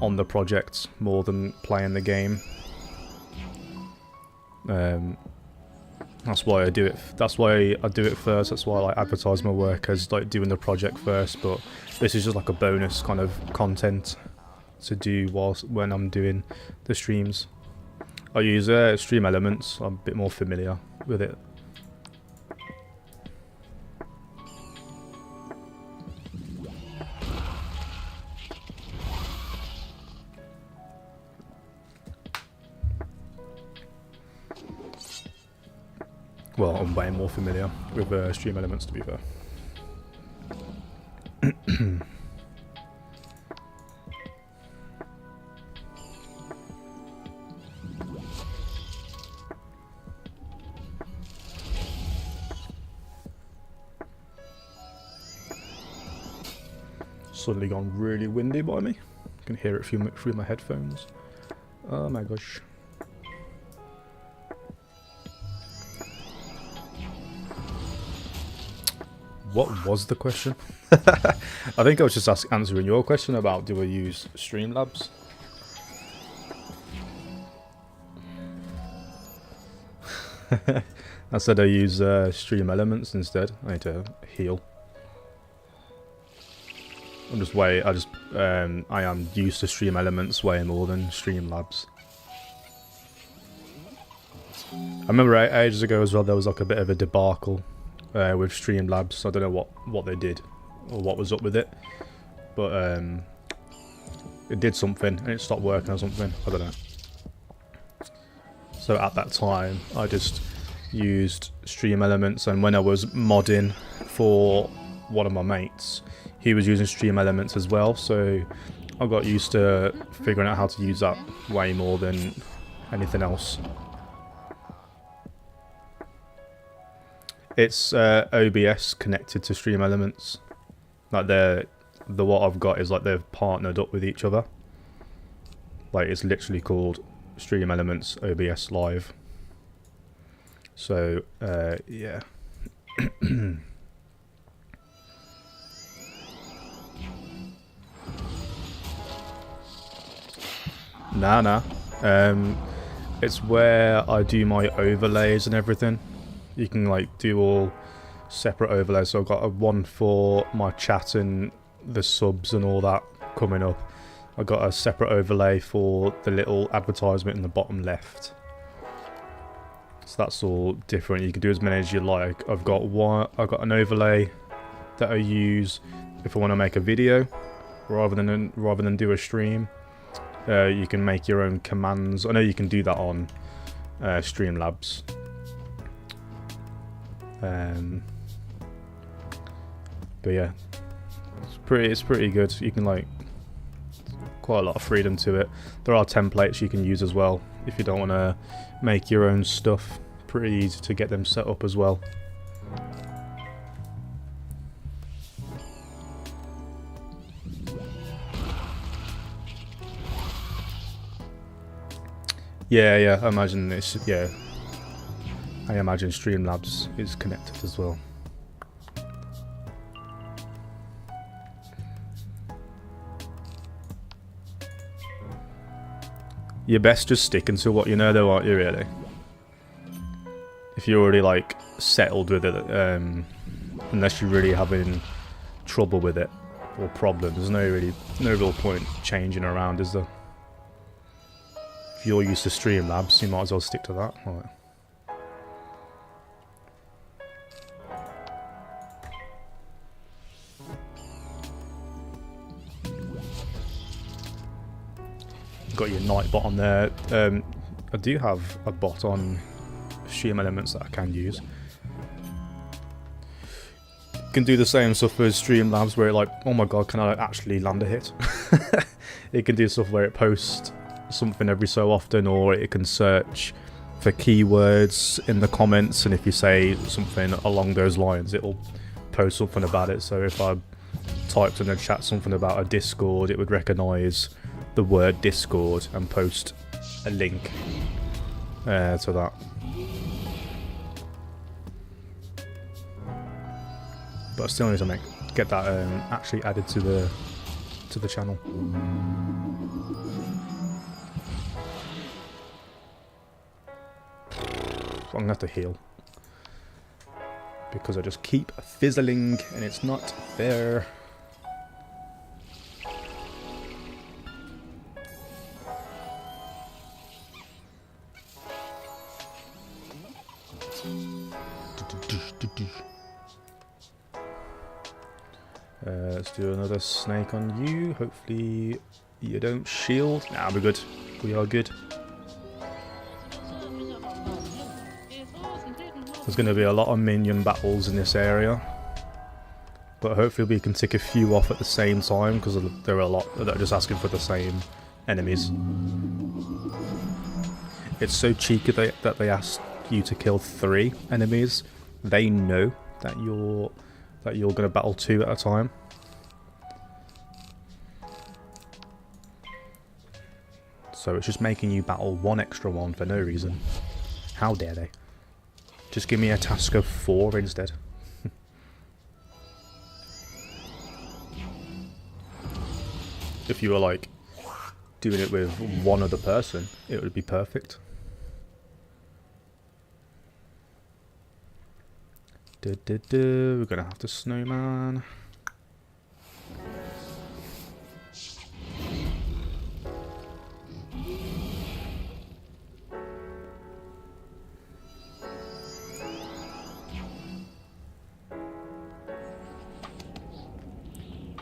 on the projects more than playing the game. That's why I do it. That's why I do it first. That's why I like advertise my work as like doing the project first. But this is just like a bonus kind of content to do when I'm doing the streams. I use Stream Elements. I'm a bit more familiar with it. Well, I'm way more familiar with Stream Elements, to be fair. Suddenly gone really windy by me. I can hear it through my headphones. Oh my gosh. What was the question? I think I was just answering your question about do I use Streamlabs. I said I use Stream Elements instead. I need to heal. I am used to Stream Elements way more than Streamlabs. I remember ages ago as well, there was like a bit of a debacle with Streamlabs. I don't know what they did or what was up with it, but it did something and it stopped working or something. I don't know. So at that time, I just used Stream Elements, and when I was modding for one of my mates, he was using Stream Elements as well, so I got used to figuring out how to use that way more than anything else. It's OBS connected to Stream Elements. Like what I've got is like they've partnered up with each other. Like it's literally called Stream Elements OBS Live. So yeah. Nah. It's where I do my overlays and everything. You can like do all separate overlays. So I've got one for my chat and the subs and all that coming up. I got a separate overlay for the little advertisement in the bottom left. So that's all different. You can do as many as you like. I've got an overlay that I use if I want to make a video rather than do a stream. You can make your own commands. I know you can do that on Streamlabs. But yeah, it's pretty good. You can like quite a lot of freedom to it. There are templates you can use as well if you don't want to make your own stuff. Pretty easy to get them set up as well. Yeah, I imagine I imagine Streamlabs is connected as well. You're best just sticking to what you know though, aren't you, really? If you're already like settled with it, unless you're really having trouble with it or problems, there's no real point changing around, is there? If you're used to Streamlabs, you might as well stick to that. Right. Got your night bot on there. I do have a bot on Stream Elements that I can use. Can do the same stuff as Streamlabs where it like, oh my god, can I actually land a hit? It can do stuff where it posts something every so often, or it can search for keywords in the comments, and if you say something along those lines, it'll post something about it. So if I typed in the chat something about a Discord, it would recognise the word Discord and post a link to that. But I still need to get that actually added to the channel. I'm gonna have to heal because I just keep fizzling and it's not fair. Let's do another snake on you. Hopefully you don't shield. Nah, we're good. We are good. There's going to be a lot of minion battles in this area, but hopefully we can tick a few off at the same time, because there are a lot that are just asking for the same enemies. It's so cheeky that they asked you to kill 3 enemies. They know that you're going to battle 2 at a time. So it's just making you battle 1 extra one for no reason. How dare they? Just give me a task of 4 instead. If you were like doing it with 1 other person, it would be perfect. We're gonna have to snowman.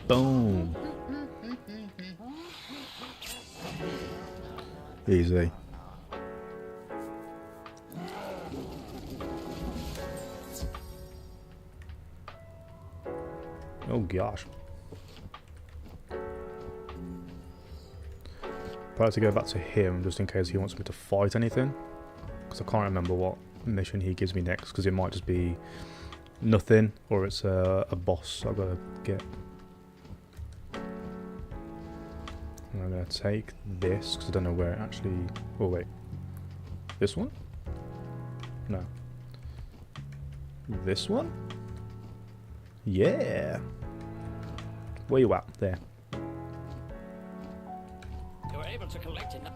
Boom. Easy. Oh gosh. Probably have to go back to him just in case he wants me to fight anything, because I can't remember what mission he gives me next, because it might just be nothing or it's a boss I've got to get. And I'm going to take this because I don't know where it actually... Oh wait. This one? No. This one? Yeah. Where you at? There. You were able to collect enough.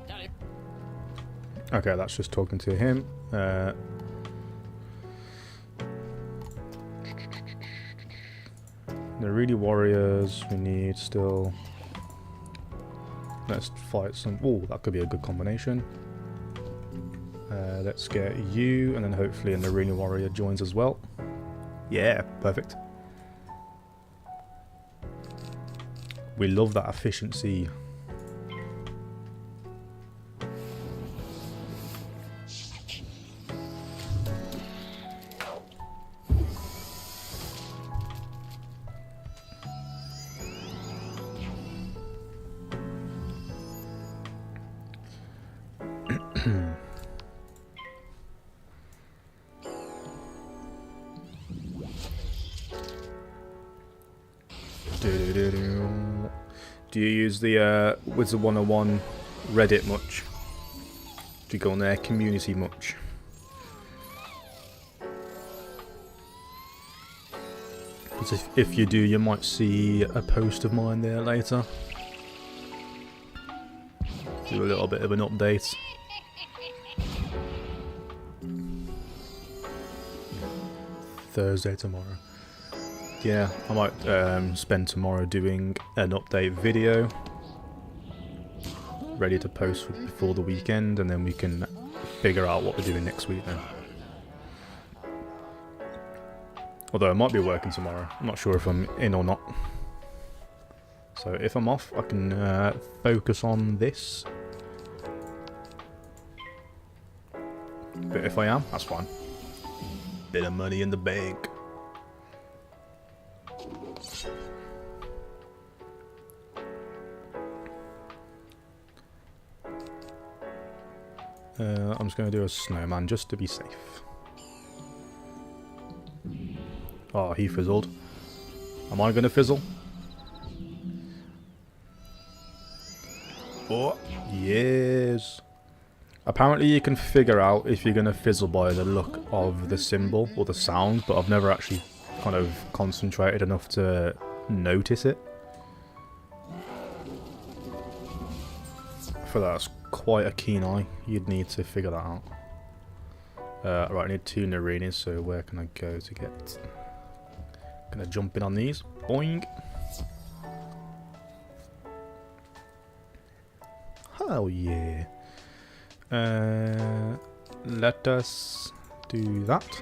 Okay, that's just talking to him. Narini warriors, we need still... Let's fight some... Oh, that could be a good combination. Let's get you, and then hopefully a Narini warrior joins as well. Yeah, perfect. We love that efficiency. Do you use the Wizard101 Reddit much? Do you go on their community much? Because if you do, you might see a post of mine there later. Do a little bit of an update. Thursday tomorrow. Yeah, I might spend tomorrow doing an update video ready to post before the weekend, and then we can figure out what we're doing next week then. Although I might be working tomorrow, I'm not sure if I'm in or not. So if I'm off, I can focus on this. But if I am, that's fine. Bit of money in the bank. I'm just going to do a snowman just to be safe. Oh, he fizzled. Am I going to fizzle? Oh, yes. Apparently you can figure out if you're going to fizzle by the look of the symbol or the sound, but I've never actually kind of concentrated enough to notice it. For that's quite a keen eye. You'd need to figure that out. Right, I need 2 Narinis, so where can I go to get... Gonna jump in on these. Boing! Hell yeah. Let us do that.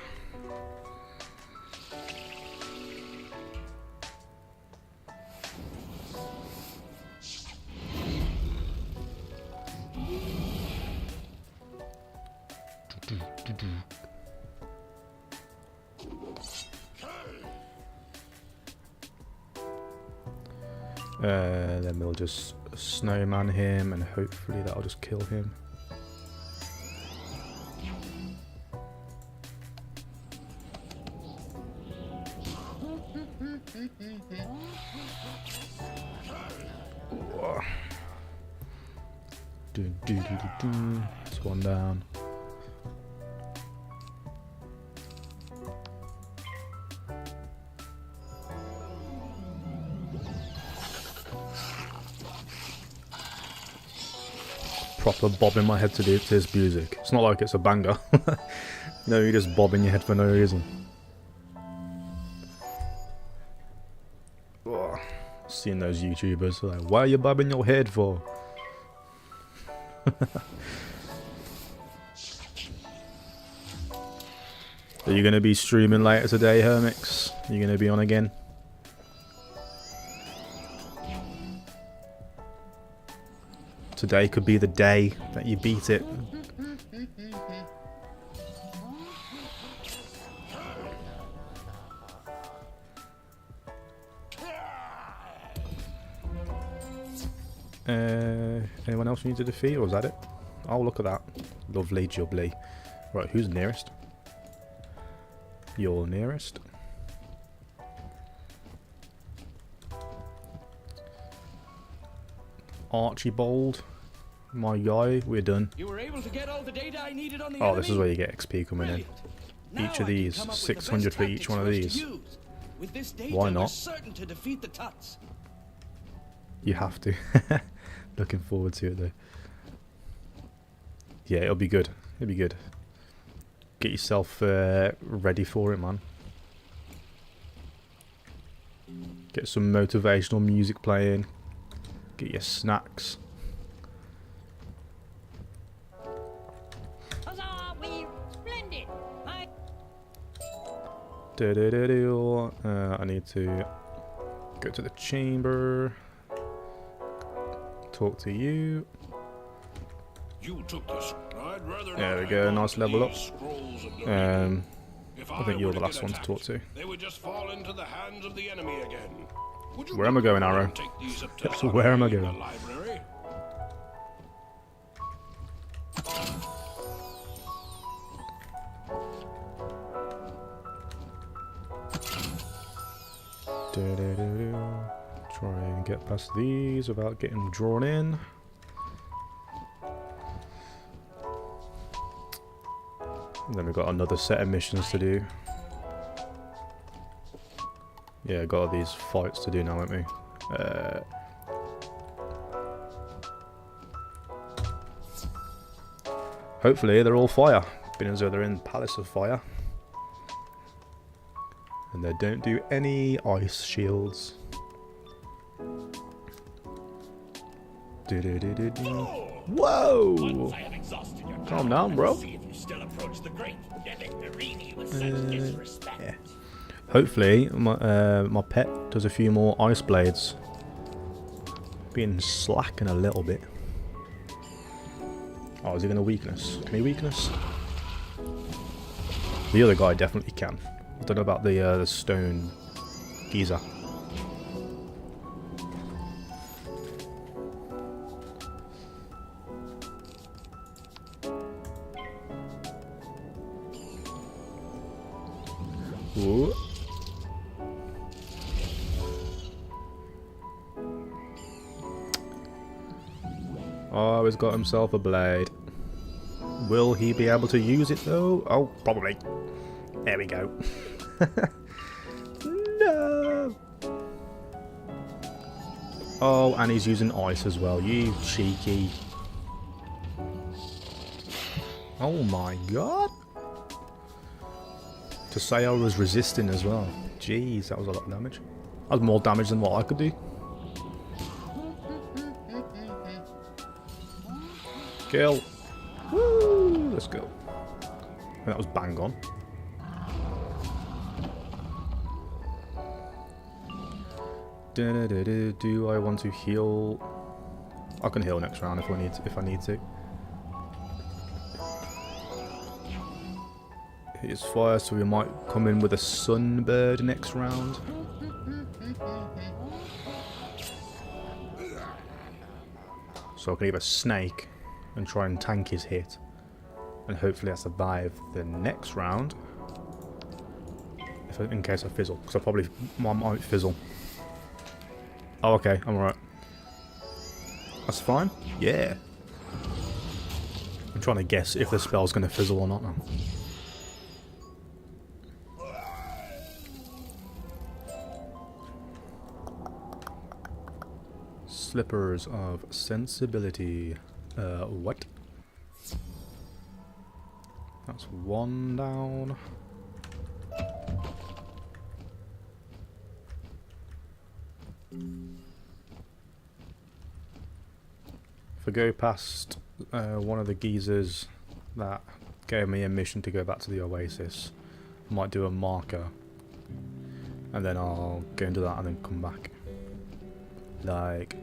Then we'll just snowman him, and hopefully that'll just kill him. That's one down. Proper bobbing my head to this music. It's not like it's a banger. No, you're just bobbing your head for no reason. Oh, seeing those YouTubers like, why are you bobbing your head for? Are you going to be streaming later today, Hermix? Are you going to be on again? Today could be the day that you beat it. Anyone else we need to defeat, or is that it? Oh, look at that. Lovely jubbly. Right, who's nearest? You're nearest. Archibald, my guy, we're done. You were able to get all the data I needed on the Oh, this is enemy? where you get XP coming in. Now Each of I can these, come up with the 600 best for each tactics one of for us to these. use. With this data, Why we're not? certain to defeat the Tuts. You have to. Looking forward to it though. Yeah, it'll be good. It'll be good. Get yourself ready for it, man. Get some motivational music playing. Get your snacks. Huzzah! We're splendid! I need to go to the chamber. Talk to you. You took this. I'd rather There not we go, hang on nice to level up. these scrolls of Nirvana. If I think you're were the to last get one to attacked, talk to. They would just fall into the hands of the enemy again. Would you Where am I going, Arrow? take these up to So where am I in the going? library? Try and get past these without getting drawn in. And then we've got another set of missions to do. Yeah, got all these fights to do now, haven't we? Hopefully they're all fire, being as though they're in Palace of Fire. And they don't do any ice shields. Whoa! Once I have exhausted your Calm power, down, bro. see if you still approach the great Devin Marini with such disrespect. Yeah. Hopefully, my pet does a few more ice blades. Being slacking a little bit. Oh, is he gonna weakness? Can he weakness? The other guy definitely can. I don't know about the stone geezer. Ooh. Oh, he's got himself a blade. Will he be able to use it though? Oh, probably. There we go. No! Oh, and he's using ice as well. You cheeky. Oh my god. To say I was resisting as well. Jeez, that was a lot of damage. That was more damage than what I could do. Kill. Woo! Let's go. And that was bang on. Do I want to heal? I can heal next round if I need to. It's fire, so we might come in with a sunbird next round. So I can either snake and try and tank his hit, and hopefully I survive the next round. In case I fizzle, because I might fizzle. Oh, okay, I'm alright. That's fine. Yeah. I'm trying to guess if the spell's going to fizzle or not now. Slippers of sensibility. What? That's one down. If I go past one of the geezers that gave me a mission to go back to the Oasis, I might do a marker, and then I'll go into that and then come back. Like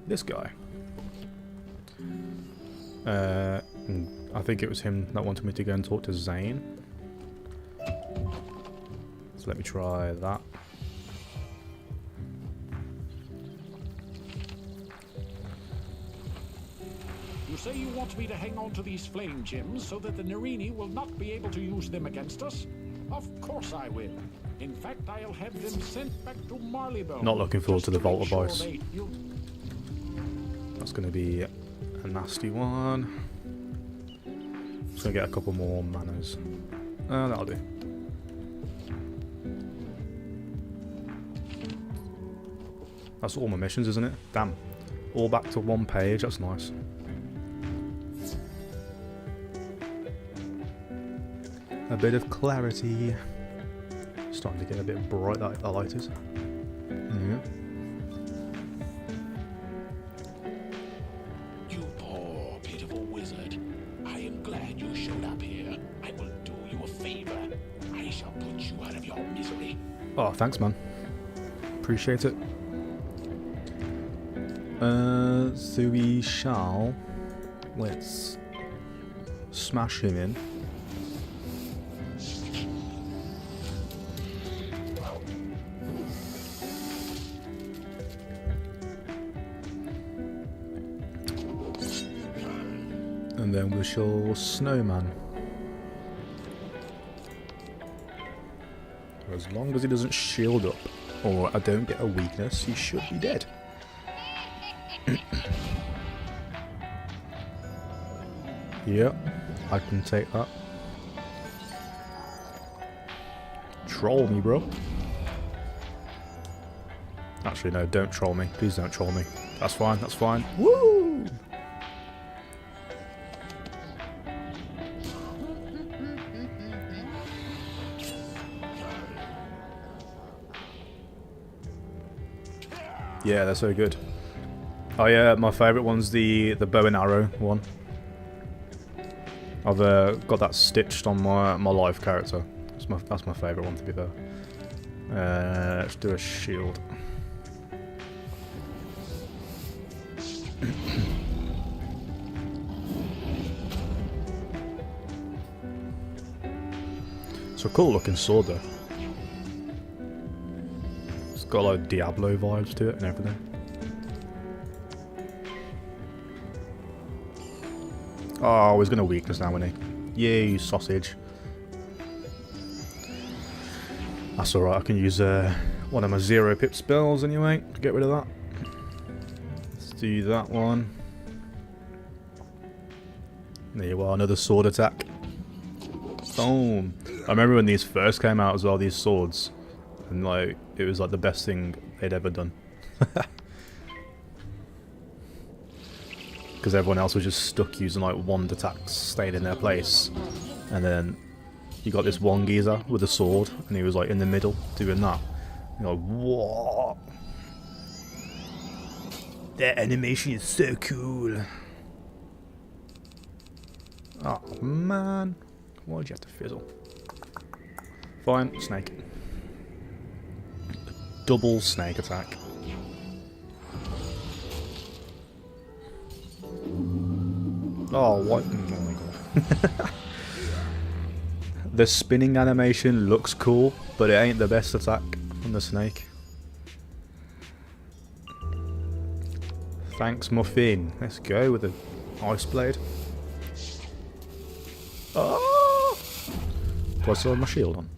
this guy. I think it was him that wanted me to go and talk to Zane. So let me try that. You say you want me to hang on to these flame gems so that the Narini will not be able to use them against us? Of course I will. In fact, I'll have them sent back to Marleybone. Not looking forward to the Vault of sure Ice. That's going to be a nasty one. Just going to get a couple more manners. That'll do. That's all my missions, isn't it? Damn. All back to one page, that's nice. A bit of clarity. Starting to get a bit bright, that light is. Yeah. You poor, pitiful wizard. I am glad you showed up here. I will do you a favor. I shall put you out of your misery. Oh, thanks, man. Appreciate it. So we shall... Let's smash him in. And then we shall snowman. As long as he doesn't shield up, or I don't get a weakness, he should be dead. Yep, I can take that. Troll me, bro. Actually, no, don't troll me. Please don't troll me. That's fine, that's fine. Woo! Yeah, they're so good. Oh yeah, my favourite one's the bow and arrow one. I've got that stitched on my live character. That's my favourite one, to be fair. Let's do a shield. It's a cool looking sword though. It's got like Diablo vibes to it and everything. Oh, he's gonna weakness now, isn't he? Yeah, you sausage. That's alright, I can use one of my 0-pip spells anyway to get rid of that. Let's do that one. There you are, another sword attack. Boom. I remember when these first came out as well, these swords. And like, it was like the best thing they'd ever done. Because everyone else was just stuck using like wand attacks, staying in their place. And then you got this one geezer with a sword, and he was like in the middle doing that. You're like, what? That animation is so cool. Oh man, why'd you have to fizzle? Fine, snake. Double snake attack. Oh, what? Oh my god. The spinning animation looks cool, but it ain't the best attack on the snake. Thanks, Muffin. Let's go with the ice blade. Oh! Do I still have my shield on?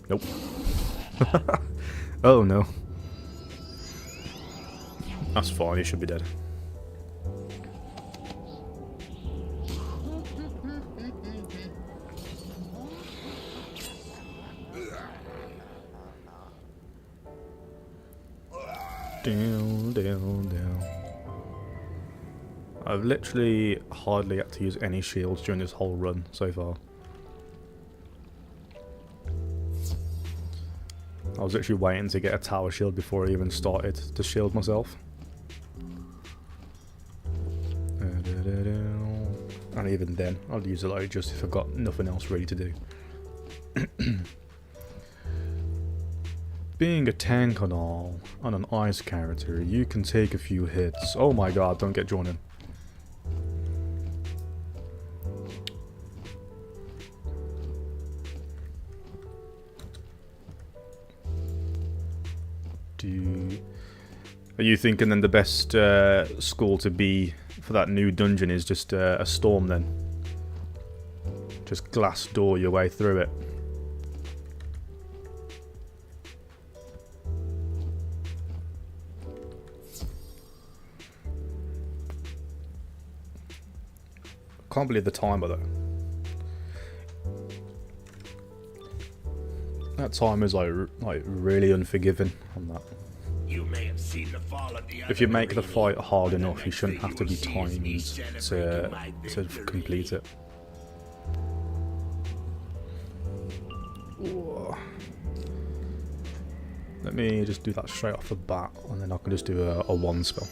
Nope. Oh no. That's fine, he should be dead. Down, down, down. I've literally hardly had to use any shields during this whole run so far. I was literally waiting to get a tower shield before I even started to shield myself. And even then, I'll use it like just if I've got nothing else ready to do. Being a tank on an ice character, you can take a few hits. Oh my god, don't get drawn in. Are you thinking then the best school to be for that new dungeon is just a storm then? Just glass door your way through it. Can't believe the timer though. That timer is like really unforgiving on that. You may have seen the fall of the If you make the Marine, fight hard but the enough, you next shouldn't thing have to you be will see is timed me to celebrating my victory. complete it. Whoa. Let me just do that straight off the bat, and then I can just do a 1 spell.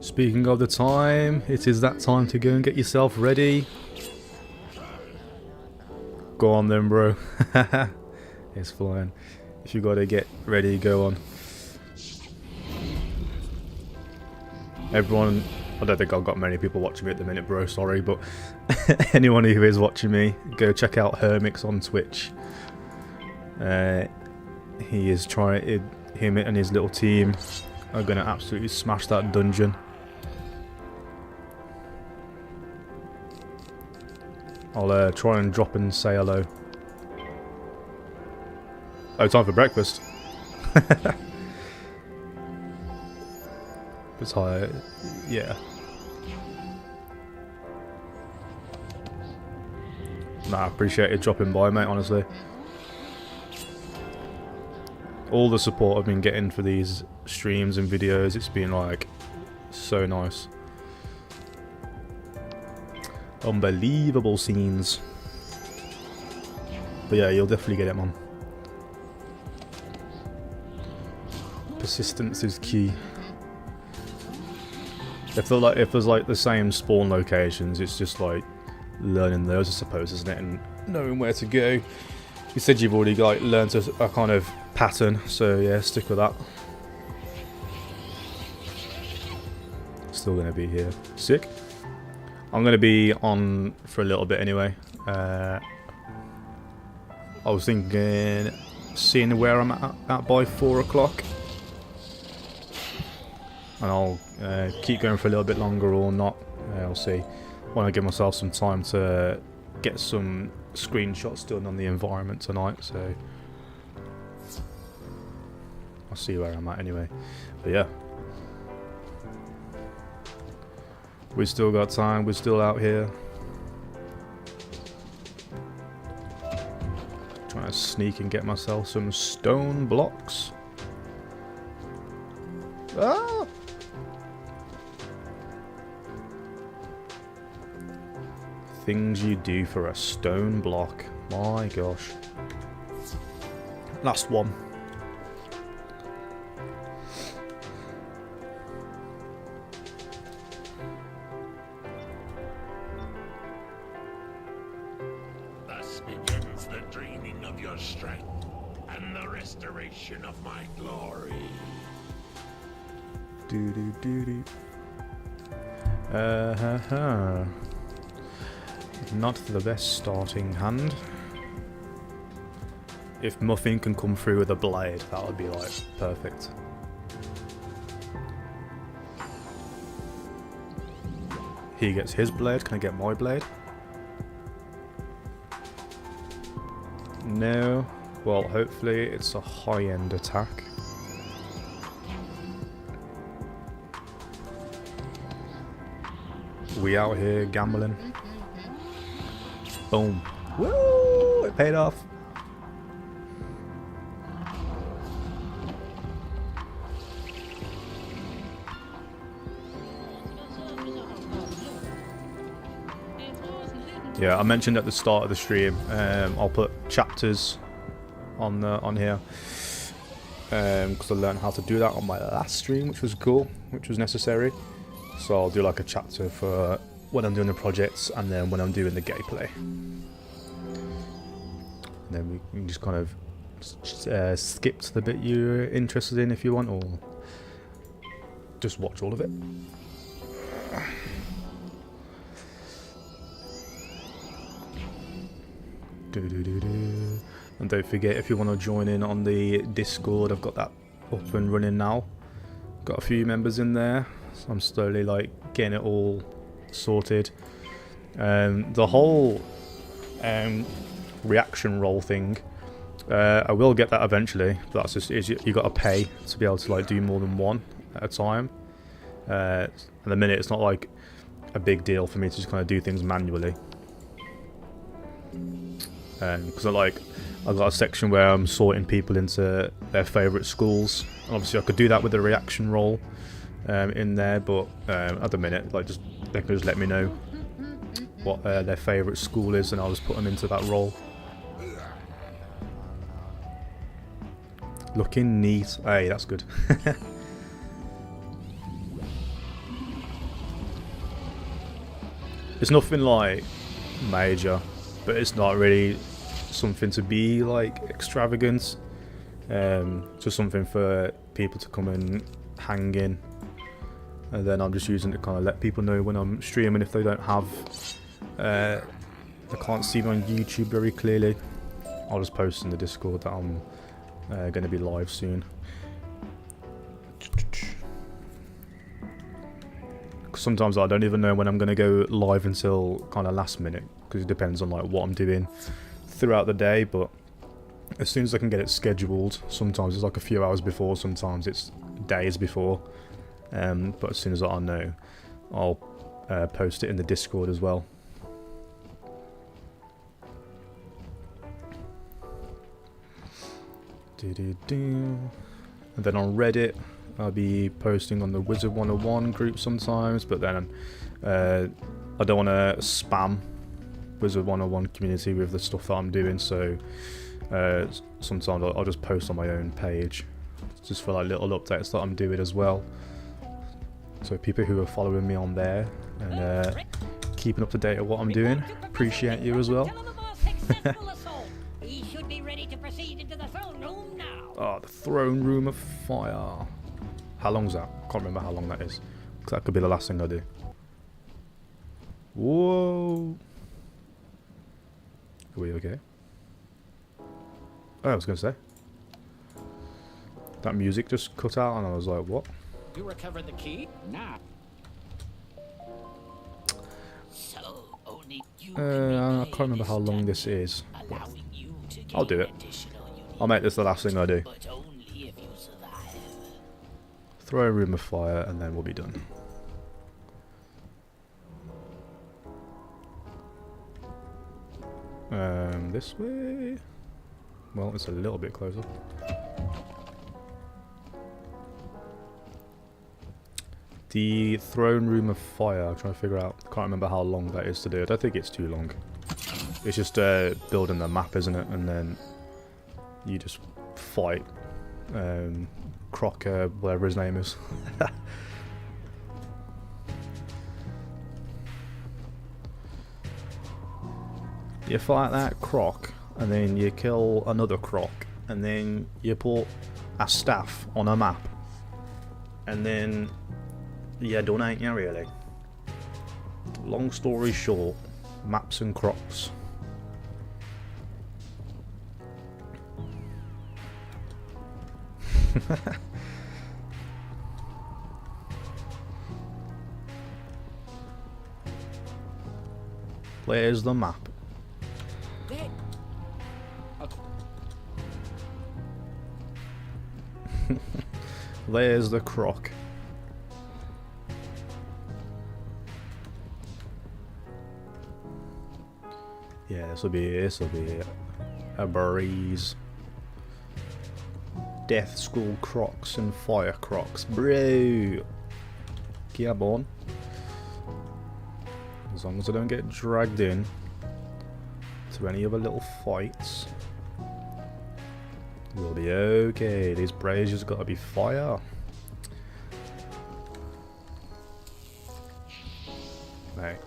Speaking of the time, it is that time to go and get yourself ready. Go on then, bro. It's flying. If you gotta get ready, go on. Everyone, I don't think I've got many people watching me at the minute, bro, sorry, but anyone who is watching me, go check out Hermix on Twitch. He is trying, him and his little team are gonna absolutely smash that dungeon. I'll try and drop and say hello. Oh, time for breakfast. It's high, yeah. Nah, I appreciate it dropping by, mate, honestly. All the support I've been getting for these streams and videos, it's been like so nice. Unbelievable scenes. But yeah, you'll definitely get it, man. Persistence is key. If there's like the same spawn locations, it's just like learning those, I suppose, isn't it? And knowing where to go. You said you've already like learned a kind of pattern, so yeah, stick with that. Still gonna be here. Sick. I'm gonna be on for a little bit anyway. I was thinking, seeing where I'm at by 4 o'clock. And I'll keep going for a little bit longer or not. I'll see. I want to give myself some time to get some screenshots done on the environment tonight, so I'll see where I'm at anyway. But yeah, we've still got time. We're still out here. Trying to sneak and get myself some stone blocks. Ah! Things you do for a stone block. My gosh. Last one. Thus begins the dreaming of your strength and the restoration of my glory. Do do do do. Not the best starting hand. If Muffin can come through with a blade, that would be like perfect. He gets his blade. Can I get my blade? No. Well, hopefully it's a high-end attack. We out here gambling. Boom. Woo! It paid off. Yeah, I mentioned at the start of the stream, I'll put chapters on here. Because I learned how to do that on my last stream, which was cool, which was necessary. So I'll do like a chapter for when I'm doing the projects and then when I'm doing the gameplay. And then we can just kind of skip to the bit you're interested in if you want, or just watch all of it. And don't forget, if you want to join in on the Discord, I've got that up and running now. Got a few members in there, so I'm slowly like getting it all sorted. The whole reaction roll thing, I will get that eventually, but that's just you got to pay to be able to like do more than one at a time. At the minute, it's not like a big deal for me to just kind of do things manually. Because I've got a section where I'm sorting people into their favourite schools. And obviously I could do that with the reaction roll in there, but at the minute, like they can just let me know what their favourite school is, and I'll just put them into that role. Looking neat. Hey, that's good. It's nothing like major, but it's not really something to be like extravagant. Just something for people to come and hang in, and then I'm just using it to kind of let people know when I'm streaming if they don't have, they can't see me on YouTube very clearly. I'll just post in the Discord that I'm going to be live soon. Sometimes I don't even know when I'm going to go live until kind of last minute, because it depends on like what I'm doing throughout the day. But as soon as I can get it scheduled, sometimes it's like a few hours before, sometimes it's days before. But as soon as I know, I'll post it in the Discord as well. And then on Reddit, I'll be posting on the Wizard101 group sometimes, but then I don't want to spam Wizard101 community with the stuff that I'm doing, so sometimes I'll just post on my own page, just for like little updates that I'm doing as well. So people who are following me on there and keeping up to date with what I'm doing, appreciate you as well. He should be ready to proceed into the throne room now. Oh, the throne room of fire. How long's that? Can't remember how long that is. 'Cause that could be the last thing I do. Whoa. Are we okay? Oh, I was going to say. That music just cut out and I was like, what? You recovered the key? Nah. So only you I can't remember how long this is. allowing you to I'll do it. gain additional I'll make this the last thing I do. but only if you survive. Throw a room of fire and then we'll be done. This way. Well, it's a little bit closer. The throne room of fire. I'm trying to figure out. Can't remember how long that is to do. I don't think it's too long. It's just building the map, isn't it? And then you just fight Croc, whatever his name is. You fight that Croc, and then you kill another Croc, and then you put a staff on a map, and then you're done, ain't you, really? Long story short, maps and Crocs. Where's the map? There's the Croc. Yeah, this will be a breeze. Death School Crocs and Fire Crocs, bro. Come on. As long as I don't get dragged in to any other little fights, we'll be okay. These braziers gotta be fire. Mate,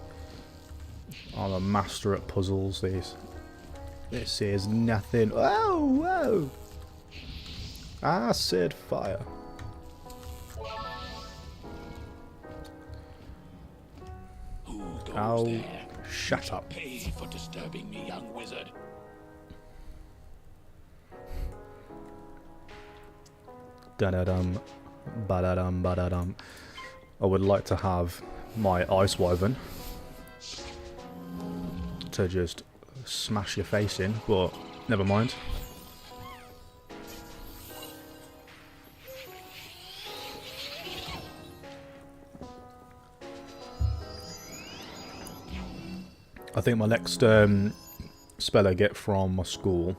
I'm a master at puzzles. This is nothing. Whoa, whoa! I said fire. Who goes Oh, there? shut up. Pay for disturbing me, young wizard. Da-da-dum, ba-da-dum, ba-da-dum. I would like to have my ice wyvern to just smash your face in, but never mind. I think my next spell I get from my school,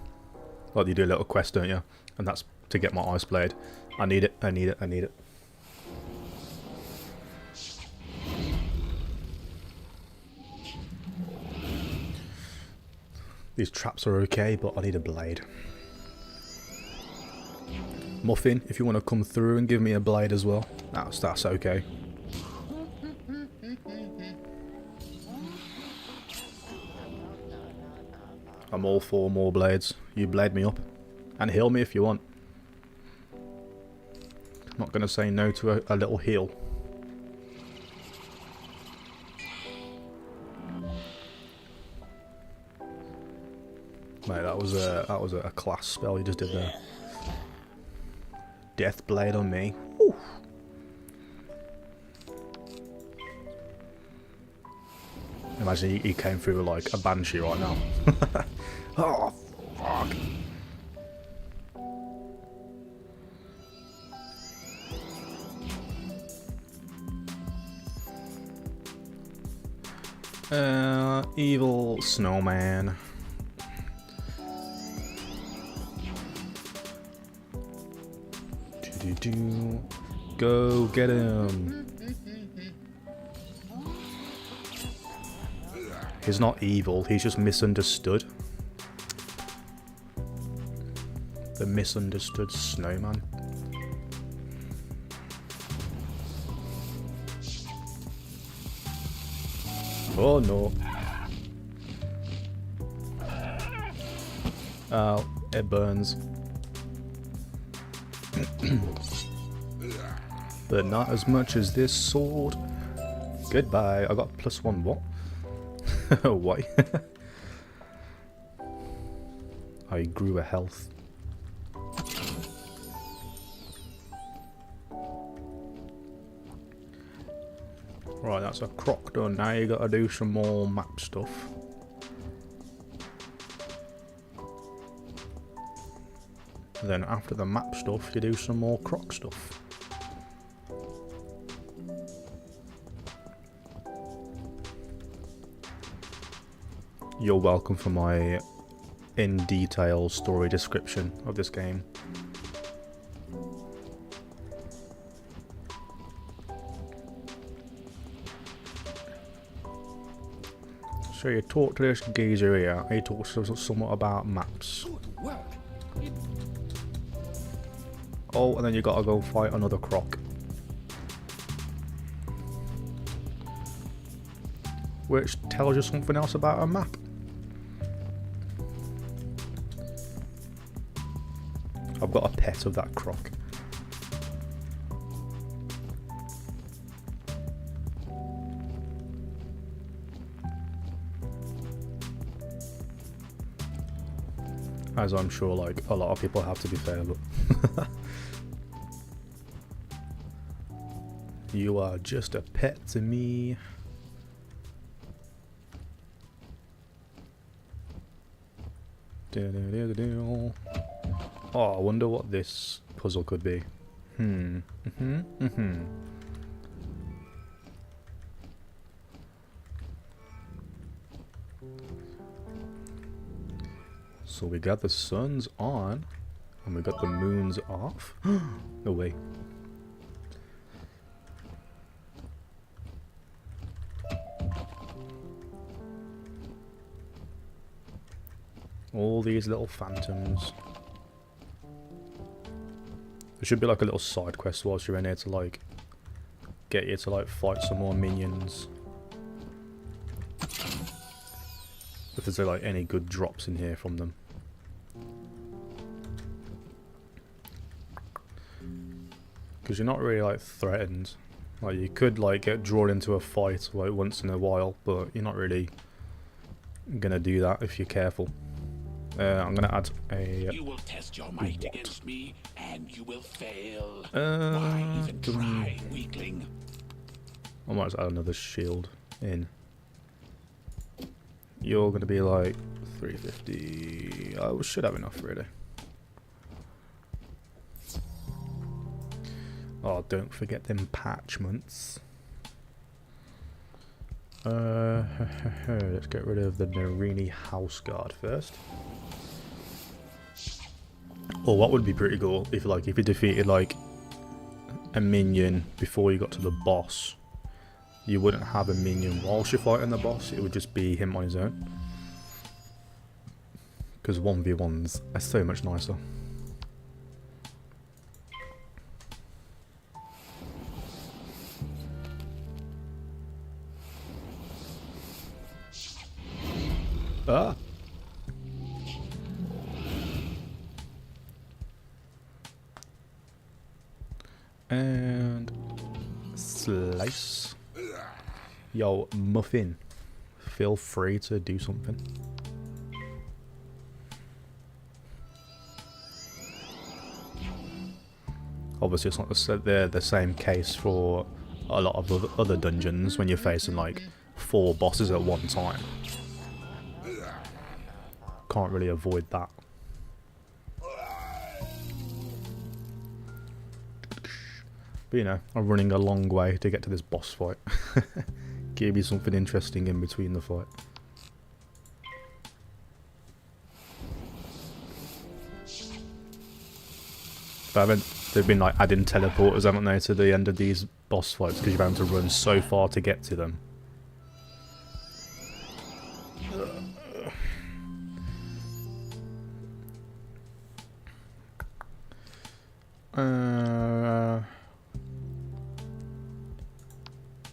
like you do a little quest, don't you? And that's to get my ice blade. I need it, I need it, I need it. These traps are okay, but I need a blade. Muffin, if you want to come through and give me a blade as well, that's okay. I'm all for more blades. You blade me up. And heal me if you want. I'm not going to say no to a little heal. Mate, that was a class spell you just did there. Death blade on me. Ooh. Imagine he came through like a banshee right now. Oh, fuck. Evil snowman. Go get him. He's not evil, he's just misunderstood. The misunderstood snowman. Oh no. Oh, it burns. But not as much as this sword. Goodbye. I got +1 what? Why? I grew a health. Right, that's a croc done. Now you gotta do some more map stuff. Then after the map stuff, you do some more croc stuff. You're welcome for my in detail story description of this game. So you talk to this geezer here, he talks somewhat about maps. Good work. Oh, and then you gotta go fight another croc. Which tells you something else about a map. I've got a pet of that croc. As I'm sure like a lot of people have, to be fair, but you are just a pet to me. Oh, I wonder what this puzzle could be. So we got the suns on, and we got the moons off. No way. All these little phantoms. There should be like a little side quest whilst you're in here to like get you to like fight some more minions. If there's like any good drops in here from them. Because you're not really like threatened. Like you could like get drawn into a fight like once in a while, but you're not really gonna do that if you're careful. I'm gonna add a. You will test your might against me, and you will fail. Why even try, weakling? I might just add another shield in. You're gonna be like 350. I should have enough really. Oh, don't forget them parchments. Let's get rid of the Narini house guard first. Or what would be pretty cool if you defeated like a minion before you got to the boss. You wouldn't have a minion whilst you're fighting the boss, it would just be him on his own. Because 1v1s are so much nicer. Ah! And slice. Yo, Muffin, feel free to do something. Obviously, it's not the same case for a lot of other dungeons when you're facing like 4 bosses at one time. Can't really avoid that. But you know, I'm running a long way to get to this boss fight. Give you something interesting in between the fight. They've been like adding teleporters, haven't they, to the end of these boss fights because you're having to run so far to get to them.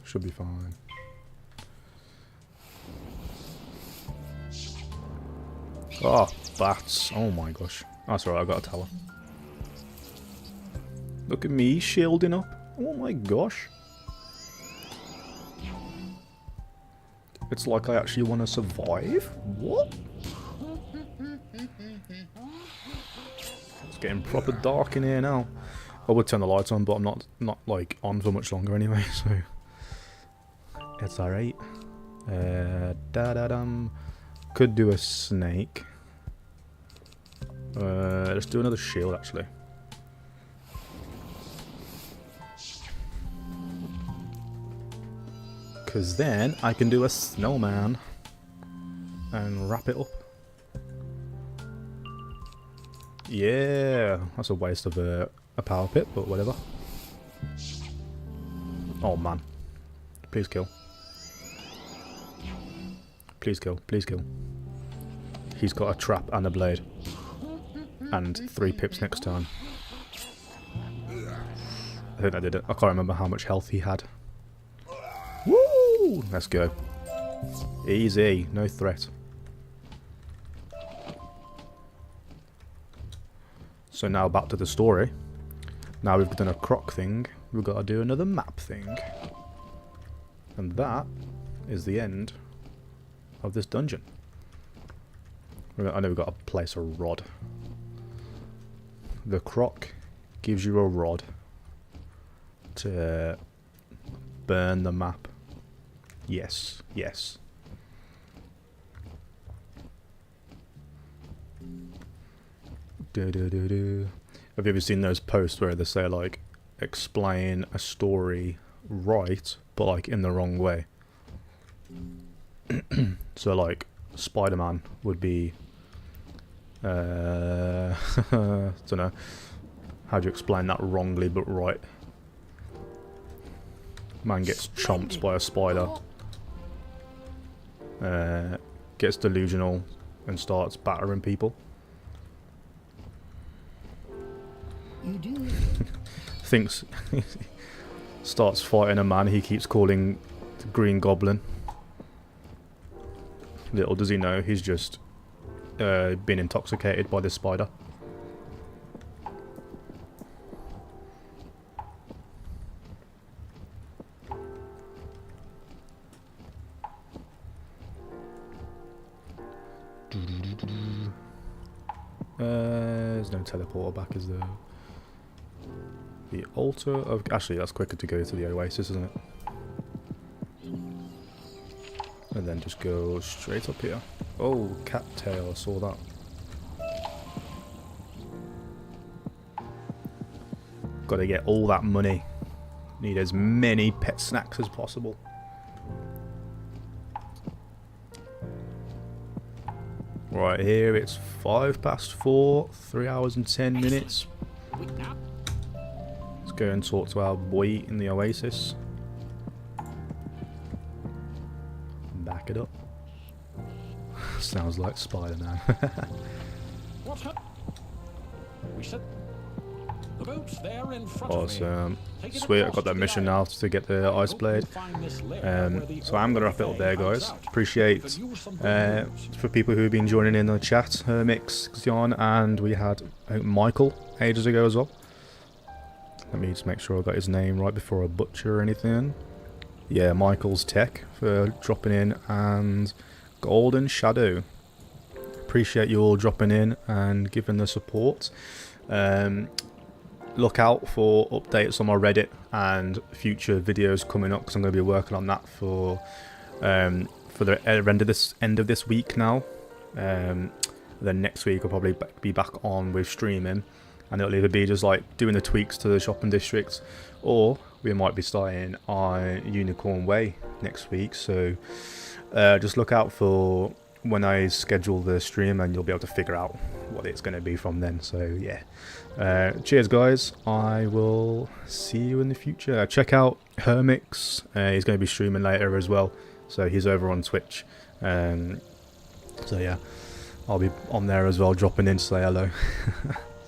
Should be fine. Oh, bats. Oh my gosh. That's alright, I got a tower. Look at me shielding up. Oh my gosh. It's like I actually want to survive? What? It's getting proper dark in here now. I would turn the lights on, but I'm not like on for much longer anyway, so it's alright. Da-da-dum. Could do a snake. Let's do another shield actually. Because then I can do a snowman and wrap it up. Yeah, that's a waste of a power pit, but whatever. Oh man. Please kill. Please kill, please kill. He's got a trap and a blade. And 3 pips next turn. I think I did it. I can't remember how much health he had. Woo! Let's go. Easy, no threat. So now back to the story. Now we've done a croc thing, we've got to do another map thing. And that is the end of this dungeon. I know we've got to place a rod. The croc gives you a rod to burn the map. Yes, yes. Have you ever seen those posts where they say like, explain a story right, but like in the wrong way? So like, Spider-Man would be, don't know, how do you explain that wrongly but right? Man gets chomped by a spider, gets delusional and starts battering people. You do. Thinks starts fighting a man he keeps calling the Green Goblin. Little does he know he's just been intoxicated by this spider. There's no teleporter back, is there? The altar of... Actually, that's quicker to go to the oasis, isn't it? And then just go straight up here. Oh, cattail, I saw that. Gotta get all that money. Need as many pet snacks as possible. Right here, it's 4:05, 3 hours and 10 minutes. Let's go and talk to our boy in the oasis. Back it up. Sounds like Spider-Man. What's up? We said The boat's there in front Awesome. of me. Take it Sweet, I across got that to the mission island. now to get the ice blade. So I'm going to wrap it up there, guys. Appreciate for people who have been joining in the chat, Mix, Xion, and we had Michael ages ago as well. Let me just make sure I got his name right before I butcher anything. Yeah, Michael's Tech for dropping in, and Golden Shadow. Appreciate you all dropping in and giving the support. Look out for updates on my Reddit and future videos coming up, because I'm going to be working on that for the end of this week now. Then next week I'll probably be back on with streaming, and it'll either be just like doing the tweaks to the shopping district, or we might be starting on Unicorn Way next week. So just look out for when I schedule the stream, and you'll be able to figure out what it's going to be from then. So yeah, cheers guys, I will see you in the future. Check out Hermix, he's going to be streaming later as well, so he's over on Twitch. So yeah, I'll be on there as well, dropping in to say hello.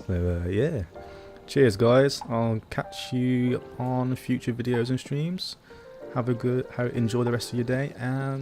So yeah, cheers guys, I'll catch you on future videos and streams. Enjoy the rest of your day, and